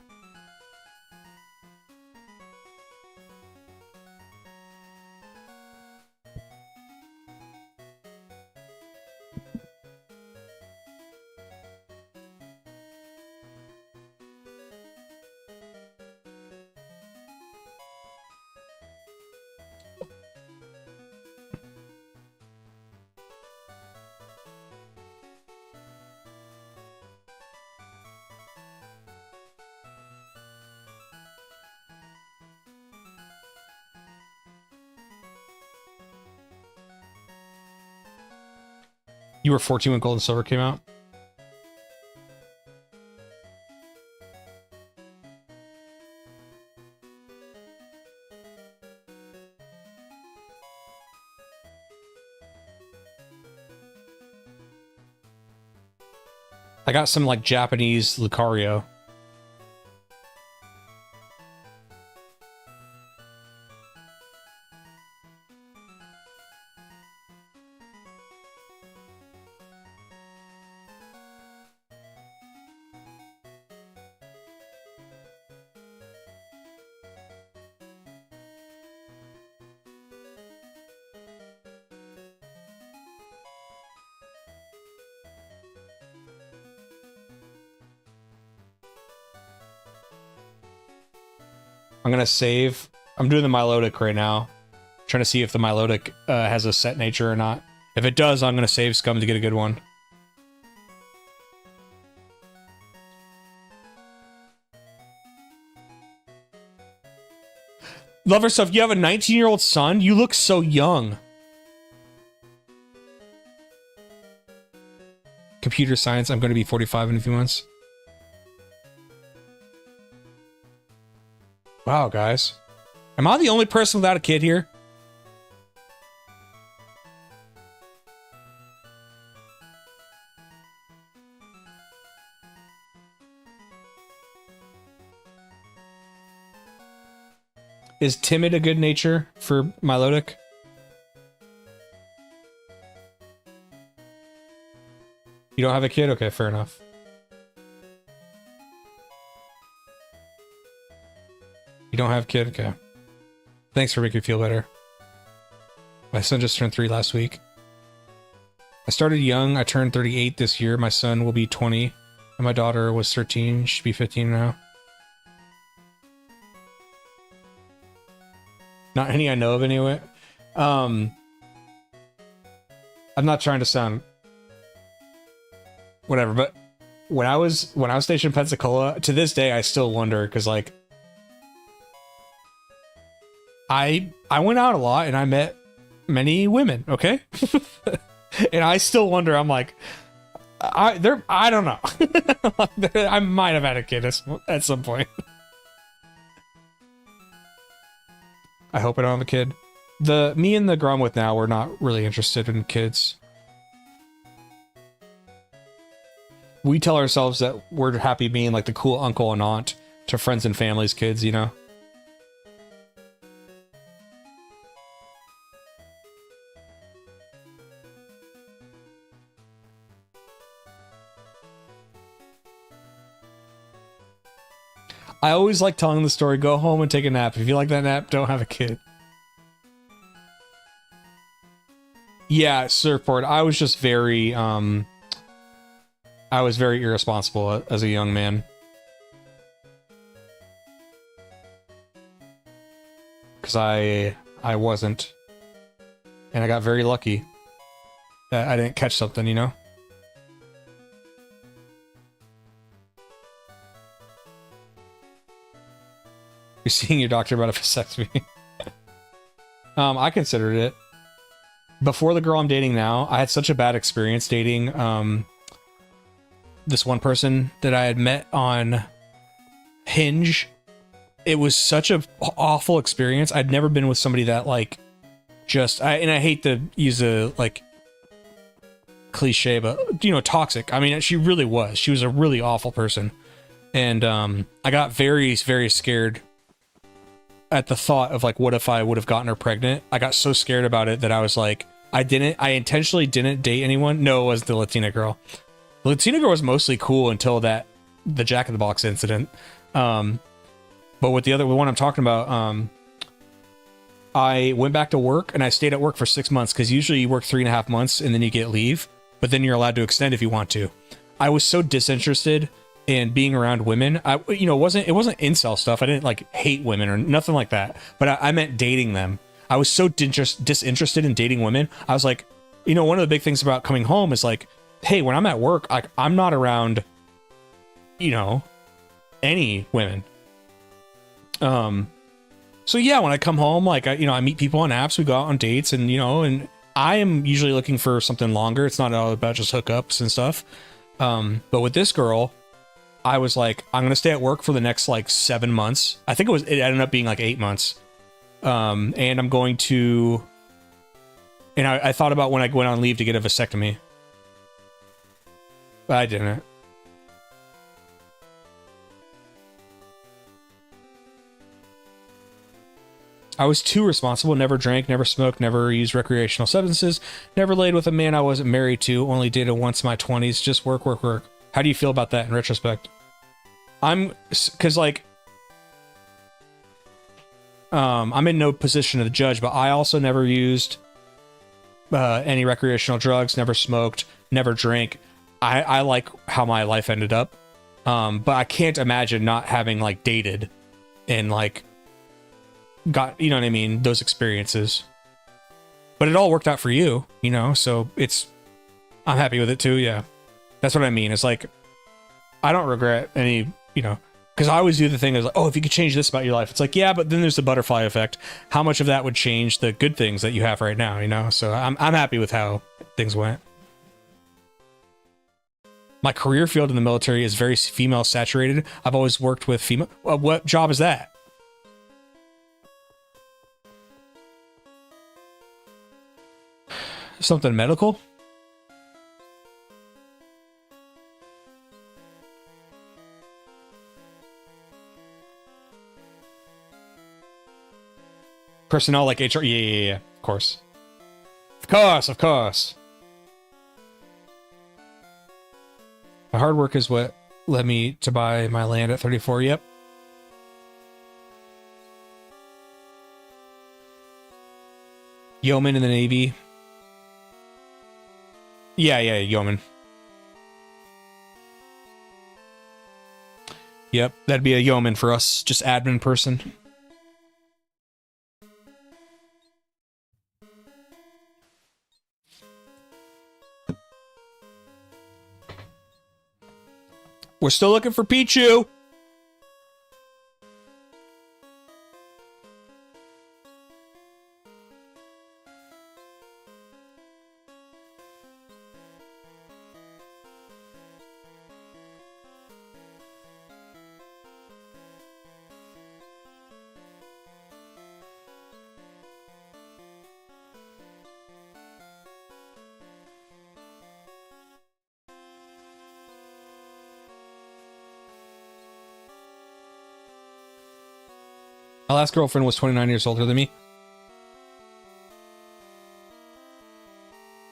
You were 14 when Gold and Silver came out? I got some like Japanese Lucario. I'm gonna save. I'm doing the Milotic right now. Trying to see if the Milotic has a set nature or not. If it does, I'm gonna save Scum to get a good one. Lover stuff, you have a 19-year-old son? You look so young. Computer science, I'm gonna be 45 in a few months. Wow, guys. Am I the only person without a kid here? Is timid a good nature for Milotic? You don't have a kid? Okay, fair enough. You don't have a kid? Okay. Thanks for making me feel better. My son just turned 3 last week. I started young. I turned 38 this year. My son will be 20. And my daughter was 13. She'll be 15 now. Not any I know of anyway. I'm not trying to sound... whatever, but when I was stationed in Pensacola, to this day, I still wonder, because, like... I went out a lot and I met many women, okay? And I still wonder, I'm like, I don't know. I might have had a kid at some point. I hope I don't have a kid. Me and the girl I'm with now, we're not really interested in kids. We tell ourselves that we're happy being like the cool uncle and aunt to friends and family's kids, you know? I always like telling the story, go home and take a nap. If you like that nap, don't have a kid. Yeah, surfboard. I was just very, I was very irresponsible as a young man. Because I wasn't. And I got very lucky that I didn't catch something, you know? You're seeing your doctor about a vasectomy. I considered it. Before the girl I'm dating now, I had such a bad experience dating this one person that I had met on Hinge. It was such an awful experience. I'd never been with somebody that, like, and I hate to use a, like, cliche, but, you know, toxic. I mean, she really was. She was a really awful person. And I got very, very scared at the thought of, like, what if I would have gotten her pregnant? I got so scared about it that I was like, I intentionally didn't date anyone. No, it was the Latina girl. The Latina girl was mostly cool until the Jack in the Box incident. But with the one I'm talking about, I went back to work and I stayed at work for 6 months because usually you work 3.5 months and then you get leave, but then you're allowed to extend if you want to. I was so disinterested in being around women. It wasn't incel stuff. I didn't like hate women or nothing like that, but I meant dating them. I was so disinterested in dating women. I was like, you know, one of the big things about coming home is like, hey, when I'm at work, I'm not around, you know, any women. So yeah, when I come home, like, I meet people on apps, we go out on dates, and, you know, and I am usually looking for something longer. It's not all about just hookups and stuff. But with this girl, I was like, I'm going to stay at work for the next, like, 7 months. I think it ended up being like 8 months. And I'm going to, and I thought about when I went on leave to get a vasectomy, but I didn't. I was too responsible, never drank, never smoked, never used recreational substances, never laid with a man I wasn't married to, only dated once in my 20s, just work, work, work. How do you feel about that in retrospect? Because, like, I'm in no position to judge, but I also never used any recreational drugs, never smoked, never drank. I like how my life ended up, but I can't imagine not having, like, dated and, like, got, you know what I mean, those experiences. But it all worked out for you, you know, so I'm happy with it too. Yeah, that's what I mean. It's like, I don't regret any, you know, because I always do the thing is like, oh, if you could change this about your life, it's like, yeah, but then there's the butterfly effect. How much of that would change the good things that you have right now, you know? So I'm happy with how things went. My career field in the military is very female saturated. I've always worked with female. What job is that? Something medical? Personnel like HR? Yeah. Of course. Of course. My hard work is what led me to buy my land at 34. Yep. Yeoman in the Navy. Yeah, yeoman. Yep, that'd be a yeoman for us, just admin person. We're still looking for Pichu. My last girlfriend was 29 years older than me.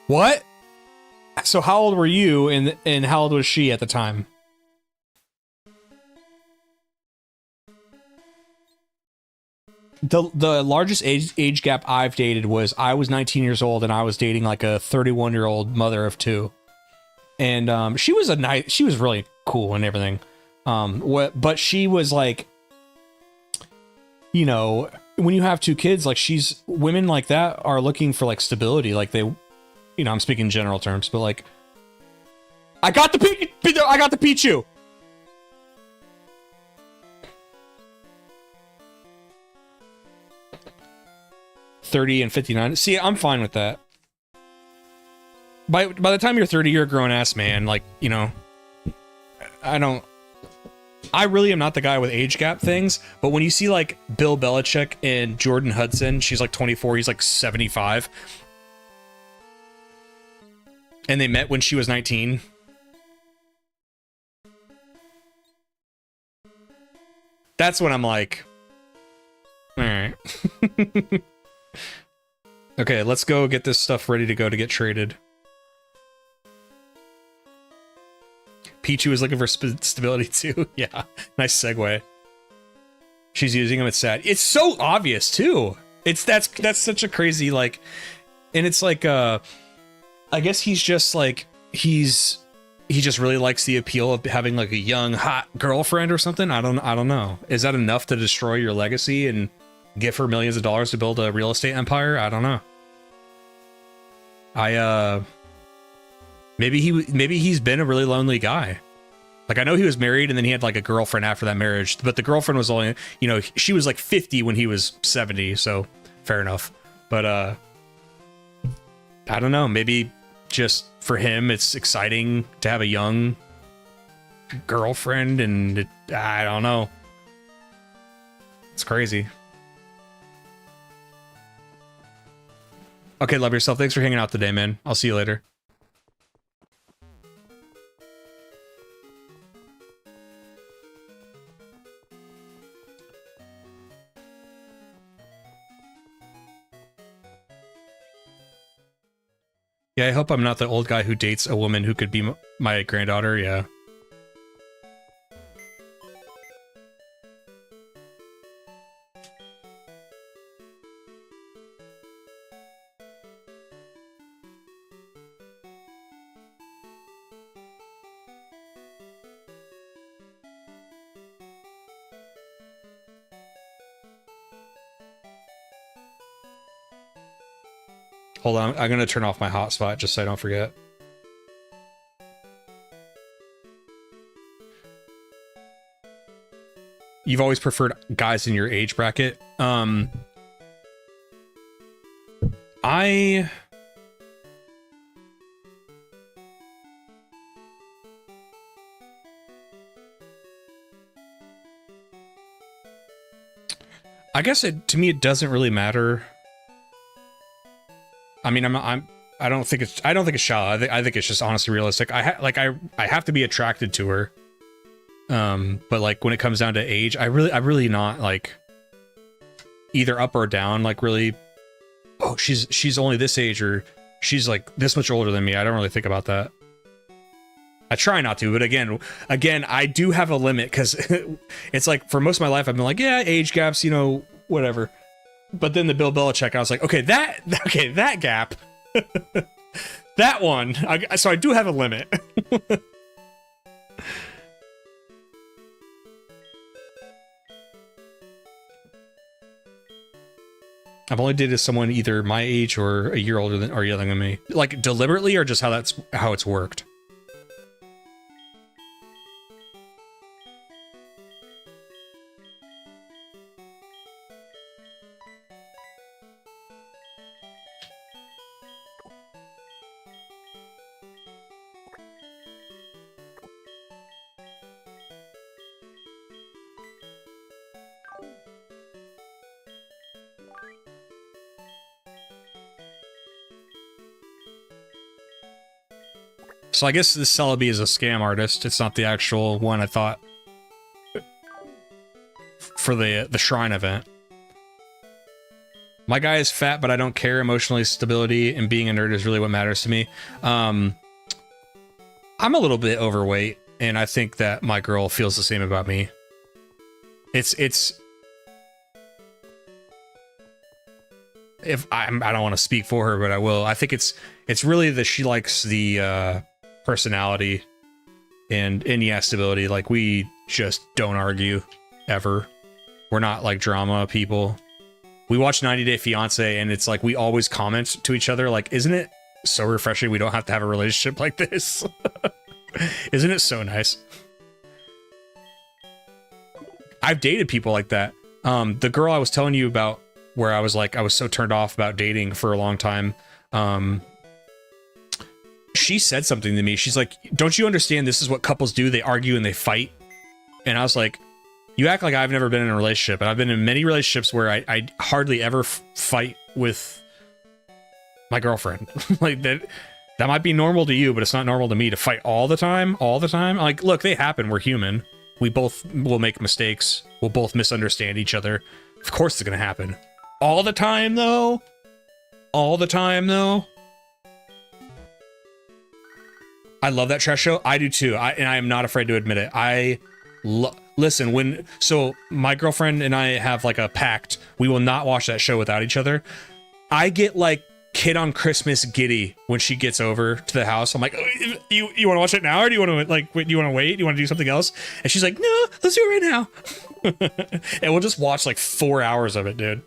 What? So how old were you and how old was she at the time? The largest age gap I've dated was I was 19 years old and I was dating like a 31-year-old mother of two. And she was she was really cool and everything. But she was like, you know, when you have two kids, like women like that are looking for like stability. Like they, you know, I'm speaking in general terms, but like, I got the Pichu. 30 and 59. See, I'm fine with that. By the time you're 30, you're a grown ass man. Like, you know, I really am not the guy with age gap things, but when you see like Bill Belichick and Jordan Hudson, she's like 24, he's like 75. And they met when she was 19. That's when I'm like, all right. Okay, let's go get this stuff ready to go to get traded. Pichu is looking for stability too. Yeah, nice segue. She's using him. It's sad. It's so obvious too. That's such a crazy like, and it's like I guess he's just like he just really likes the appeal of having like a young hot girlfriend or something. I don't know. Is that enough to destroy your legacy and give her millions of dollars to build a real estate empire? I don't know. Maybe he's been a really lonely guy. Like, I know he was married and then he had like a girlfriend after that marriage, but the girlfriend was only, you know, she was like 50 when he was 70, so fair enough. But I don't know, maybe just for him it's exciting to have a young girlfriend, and I don't know. It's crazy. Okay, love yourself. Thanks for hanging out today, man. I'll see you later. Yeah, I hope I'm not the old guy who dates a woman who could be my granddaughter. Yeah. Hold on, I'm gonna turn off my hotspot just so I don't forget. You've always preferred guys in your age bracket. I guess to me it doesn't really matter. I mean, I don't think it's shallow. I think it's just honestly realistic. I have to be attracted to her. But like when it comes down to age, I'm really not like either up or down. Like really, oh, she's only this age, or she's like this much older than me. I don't really think about that. I try not to, but again, I do have a limit, because it's like for most of my life I've been like, yeah, age gaps, you know, whatever. But then the Bill Belichick, I was like, okay, that gap, that one. So I do have a limit. I've only dated someone either my age or a year older than or younger than me, like deliberately, or just how it's worked. So I guess this Celebi is a scam artist. It's not the actual one I thought for the Shrine event. My guy is fat, but I don't care. Emotionally, stability and being a nerd is really what matters to me. I'm a little bit overweight, and I think that my girl feels the same about me. It's if I don't want to speak for her, but I will. I think it's really that she likes the personality and yeah, stability. Like, we just don't argue ever. We're not like drama people. We watch 90 Day Fiance, and it's like we always comment to each other like, isn't it so refreshing we don't have to have a relationship like this? Isn't it so nice? I've dated people like that. The girl I was telling you about, where I was like, I was so turned off about dating for a long time. She said something to me. She's like, don't you understand this is what couples do? They argue and they fight. And I was like, you act like I've never been in a relationship. And I've been in many relationships where I hardly ever fight with my girlfriend. Like, that might be normal to you, but it's not normal to me to fight all the time. Like, look, they happen. We're human. We both will make mistakes. We'll both misunderstand each other. Of course it's going to happen. All the time, though? All the time, though? I love that trash show. I do, too. And I am not afraid to admit it. Listen, so my girlfriend and I have, like, a pact. We will not watch that show without each other. I get, like, kid on Christmas giddy when she gets over to the house. I'm like, oh, you want to watch it now, or do you want to, like, do you want to wait? Do you want to do something else? And she's like, no, let's do it right now. And we'll just watch like 4 hours of it, dude.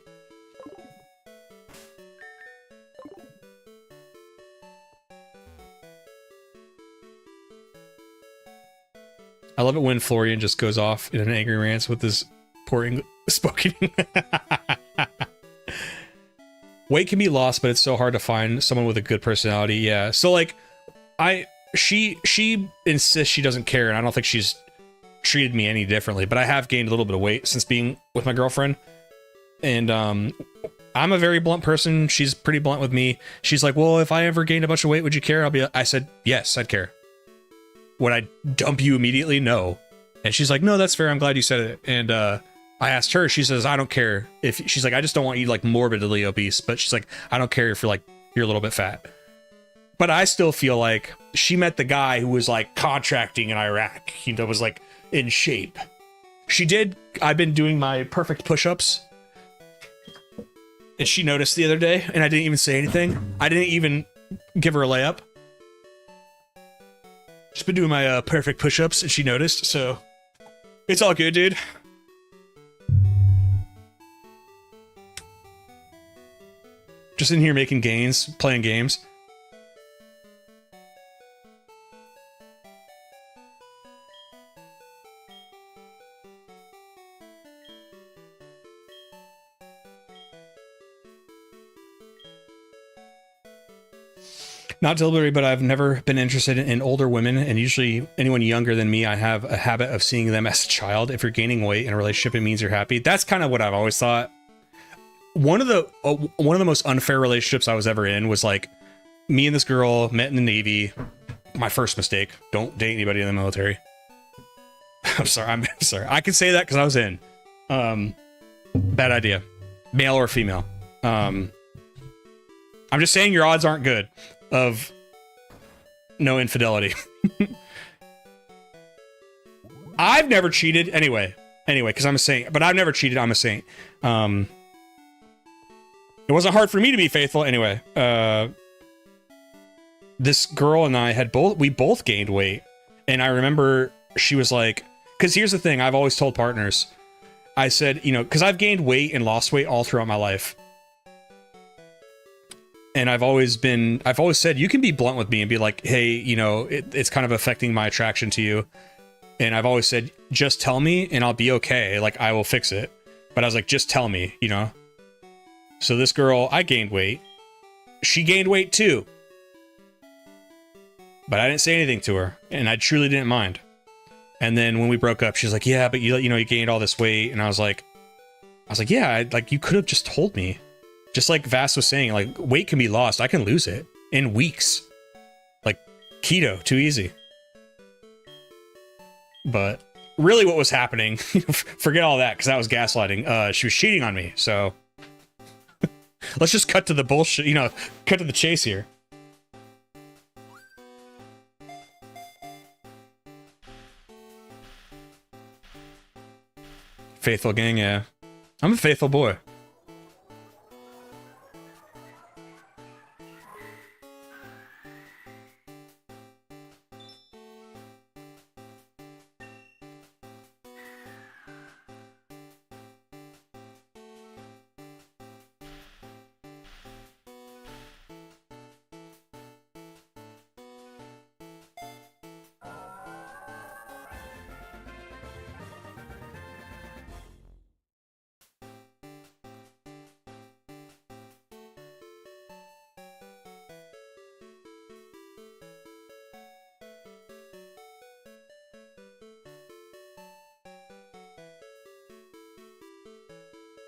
I love it when Florian just goes off in an angry rant with his poor English spoken. Weight can be lost, but it's so hard to find someone with a good personality. Yeah. So like, she insists she doesn't care, and I don't think she's treated me any differently, but I have gained a little bit of weight since being with my girlfriend. And I'm a very blunt person. She's pretty blunt with me. She's like, well, if I ever gained a bunch of weight, would you care? I said, yes, I'd care. Would I dump you immediately? No. And she's like, no, that's fair. I'm glad you said it. And I asked her, she says, I don't care if, she's like, I just don't want you like morbidly obese, but she's like, I don't care if you're a little bit fat. But I still feel like she met the guy who was like contracting in Iraq. He was like in shape. I've been doing my perfect push-ups. And she noticed the other day, and I didn't even say anything. I didn't even give her a layup. Just been doing my perfect push-ups, and she noticed, so it's all good, dude. Just in here making gains, playing games. Not deliberately, but I've never been interested in older women, and usually anyone younger than me, I have a habit of seeing them as a child. If you're gaining weight in a relationship, it means you're happy. That's kind of what I've always thought. One of the most unfair relationships I was ever in was like me and this girl met in the Navy. My first mistake. Don't date anybody in the military. I'm sorry. I can say that because I was in. Bad idea. Male or female. I'm just saying your odds aren't good of no infidelity. I've never cheated anyway, because I'm a saint, but I've never cheated. I'm a saint. It wasn't hard for me to be faithful anyway. This girl and I we both gained weight, and I remember she was like, because here's the thing, I've always told partners, I said, because I've gained weight and lost weight all throughout my life. And I've always said, you can be blunt with me and be like, hey, it's kind of affecting my attraction to you. And I've always said, just tell me and I'll be okay. Like, I will fix it. But I was like, just tell me, So this girl, I gained weight. She gained weight too. But I didn't say anything to her. And I truly didn't mind. And then when we broke up, she's like, yeah, but you gained all this weight. And I was like, yeah, you could have just told me. Just like Vass was saying, like, weight can be lost. I can lose it in weeks. Like, keto, too easy. But really what was happening, forget all that, because that was gaslighting. She was cheating on me, so... Let's just cut to the bullshit, cut to the chase here. Faithful gang, yeah. I'm a faithful boy.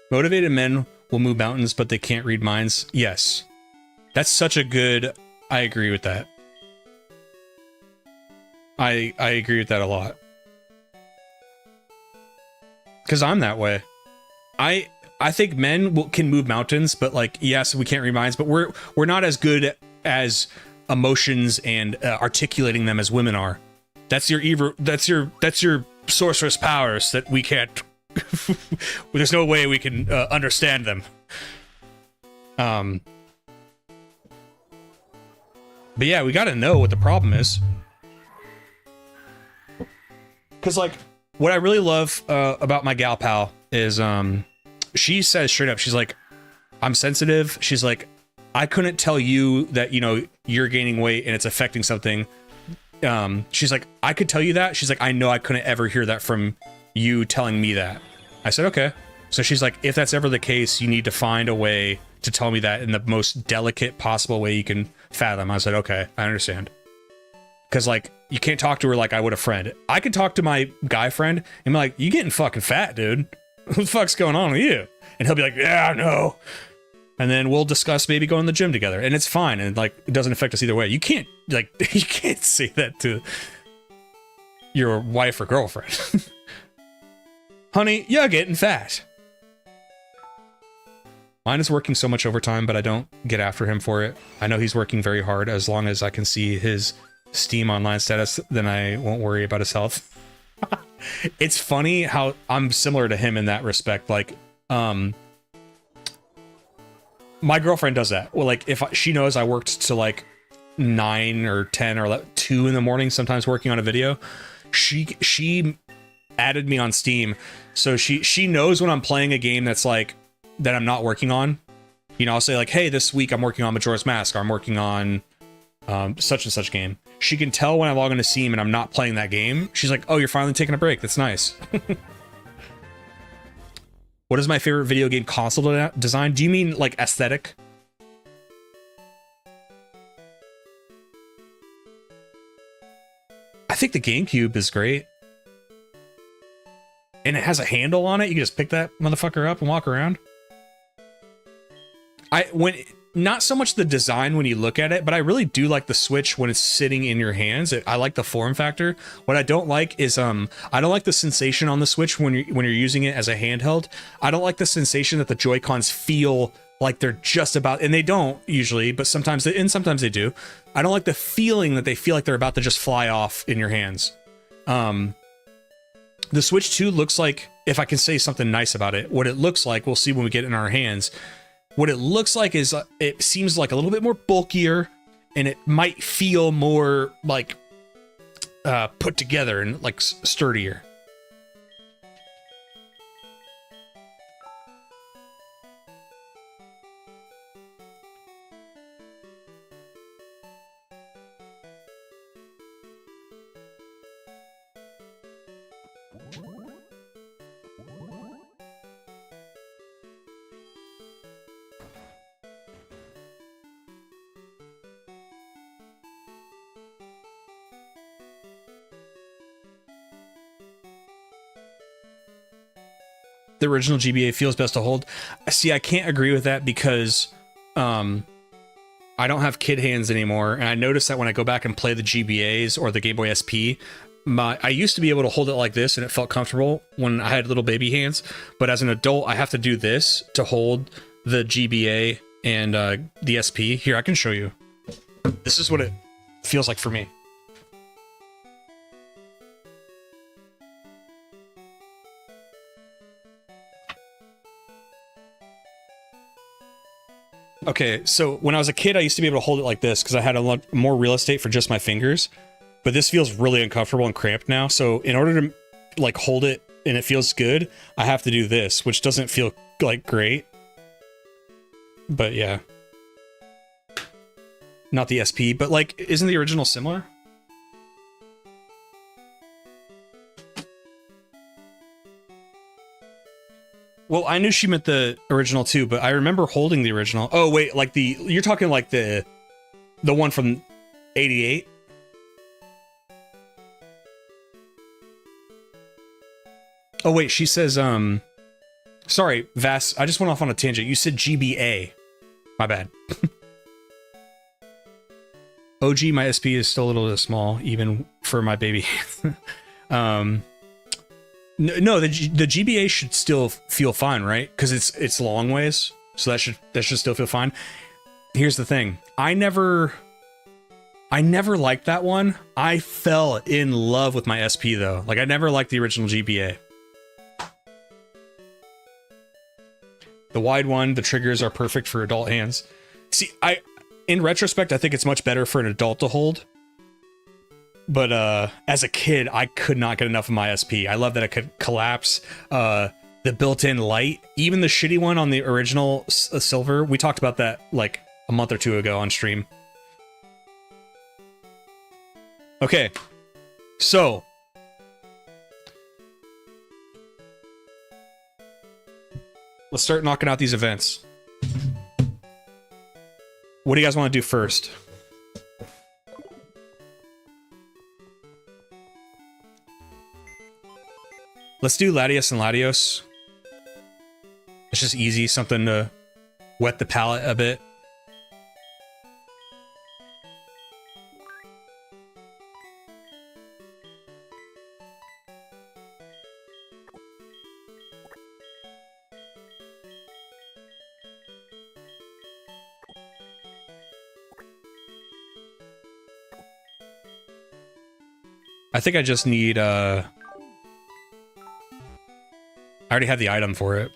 Motivated men will move mountains, but they can't read minds. Yes. That's such a good... I agree with that. I agree with that a lot. Because I'm that way. I think men can move mountains, but like, yes, we can't read minds, but we're not as good as emotions and articulating them as women are. That's your sorceress powers that we can't. There's no way we can understand them. But yeah, we got to know what the problem is. Because like, what I really love about my gal pal is she says straight up, she's like, I'm sensitive. She's like, I couldn't tell you that, you know, you're gaining weight and it's affecting something. She's like, I could tell you that. She's like, I know I couldn't ever hear that from you telling me that. I said, okay. So she's like, if that's ever the case, you need to find a way to tell me that in the most delicate possible way you can fathom. I said, okay, I understand. Because like, you can't talk to her like I would a friend. I could talk to my guy friend and be like, you getting fucking fat, dude. What the fuck's going on with you? And he'll be like, yeah, no. And then we'll discuss maybe going to the gym together, and it's fine. And like, it doesn't affect us either way. You can't like, you can't say that to your wife or girlfriend. Honey, you're getting fat. Mine is working so much overtime, but I don't get after him for it. I know he's working very hard. As long as I can see his Steam online status, then I won't worry about his health. It's funny how I'm similar to him in that respect. Like, my girlfriend does that. Well, like if she knows I worked to like 9 or 10 or 11, 2 in the morning, sometimes working on a video, she added me on Steam. So she knows when I'm playing a game that's like, that I'm not working on. You know, I'll say like, hey, this week I'm working on Majora's Mask, or I'm working on such and such game. She can tell when I log into Steam and I'm not playing that game. She's like, oh, you're finally taking a break. That's nice. What is my favorite video game console design? Do you mean like aesthetic? I think the GameCube is great. And it has a handle on it. You can just pick that motherfucker up and walk around. Not so much the design when you look at it, but I really do like the Switch when it's sitting in your hands. I like the form factor. What I don't like is I don't like the sensation on the Switch when you're using it as a handheld. I don't like the sensation that the Joy-Cons feel like they're just about, and they don't usually, but sometimes they do. I don't like the feeling that they feel like they're about to just fly off in your hands. The Switch 2 looks like, if I can say something nice about it, what it looks like, we'll see when we get it in our hands. What it looks like is, it seems like a little bit more bulkier, and it might feel more like put together and like sturdier. The original GBA feels best to hold. See, I can't agree with that because I don't have kid hands anymore, and I noticed that when I go back and play the GBAs or the Game Boy SP, I used to be able to hold it like this and it felt comfortable when I had little baby hands, but as an adult I have to do this to hold the GBA and the SP. Here, I can show you. This is what it feels like for me. Okay, so when I was a kid, I used to be able to hold it like this because I had a lot more real estate for just my fingers, but this feels really uncomfortable and cramped now. So in order to like hold it and it feels good, I have to do this, which doesn't feel like great. But yeah. Not the SP, but like, isn't the original similar? Well, I knew she meant the original too, but I remember holding the original. Oh wait, like you're talking like the one from 88? Oh wait, she says Sorry, Vass, I just went off on a tangent. You said GBA. My bad. OG, my SP is still a little bit small, even for my baby. No, the GBA should still feel fine, right? Because it's long ways, so that should still feel fine. Here's the thing: I never liked that one. I fell in love with my SP though. Like I never liked the original GBA. The wide one, the triggers are perfect for adult hands. See, in retrospect, I think it's much better for an adult to hold. But as a kid, I could not get enough of my SP. I love that it could collapse. The built-in light, even the shitty one on the original silver. We talked about that like a month or two ago on stream. Okay, so let's start knocking out these events. What do you guys want to do first? Let's do Latios and Latios. It's just easy, something to wet the palate a bit. I think I just need, I already have the item for it.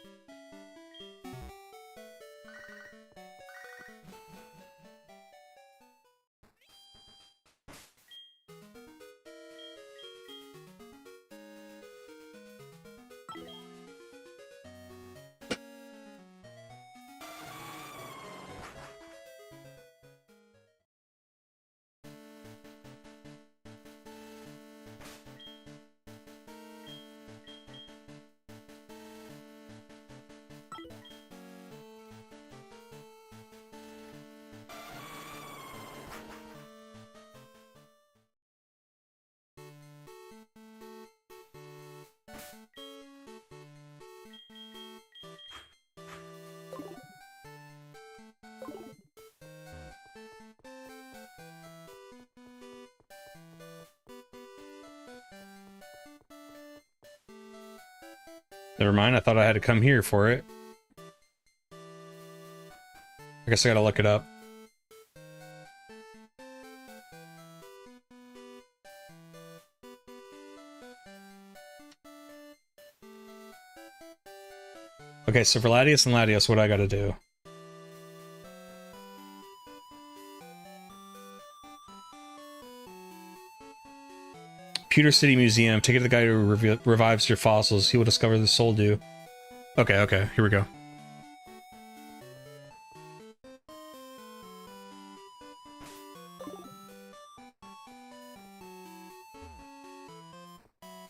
Never mind, I thought I had to come here for it. I guess I gotta look it up. Okay, so for Latios and Latios, what I gotta do? Pewter City Museum. Take it to the guy who revives your fossils. He will discover the soul do. Okay, okay, here we go.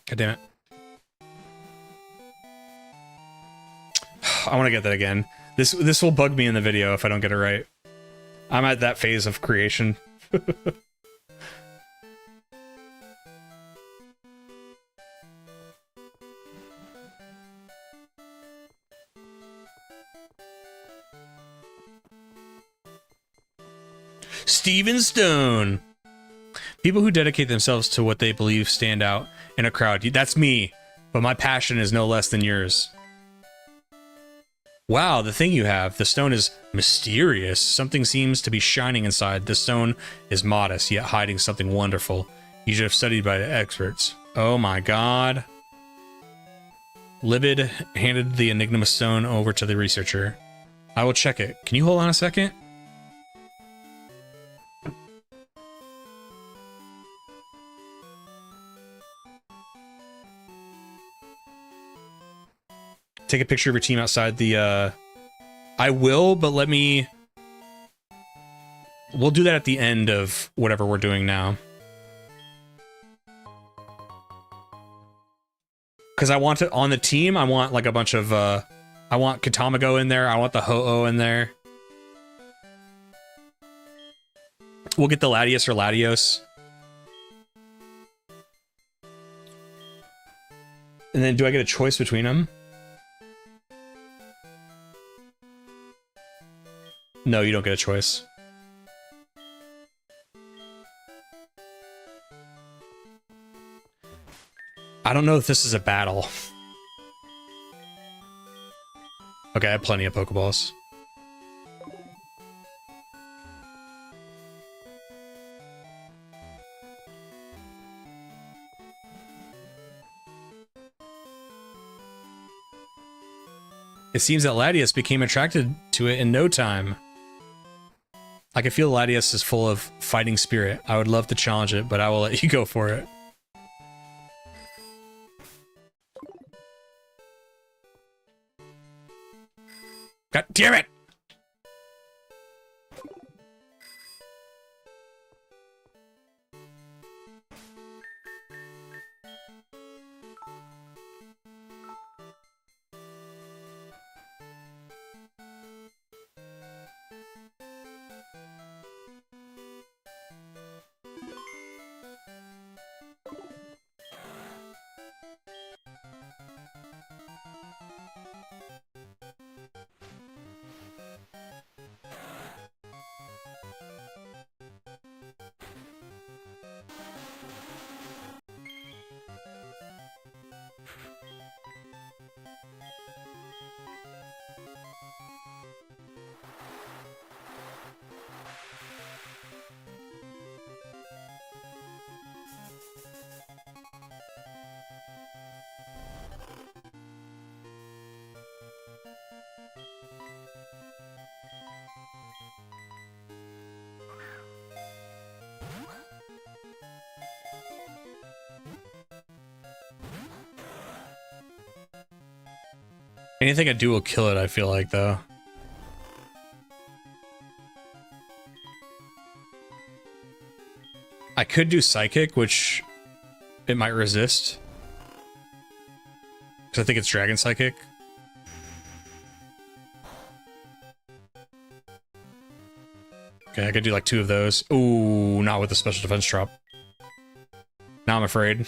God damn it. I want to get that again. This will bug me in the video if I don't get it right. I'm at that phase of creation. Steven Stone. People who dedicate themselves to what they believe stand out in a crowd. That's me, but my passion is no less than yours. Wow, the thing you have. The stone is mysterious. Something seems to be shining inside. The stone is modest, yet hiding something wonderful. You should have studied by the experts. Oh my god. Libid handed the Enigma stone over to the researcher. I will check it. Can you hold on a second? Take a picture of your team outside the, I will, but let me... We'll do that at the end of whatever we're doing now. Because I want it on the team, I want like a bunch of, I want Katamago in there, I want the Ho-Oh in there. We'll get the Latios or Latios. And then do I get a choice between them? No, you don't get a choice. I don't know if this is a battle. Okay, I have plenty of Pokeballs. It seems that Latias became attracted to it in no time. I can feel Latias is full of fighting spirit. I would love to challenge it, but I will let you go for it. God damn it! Anything I do will kill it, I feel like, though. I could do Psychic, which it might resist. Because I think it's Dragon Psychic. Okay, I could do like 2 of those. Ooh, not with the special defense drop. Now I'm afraid.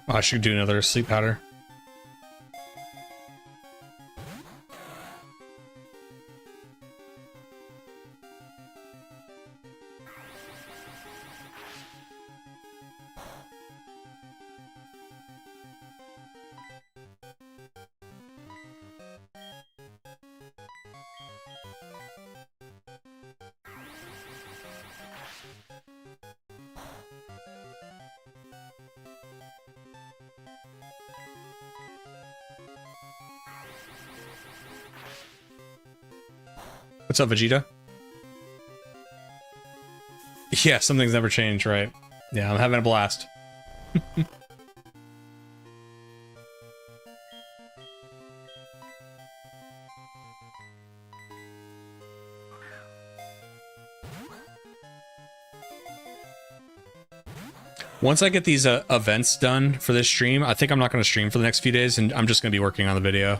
Oh, I should do another sleep powder. What's up, Vegeta? Yeah, something's never changed, right? Yeah, I'm having a blast. Once I get these events done for this stream, I think I'm not going to stream for the next few days, and I'm just going to be working on the video.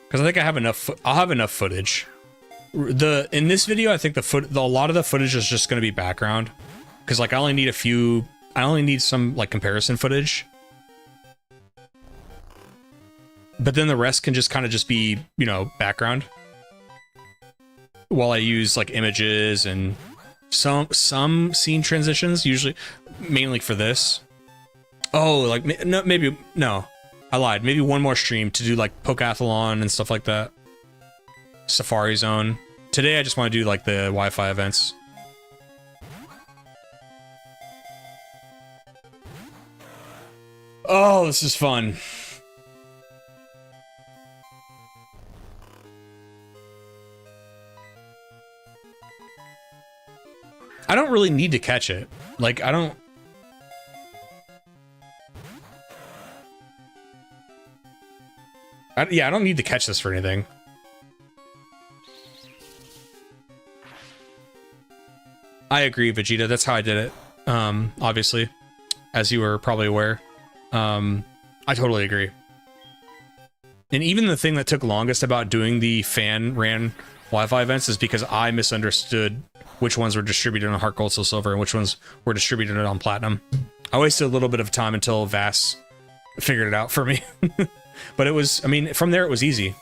Because I think I have enough. I'll have enough footage. In this video, I think a lot of the footage is just going to be background. Because like I only need some like comparison footage. But then the rest can just kind of just be, you know, background. While I use like images and some scene transitions, usually mainly for this. Oh, like no, maybe no, I lied. Maybe one more stream to do like Pokathlon and stuff like that. Safari Zone. Today I just want to do like the Wi-Fi events. Oh, this is fun. I don't really need to catch it. Like, I don't... yeah, I don't need to catch this for anything. I agree, Vegeta. That's how I did it. Obviously. As you were probably aware. I totally agree. And even the thing that took longest about doing the fan-ran Wi-Fi events is because I misunderstood which ones were distributed on Heart Gold, Soul Silver, and which ones were distributed on Platinum. I wasted a little bit of time until Vass figured it out for me. But it was, I mean, from there it was easy.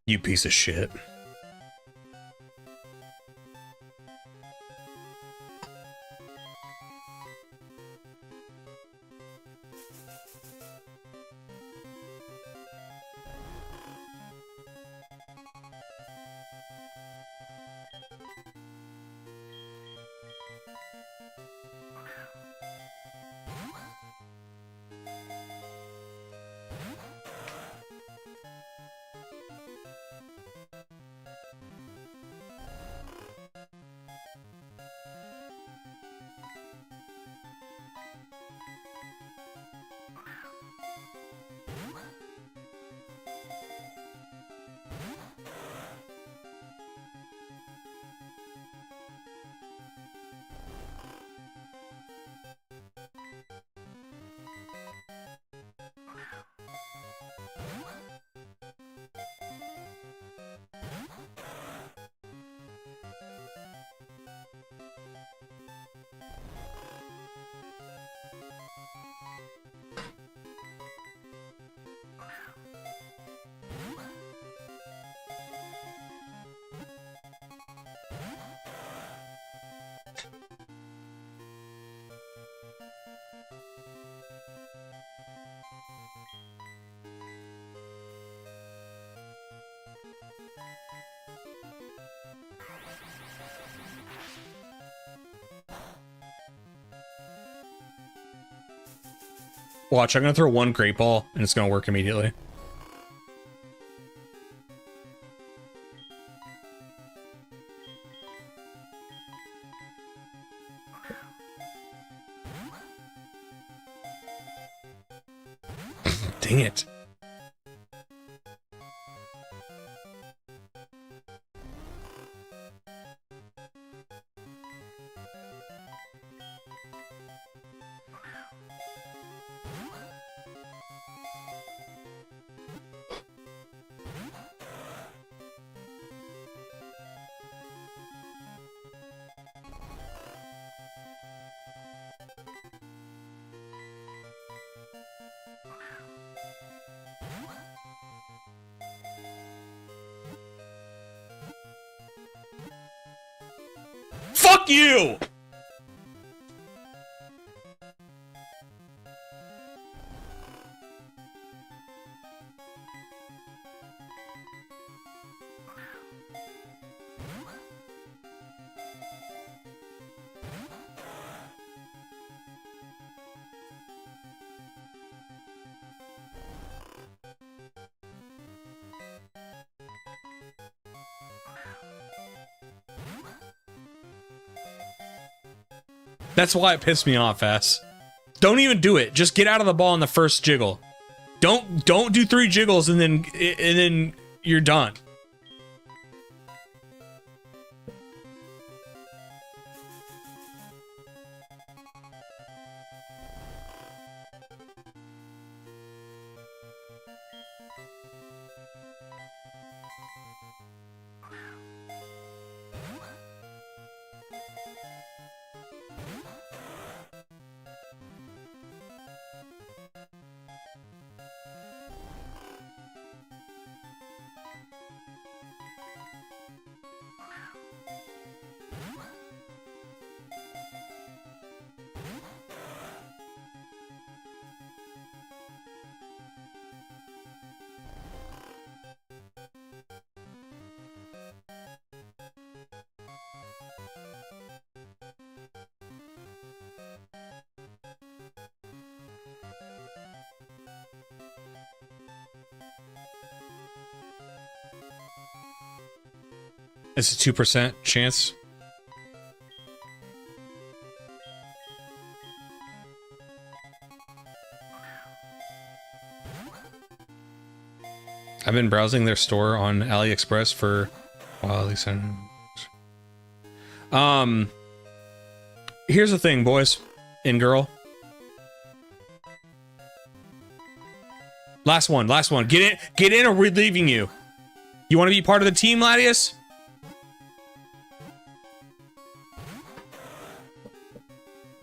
You piece of shit. Watch, I'm gonna throw one great ball and it's gonna work immediately. Dang it. Fuck you! That's why it pissed me off, ass. Don't even do it. Just get out of the ball in the first jiggle. Don't do 3 jiggles and then you're done. It's a 2% chance. I've been browsing their store on AliExpress for, well, at least here's the thing, boys and girl. Last one. Get in or we're leaving you. You want to be part of the team, Latius?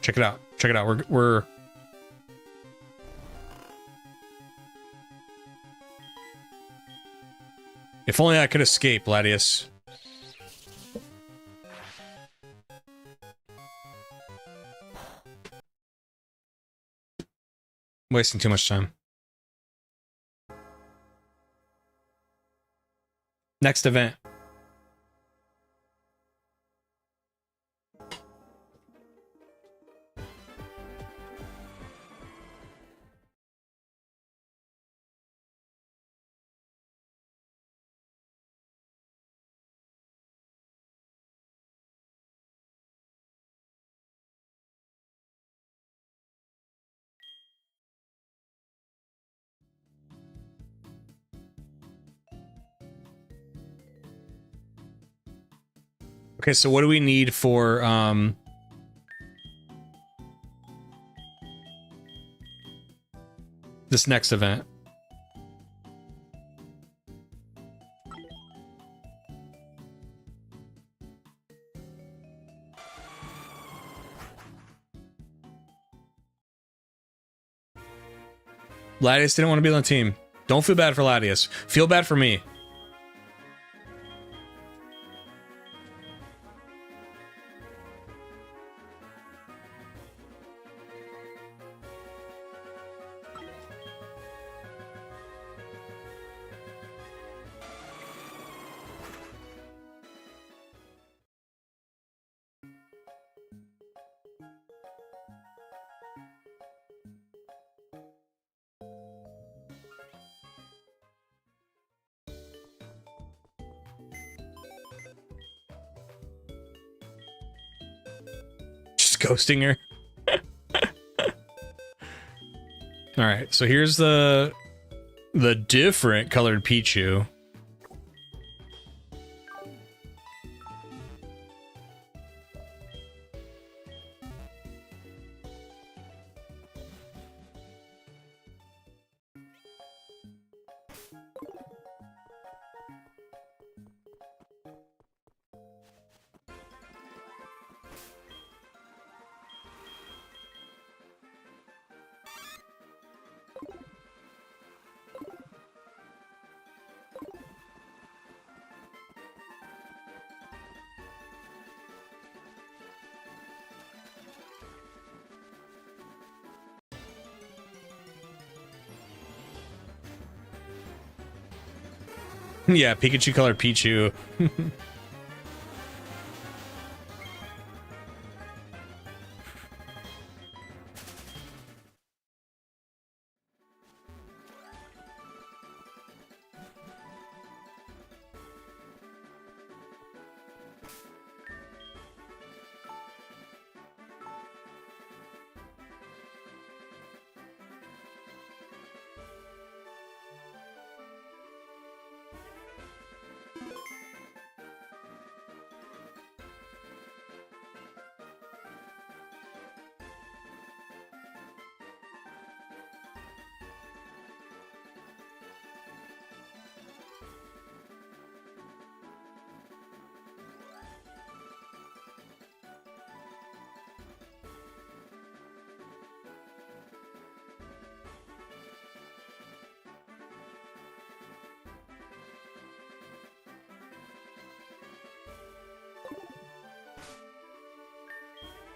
Check it out. We're if only I could escape, Latius. Wasting too much time. Next event. Okay, so what do we need for this next event? Latius didn't want to be on the team. Don't feel bad for Latius. Feel bad for me. Ghosting her. All right, so here's the different colored Pichu. Yeah, Pikachu colored Pichu.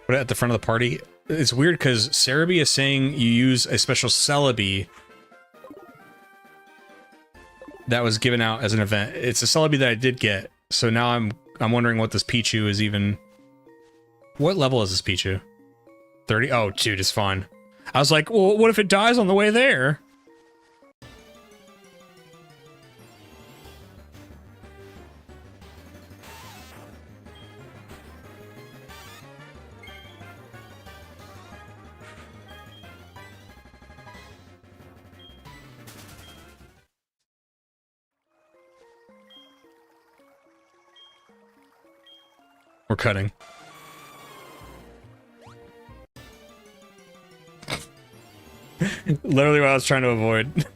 Put it at the front of the party. It's weird because Cerebi is saying you use a special Celebi that was given out as an event. It's a Celebi that I did get, so now I'm wondering what this Pichu is even. What level is this Pichu? 30? Oh, dude, it's fine. I was like, well, what if it dies on the way there? We're cutting. Literally what I was trying to avoid.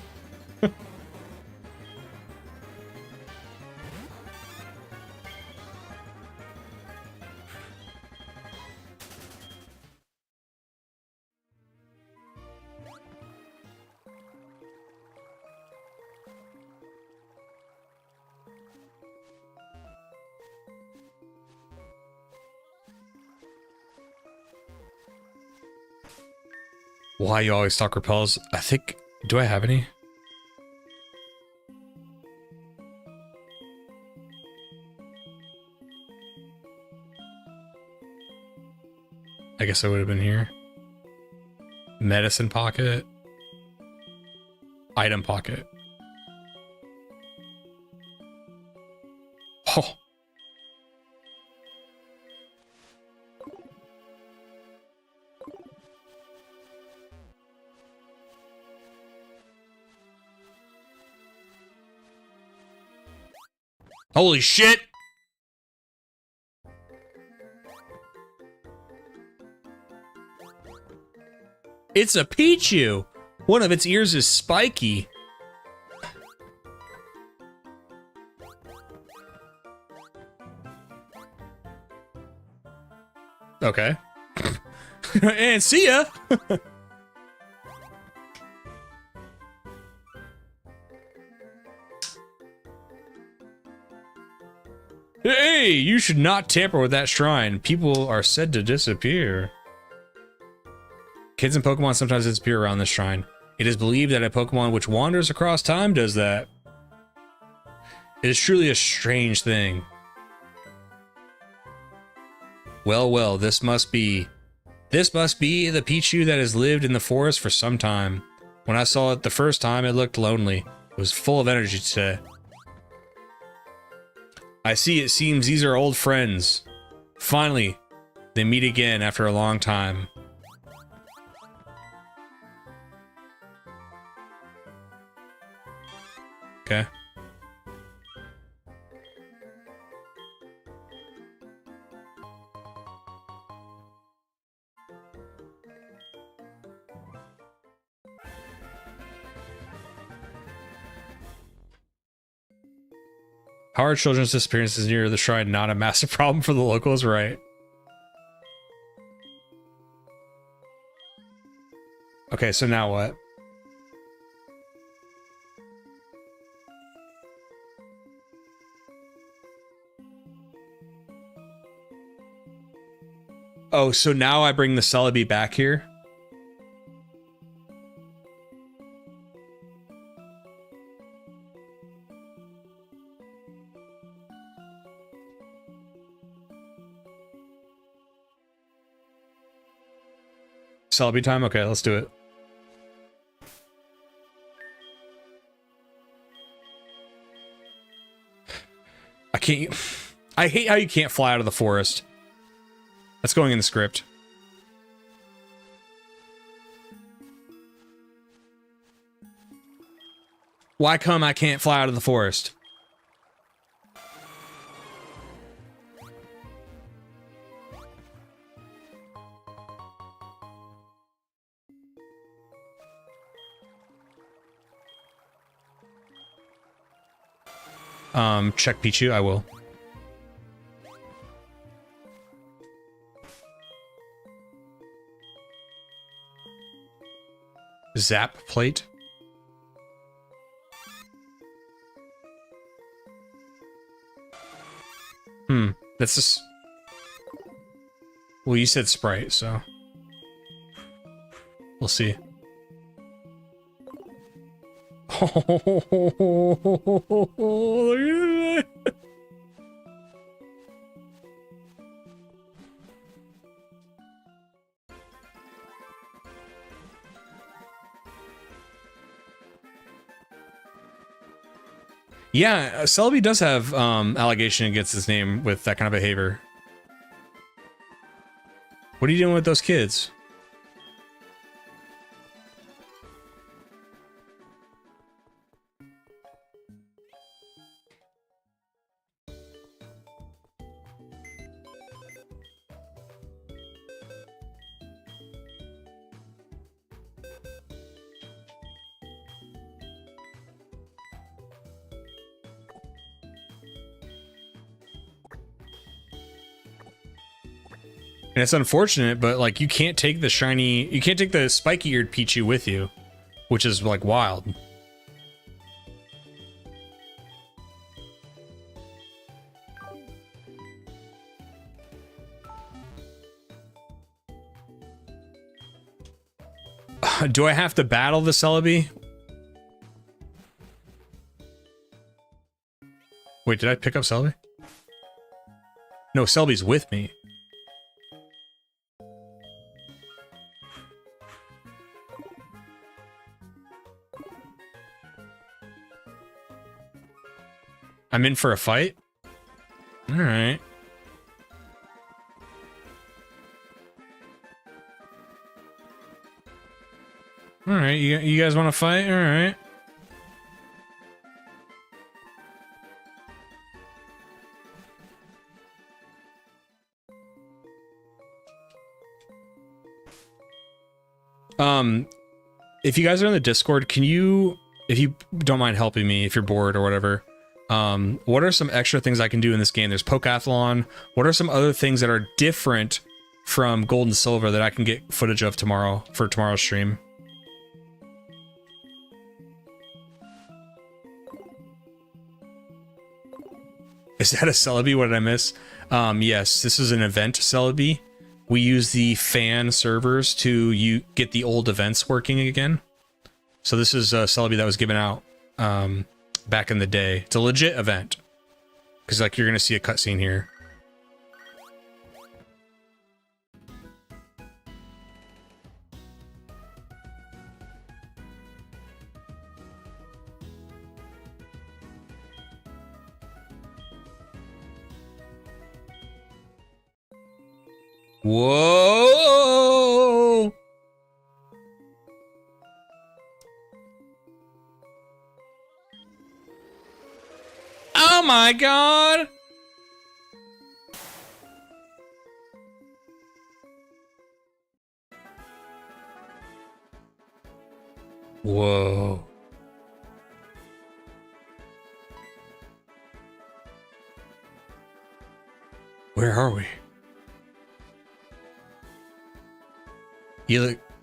Why you always stock repels? I think... Do I have any? I guess I would have been here. Medicine pocket. Item pocket. Oh. Holy shit! It's a Pichu! One of its ears is spiky. Okay. And see ya! Hey, you should not tamper with that shrine. People are said to disappear. Kids and Pokemon sometimes disappear around this shrine. It is believed that a Pokemon which wanders across time does that. It is truly a strange thing. Well, well, this must be the Pichu that has lived in the forest for some time. When I saw it the first time, it looked lonely. It was full of energy today. I see, it seems these are old friends. Finally, they meet again after a long time. Okay. How are children's disappearances near the shrine not a massive problem for the locals, right? Okay, so now what? Oh, so now I bring the Celebi back here? Celebi time? Okay, let's do it. I hate how you can't fly out of the forest. That's going in the script. Why come I can't fly out of the forest? Check Pichu, I will. Zap plate. That's just... Well, you said Sprite, so... We'll see. Oh, yeah, Celebi does have allegation against his name with that kind of behavior. What are you doing with those kids? And it's unfortunate, but like you can't take the spiky-eared Pichu with you, which is like wild. Do I have to battle the Celebi? Wait, did I pick up Celebi? No, Celebi's with me. I'm in for a fight? Alright. Alright, you guys want to fight? Alright. If you guys are in the Discord, can you, if you don't mind helping me, if you're bored or whatever, what are some extra things I can do in this game? There's Pokeathlon. What are some other things that are different from Gold and Silver that I can get footage of tomorrow for tomorrow's stream? Is that a Celebi? What did I miss? Yes, this is an event Celebi. We use the fan servers to get the old events working again. So this is a Celebi that was given out back in the day. It's a legit event. Because like you're going to see a cutscene here. Whoa! Oh my god! Whoa. Where are we?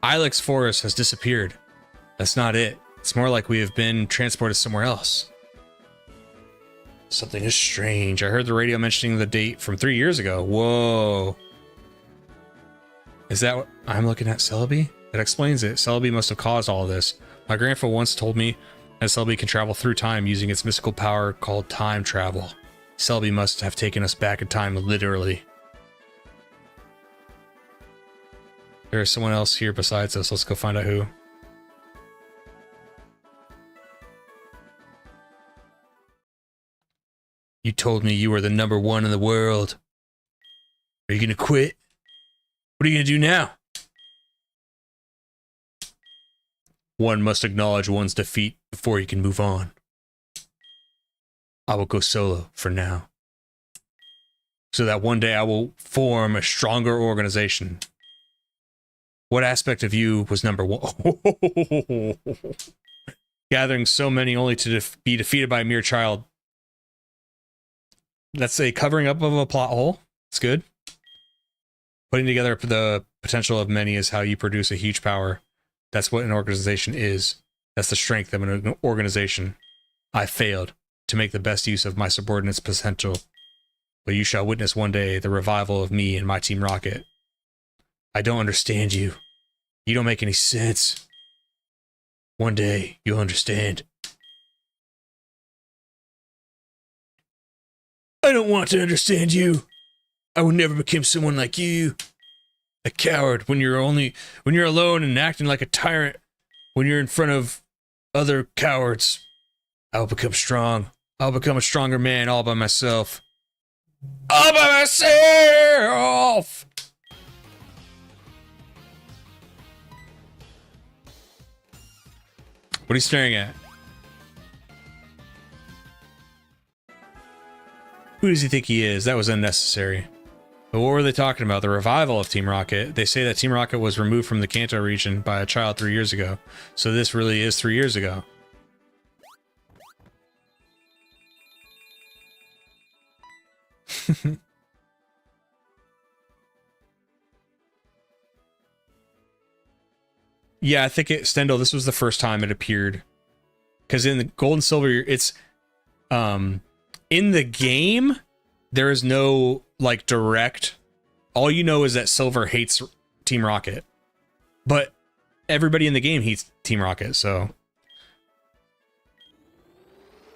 Ilex Forest has disappeared. That's not it. It's more like we have been transported somewhere else. Something is strange. I heard the radio mentioning the date from 3 years ago. Whoa. Is that what I'm looking at, Celebi? That explains it. Celebi must have caused all of this. My grandpa once told me that Celebi can travel through time using its mystical power called time travel. Celebi must have taken us back in time, literally. There's someone else here besides us. Let's go find out who. You told me you were the #1 in the world. Are you gonna quit? What are you gonna do now? One must acknowledge one's defeat before he can move on. I will go solo for now, so that one day I will form a stronger organization. What aspect of you was #1? Gathering so many only to be defeated by a mere child. That's a covering up of a plot hole. It's good. Putting together the potential of many is how you produce a huge power. That's what an organization is. That's the strength of an organization. I failed to make the best use of my subordinates' potential, but you shall witness one day the revival of me and my Team Rocket. I don't understand you. You don't make any sense. One day, you'll understand. I don't want to understand you. I will never become someone like you. A coward when you're alone and acting like a tyrant when you're in front of other cowards. I will become strong. I'll become a stronger man all by myself. All by myself! What are you staring at? Who does he think he is? That was unnecessary. But what were they talking about? The revival of Team Rocket. They say that Team Rocket was removed from the Kanto region by a child 3 years ago. So this really is 3 years ago. Yeah, I think Stendhal, this was the first time it appeared. Because in the Gold and Silver, it's in the game, there is no like direct. All you know is that Silver hates Team Rocket, but everybody in the game hates Team Rocket. So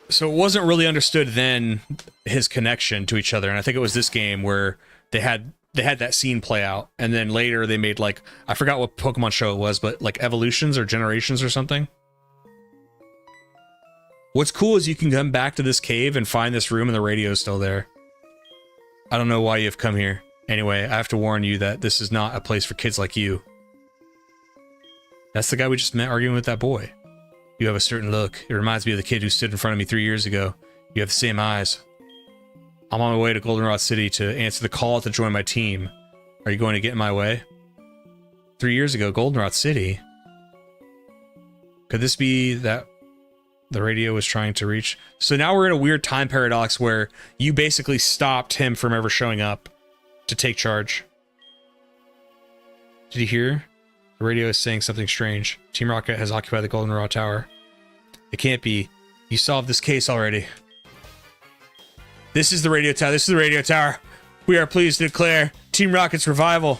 it wasn't really understood then his connection to each other, and I think it was this game where they had that scene play out, and then later they made like, I forgot what Pokemon show it was, but like Evolutions or Generations or something. What's cool is you can come back to this cave and find this room and the radio is still there. I don't know why you've come here. Anyway, I have to warn you that this is not a place for kids like you. That's the guy we just met arguing with that boy. You have a certain look. It reminds me of the kid who stood in front of me 3 years ago. You have the same eyes. I'm on my way to Goldenrod City to answer the call to join my team. Are you going to get in my way? 3 years ago, Goldenrod City? Could this be that the radio was trying to reach? So now we're in a weird time paradox where you basically stopped him from ever showing up to take charge. Did you hear? The radio is saying something strange. Team Rocket has occupied the Goldenrod Tower. It can't be. You solved this case already. This is the radio tower. This is the radio tower. We are pleased to declare Team Rocket's revival.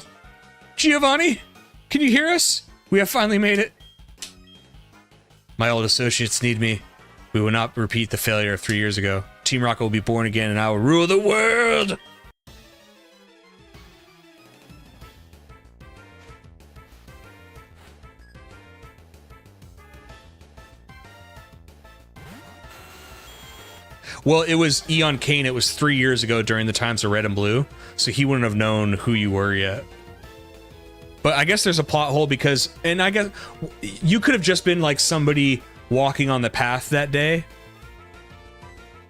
Giovanni, can you hear us? We have finally made it. My old associates need me. We will not repeat the failure of 3 years ago. Team Rocket will be born again and I will rule the world! Well, it was Eon Kane. It was 3 years ago during the times of Red and Blue, so he wouldn't have known who you were yet. But I guess there's a plot hole because, and I guess you could have just been like somebody walking on the path that day.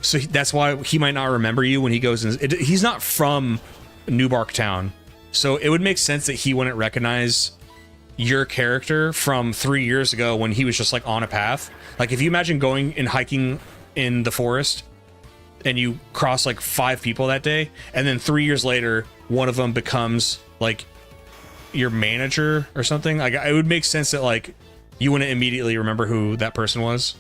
So that's why he might not remember you when he goes in. He's not from Newbark Town. So it would make sense that he wouldn't recognize your character from 3 years ago when he was just like on a path. Like if you imagine going and hiking in the forest and you cross like 5 people that day, and then 3 years later, one of them becomes like your manager or something. Like it would make sense that like you wouldn't immediately remember who that person was.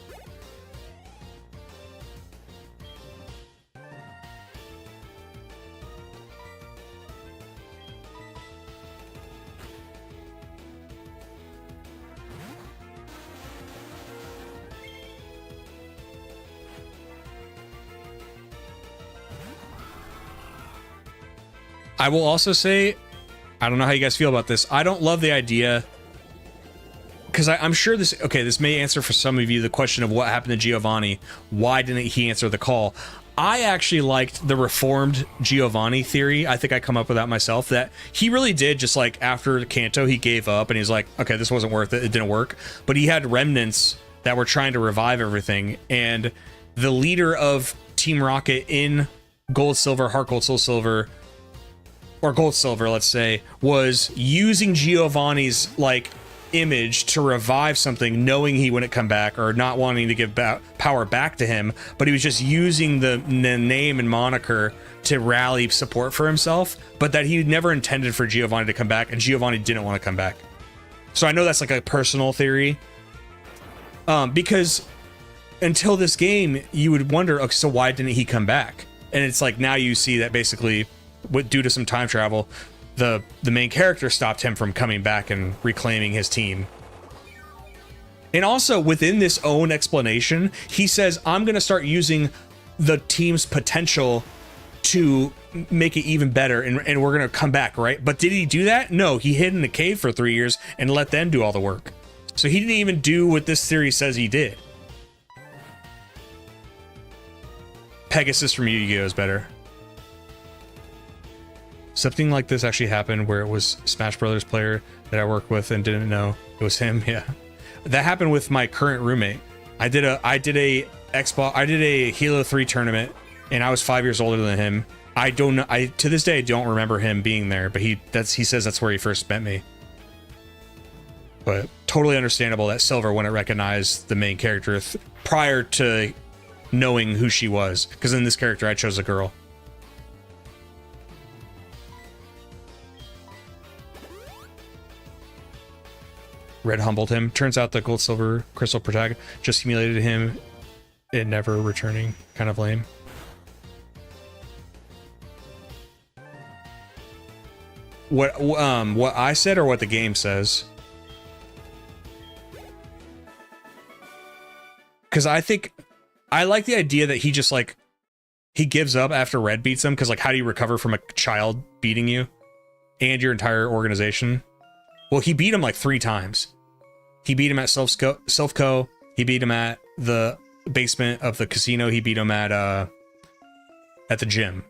I will also say I don't know how you guys feel about this. I don't love the idea, because I'm sure this, okay, this may answer for some of you the question of what happened to Giovanni. Why didn't he answer the call? I actually liked the reformed Giovanni theory. I think I come up with that myself, that he really did, just like after Kanto, he gave up and he's like, okay, this wasn't worth it. It didn't work. But he had remnants that were trying to revive everything. And the leader of Team Rocket in Gold, Silver, Heart Gold, Soul Silver, or Gold, Silver, let's say, was using Giovanni's like image to revive something, knowing he wouldn't come back, or not wanting to give power back to him, but he was just using the name and moniker to rally support for himself, but that he never intended for Giovanni to come back, and Giovanni didn't want to come back. So I know that's like a personal theory, because until this game you would wonder, okay, so why didn't he come back? And it's like, now you see that basically, due to some time travel, the main character stopped him from coming back and reclaiming his team. And also within this own explanation, he says, I'm going to start using the team's potential to make it even better, and we're going to come back, right? But did he do that? No, he hid in a cave for 3 years and let them do all the work. So he didn't even do what this theory says he did. Pegasus from Yu-Gi-Oh! Is better. Something like this actually happened where it was Smash Brothers player that I worked with and didn't know it was him. Yeah, that happened with my current roommate. I did a Halo 3 tournament, and I was 5 years older than him. I don't know. To this day don't remember him being there, but he says that's where he first met me. But totally understandable that Silver wouldn't recognize the main character prior to knowing who she was, because in this character I chose a girl. Red humbled him. Turns out the Gold Silver Crystal protagonist just humiliated him, it never returning. Kind of lame. What I said or what the game says? Because I think I like the idea that he just like he gives up after Red beats him, because like, how do you recover from a child beating you and your entire organization? Well, he beat him like 3 times. He beat him at Selfco. He beat him at the basement of the casino. He beat him at the gym.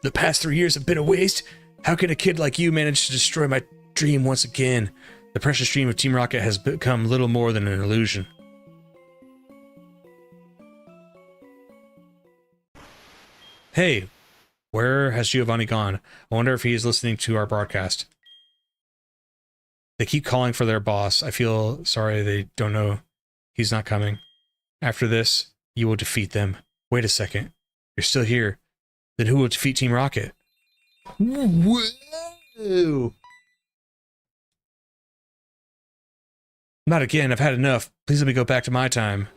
The past 3 years have been a waste. How can a kid like you manage to destroy my dream once again? The precious dream of Team Rocket has become little more than an illusion. Hey, where has Giovanni gone? I wonder if he is listening to our broadcast. They keep calling for their boss. I feel sorry they don't know he's not coming. After this, you will defeat them. Wait a second. You're still here. Then who will defeat Team Rocket? Whoa! Not again. I've had enough. Please let me go back to my time.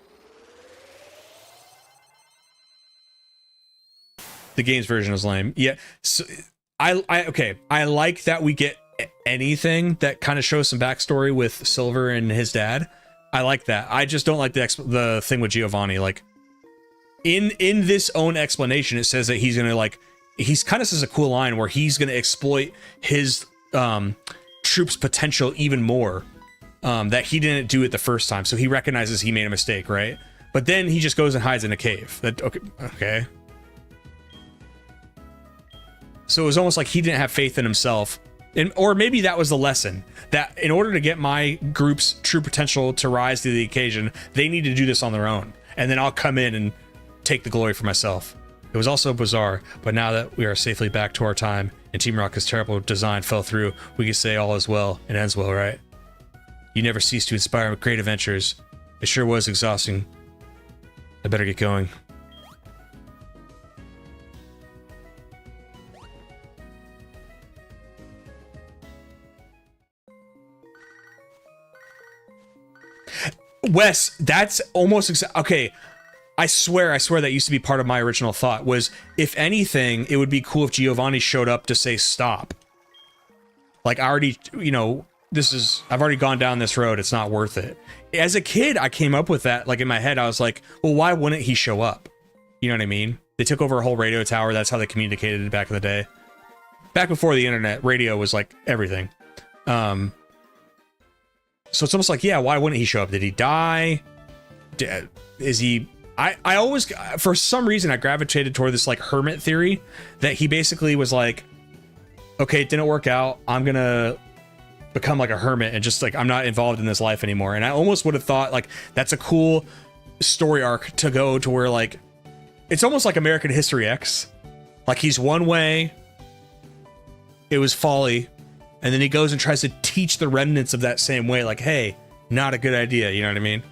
The game's version is lame. Yeah. So okay. I like that we get anything that kind of shows some backstory with Silver and his dad. I like that. I just don't like the thing with Giovanni. Like in this own explanation, it says that he's gonna like, he's kind of says a cool line where he's gonna exploit his troops' potential even more, that he didn't do it the first time. So he recognizes he made a mistake, right? But then he just goes and hides in a cave. That okay. So it was almost like he didn't have faith in himself. Or maybe that was the lesson, that in order to get my group's true potential to rise to the occasion, they need to do this on their own. And then I'll come in and take the glory for myself. It was also bizarre, but now that we are safely back to our time and Team Rocket's terrible design fell through, we can say all is well and ends well, right? You never cease to inspire great adventures. It sure was exhausting. I better get going. Wes, that's almost okay. I swear that used to be part of my original thought, was if anything, it would be cool if Giovanni showed up to say stop. Like, I already, you know, I've already gone down this road. It's not worth it. As a kid, I came up with that. Like in my head, I was like, well, why wouldn't he show up? You know what I mean? They took over a whole radio tower. That's how they communicated back in the day. back before the internet, radio was like everything. So it's almost like, yeah, why wouldn't he show up? Did he die? Is he... I always, for some reason, I gravitated toward this like hermit theory that he basically was like, okay, it didn't work out. I'm gonna become like a hermit and just like, I'm not involved in this life anymore. And I almost would have thought like, that's a cool story arc to go to where like, it's almost like American History X. Like he's one way, it was folly, and then he goes and tries to teach the remnants of that same way. Like, hey, not a good idea. You know what I mean?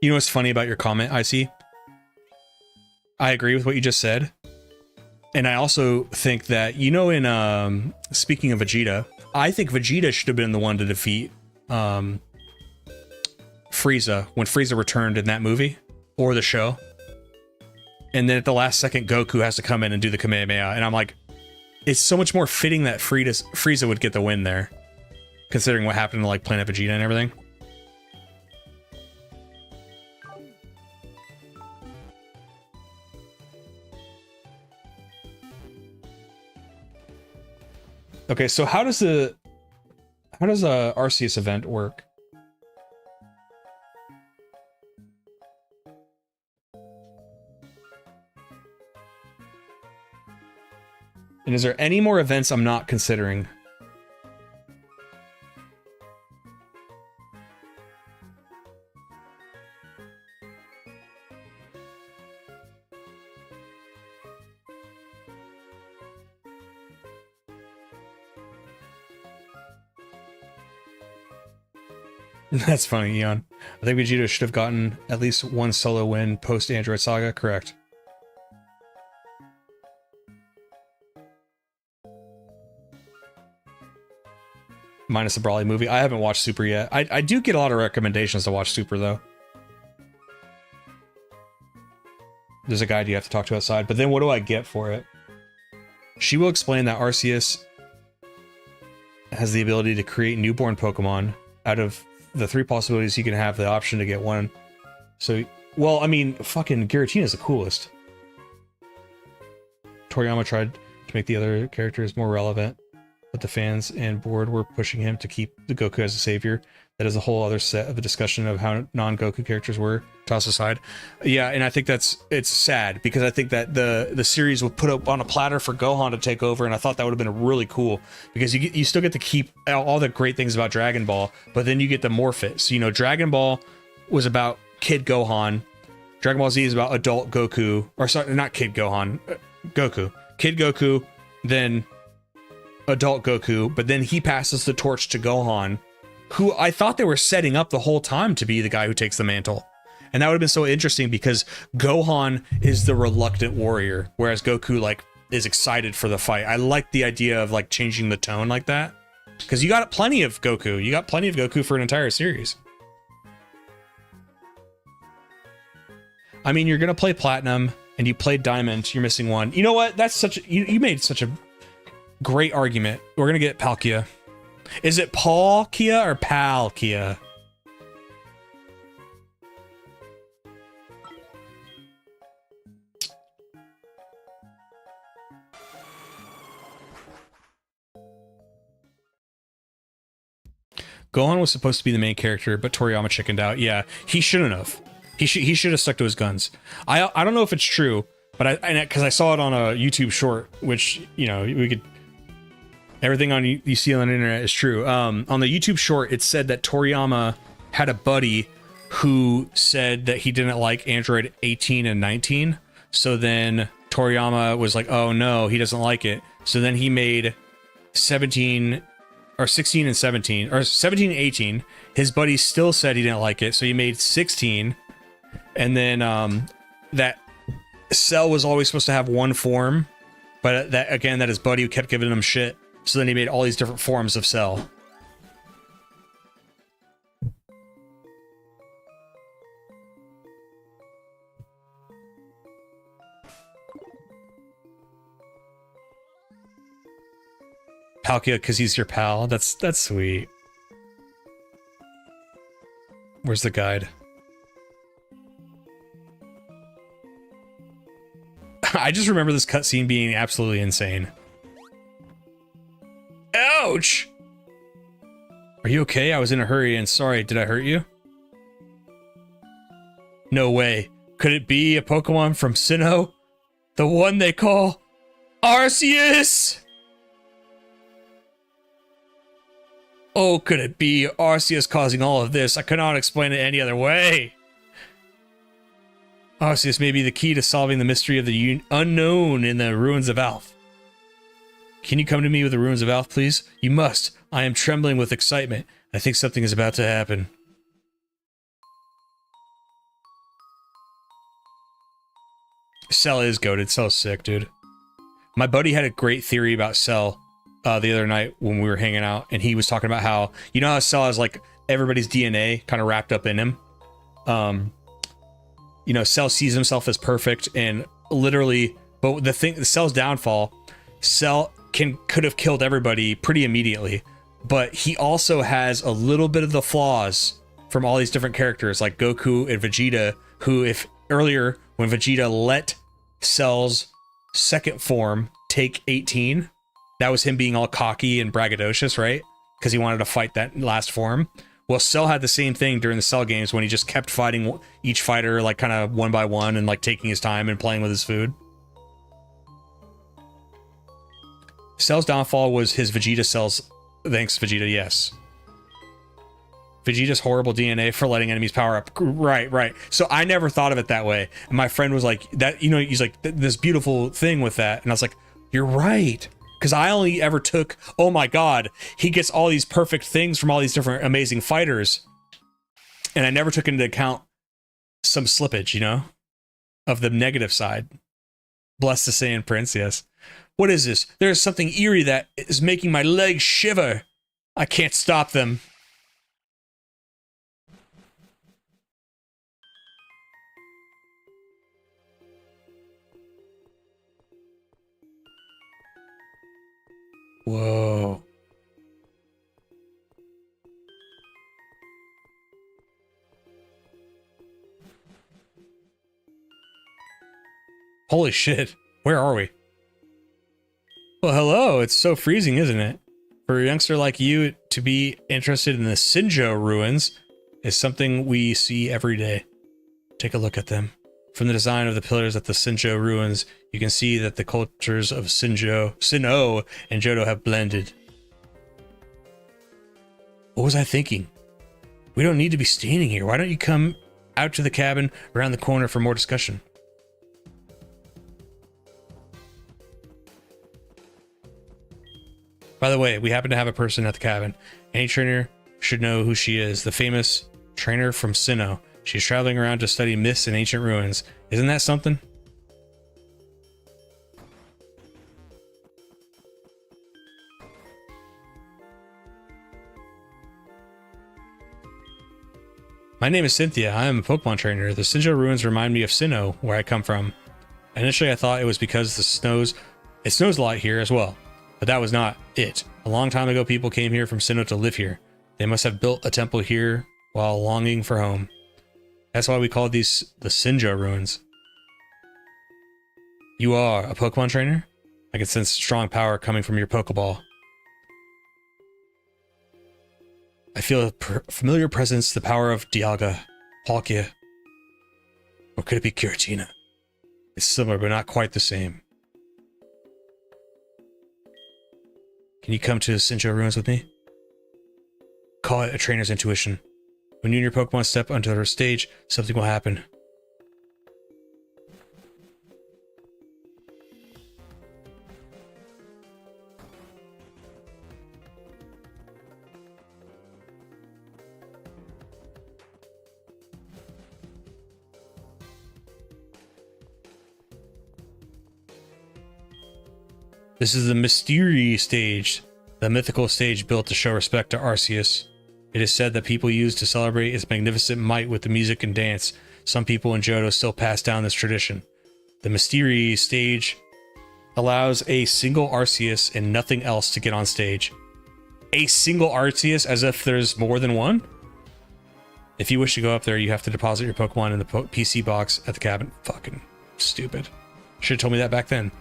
You know what's funny about your comment, IC? I agree with what you just said. And I also think that, you know, in speaking of Vegeta, I think Vegeta should have been the one to defeat Frieza when Frieza returned in that movie or the show. And then at the last second, Goku has to come in and do the Kamehameha. And I'm like, it's so much more fitting that Frieza would get the win there, considering what happened to like Planet Vegeta and everything. Okay, so how does a Arceus event work? And is there any more events I'm not considering? That's funny, Eon. I think Vegeta should have gotten at least one solo win post-Android Saga, correct. Minus the Brawly movie. I haven't watched Super yet. I do get a lot of recommendations to watch Super, though. There's a guide you have to talk to outside, but then what do I get for it? She will explain that Arceus has the ability to create newborn Pokemon. Out of the 3 possibilities, you can have the option to get one. So, well, I mean, fucking Giratina's the coolest. Toriyama tried to make the other characters more relevant, but the fans and board were pushing him to keep the Goku as a savior. That is a whole other set of a discussion of how non-Goku characters were tossed aside. Yeah, and I think it's sad, because I think that the series was put up on a platter for Gohan to take over, and I thought that would have been really cool, because you still get to keep all the great things about Dragon Ball, but then you get to morph it. So, you know, Dragon Ball was about Kid Gohan. Dragon Ball Z is about adult Goku. Or sorry, not Kid Gohan. Goku. Kid Goku, then adult Goku, but then he passes the torch to Gohan, who I thought they were setting up the whole time to be the guy who takes the mantle. And that would have been so interesting, because Gohan is the reluctant warrior, whereas Goku, like, is excited for the fight. I like the idea of, like, changing the tone like that, because you got plenty of Goku. You got plenty of Goku for an entire series. I mean, you're gonna play Platinum, and you played Diamond, you're missing one. You know what? That's such a... You made such a great argument. We're gonna get Palkia. Is it Palkia or Palkia? Gohan was supposed to be the main character, but Toriyama chickened out. Yeah, he shouldn't have. He should have stuck to his guns. I don't know if it's true, but because I saw it on a YouTube short, which, you know, we could... Everything on you see on the internet is true. On the YouTube short, it said that Toriyama had a buddy who said that he didn't like Android 18 and 19. So then Toriyama was like, oh no, he doesn't like it. So then he made 17 or 16 and 17, or 17 and 18. His buddy still said he didn't like it. So he made 16. And then that Cell was always supposed to have one form. But that his buddy kept giving him shit. So then he made all these different forms of Cell. Palkia because he's your pal. That's sweet. Where's the guide? I just remember this cutscene being absolutely insane. Ouch! Are you okay? I was in a hurry and sorry. Did I hurt you? No way. Could it be a Pokemon from Sinnoh? The one they call Arceus? Oh, could it be Arceus causing all of this? I cannot explain it any other way. Arceus may be the key to solving the mystery of the unknown in the ruins of Alph. Can you come to me with the ruins of Alph, please? You must. I am trembling with excitement. I think something is about to happen. Cell is goated. Cell's sick, dude. My buddy had a great theory about Cell the other night when we were hanging out, and he was talking about how, you know how Cell has like everybody's DNA kind of wrapped up in him? You know, Cell sees himself as perfect and literally, but the Cell's downfall, Cell could have killed everybody pretty immediately, but he also has a little bit of the flaws from all these different characters like Goku and Vegeta, who if earlier when Vegeta let Cell's second form take 18, that was him being all cocky and braggadocious, right? Because he wanted to fight that last form. Well, Cell had the same thing during the Cell games when he just kept fighting each fighter like kind of one by one and like taking his time and playing with his food. Cell's downfall was his Vegeta cells. Thanks, Vegeta, yes. Vegeta's horrible DNA for letting enemies power up. Right. So I never thought of it that way. And my friend was like, that, you know, he's like, this beautiful thing with that. And I was like, you're right. Because I only ever took, oh my God, he gets all these perfect things from all these different amazing fighters. And I never took into account some slippage, you know, of the negative side. Bless the Saiyan Prince, yes. What is this? There's something eerie that is making my legs shiver. I can't stop them. Whoa. Holy shit. Where are we? Well, hello. It's so freezing, isn't it? For a youngster like you to be interested in the Sinjo ruins is something we see every day. Take a look at them. From the design of the pillars at the Sinjo ruins, you can see that the cultures of Sinnoh, and Johto have blended. What was I thinking? We don't need to be standing here. Why don't you come out to the cabin around the corner for more discussion? By the way, we happen to have a person at the cabin. Any trainer should know who she is. The famous trainer from Sinnoh. She's traveling around to study myths and ancient ruins. Isn't that something? My name is Cynthia. I am a Pokemon trainer. The Sinjo ruins remind me of Sinnoh, where I come from. Initially, I thought it was because it snows a lot here as well. But that was not it. A long time ago, people came here from Sinnoh to live here. They must have built a temple here while longing for home. That's why we call these the Sinjo ruins. You are a Pokemon trainer? I can sense strong power coming from your Pokeball. I feel a familiar presence, the power of Dialga, Palkia. Or could it be Giratina? It's similar, but not quite the same. Can you come to the Sinjo ruins with me? Call it a trainer's intuition. When you and your Pokemon step onto their stage, something will happen. This is the Mystery stage, the mythical stage built to show respect to Arceus. It is said that people used to celebrate its magnificent might with the music and dance. Some people in Johto still pass down this tradition. The Mystery stage allows a single Arceus and nothing else to get on stage. A single Arceus, as if there's more than one? If you wish to go up there, you have to deposit your Pokemon in the PC box at the cabin. Fucking stupid. Should have told me that back then.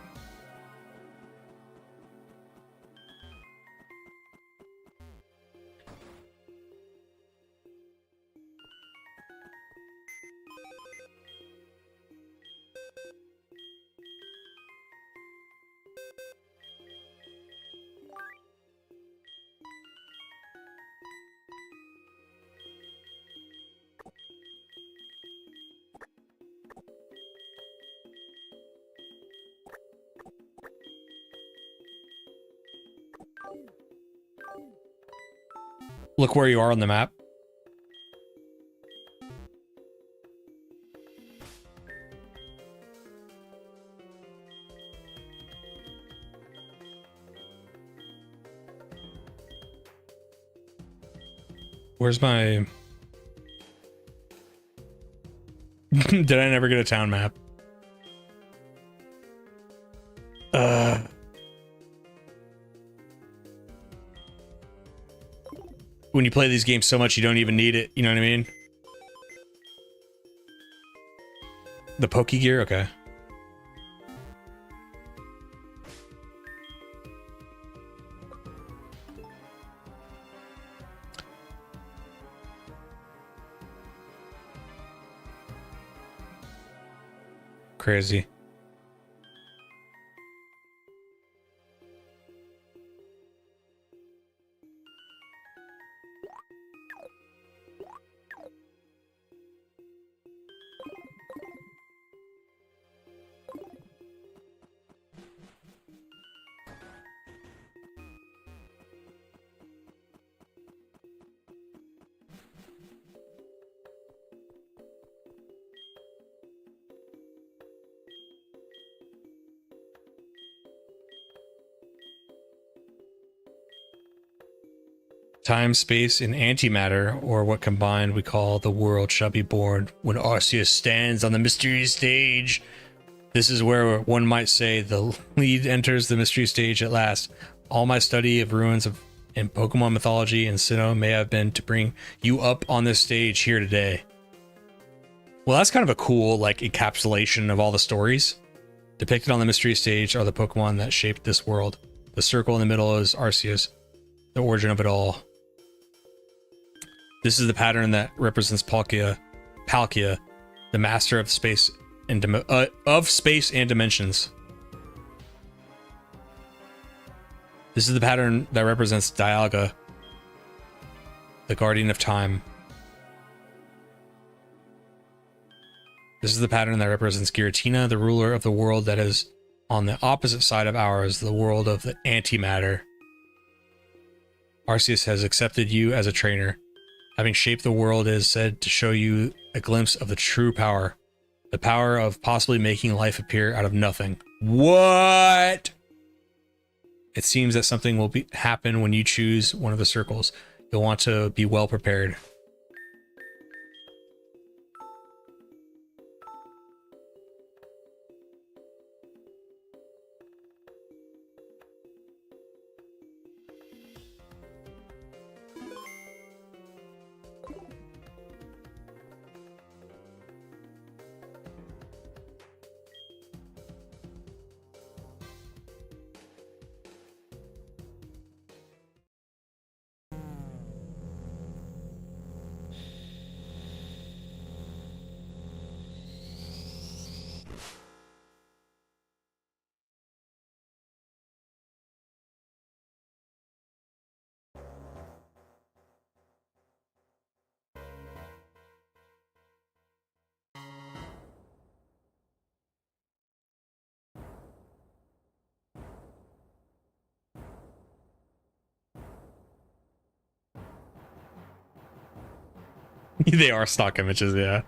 Look where you are on the map. Where's my... Did I never get a town map? When you play these games so much, you don't even need it. You know what I mean? The Pokegear? Okay. Crazy. Time, space, and antimatter, or what combined we call the world, shall be born when Arceus stands on the mystery stage. This is where one might say the lead enters the mystery stage at last. All my study of ruins of in Pokemon mythology and Sinnoh may have been to bring you up on this stage here today. Well, that's kind of a cool, like, encapsulation of all the stories. Depicted on the mystery stage are the Pokemon that shaped this world. The circle in the middle is Arceus, the origin of it all. This is the pattern that represents Palkia, the master of space and dimensions. This is the pattern that represents Dialga, the guardian of time. This is the pattern that represents Giratina, the ruler of the world that is on the opposite side of ours, the world of the antimatter. Arceus has accepted you as a trainer. Having shaped the world is said to show you a glimpse of the true power. The power of possibly making life appear out of nothing. What? It seems that something will happen when you choose one of the circles. You'll want to be well prepared. They are stock images, yeah.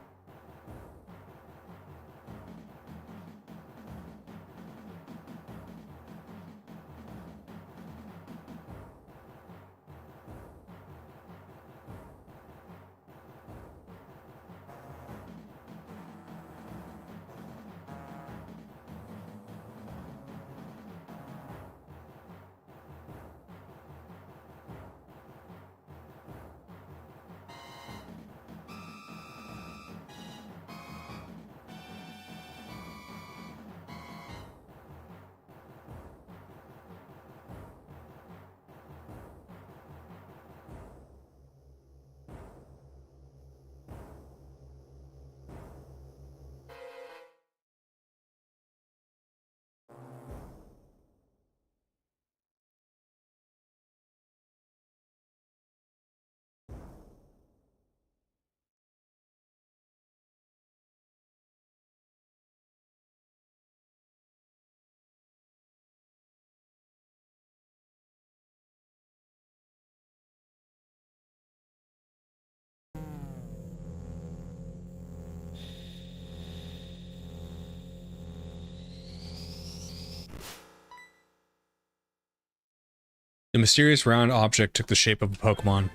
The mysterious round object took the shape of a Pokemon.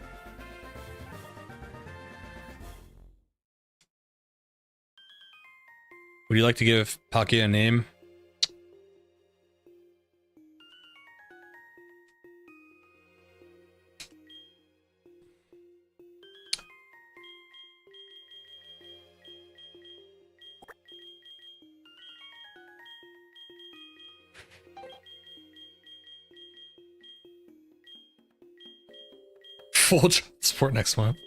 Would you like to give Palkia a name? Full support next month.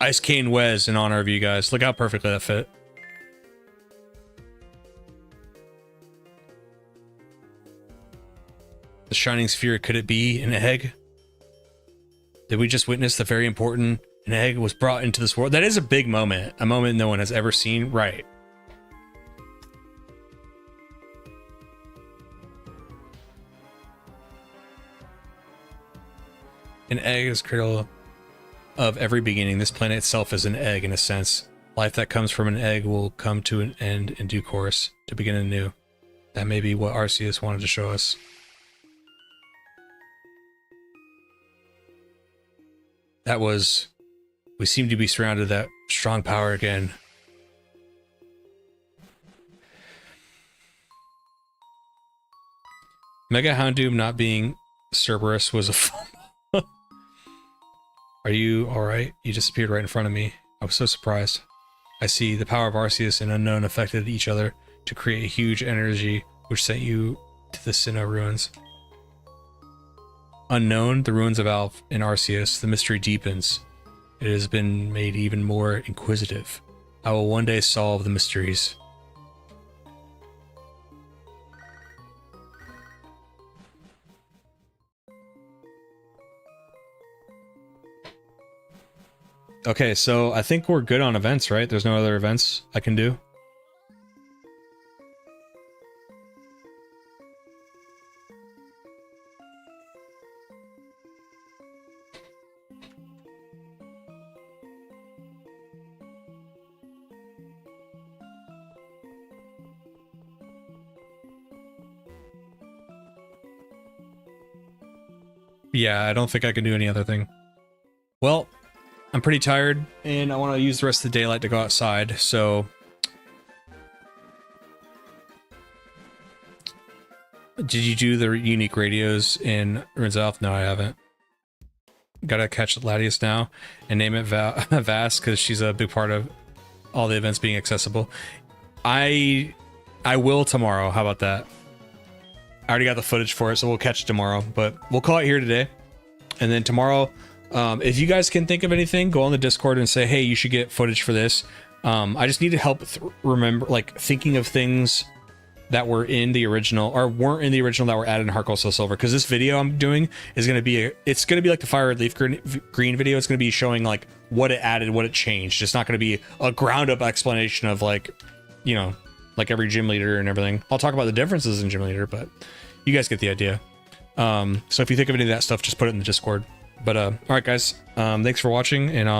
Ice Cane Wes in honor of you guys. Look how perfectly that fit. The Shining Sphere, could it be an egg? Did we just witness the very important an egg was brought into this world? That is a big moment. A moment no one has ever seen. Right. An egg is cradle of every beginning. This planet itself is an egg in a sense. Life that comes from an egg will come to an end in due course, to begin anew. That may be what Arceus wanted to show us. That was... We seem to be surrounded that strong power again. Mega Houndoom not being Cerberus was a fumble. Are you alright? You disappeared right in front of me. I was so surprised. I see the power of Arceus and Unknown affected each other to create a huge energy which sent you to the Sinnoh ruins. Unknown, the ruins of Alph, and Arceus, the mystery deepens. It has been made even more inquisitive. I will one day solve the mysteries. Okay, so I think we're good on events, right? There's no other events I can do. Yeah, I don't think I can do any other thing. Well, I'm pretty tired, and I want to use the rest of the daylight to go outside, so... Did you do the unique radios in Ruins of Alph? No, I haven't. Gotta catch Latias now, and name it Vass, because she's a big part of all the events being accessible. I will tomorrow, how about that? I already got the footage for it, so we'll catch it tomorrow, but we'll call it here today. And then tomorrow... if you guys can think of anything, go on the Discord and say, hey, you should get footage for this. I just need to help remember, like, thinking of things that were in the original, or weren't in the original that were added in Heart Gold Soul Silver. Because this video I'm doing is going to be, it's going to be like the Fire Red Leaf Green video. It's going to be showing, like, what it added, what it changed. It's not going to be a ground-up explanation of, like, you know, like every gym leader and everything. I'll talk about the differences in gym leader, but you guys get the idea. So if you think of any of that stuff, just put it in the Discord. But, all right, guys, thanks for watching, and I'll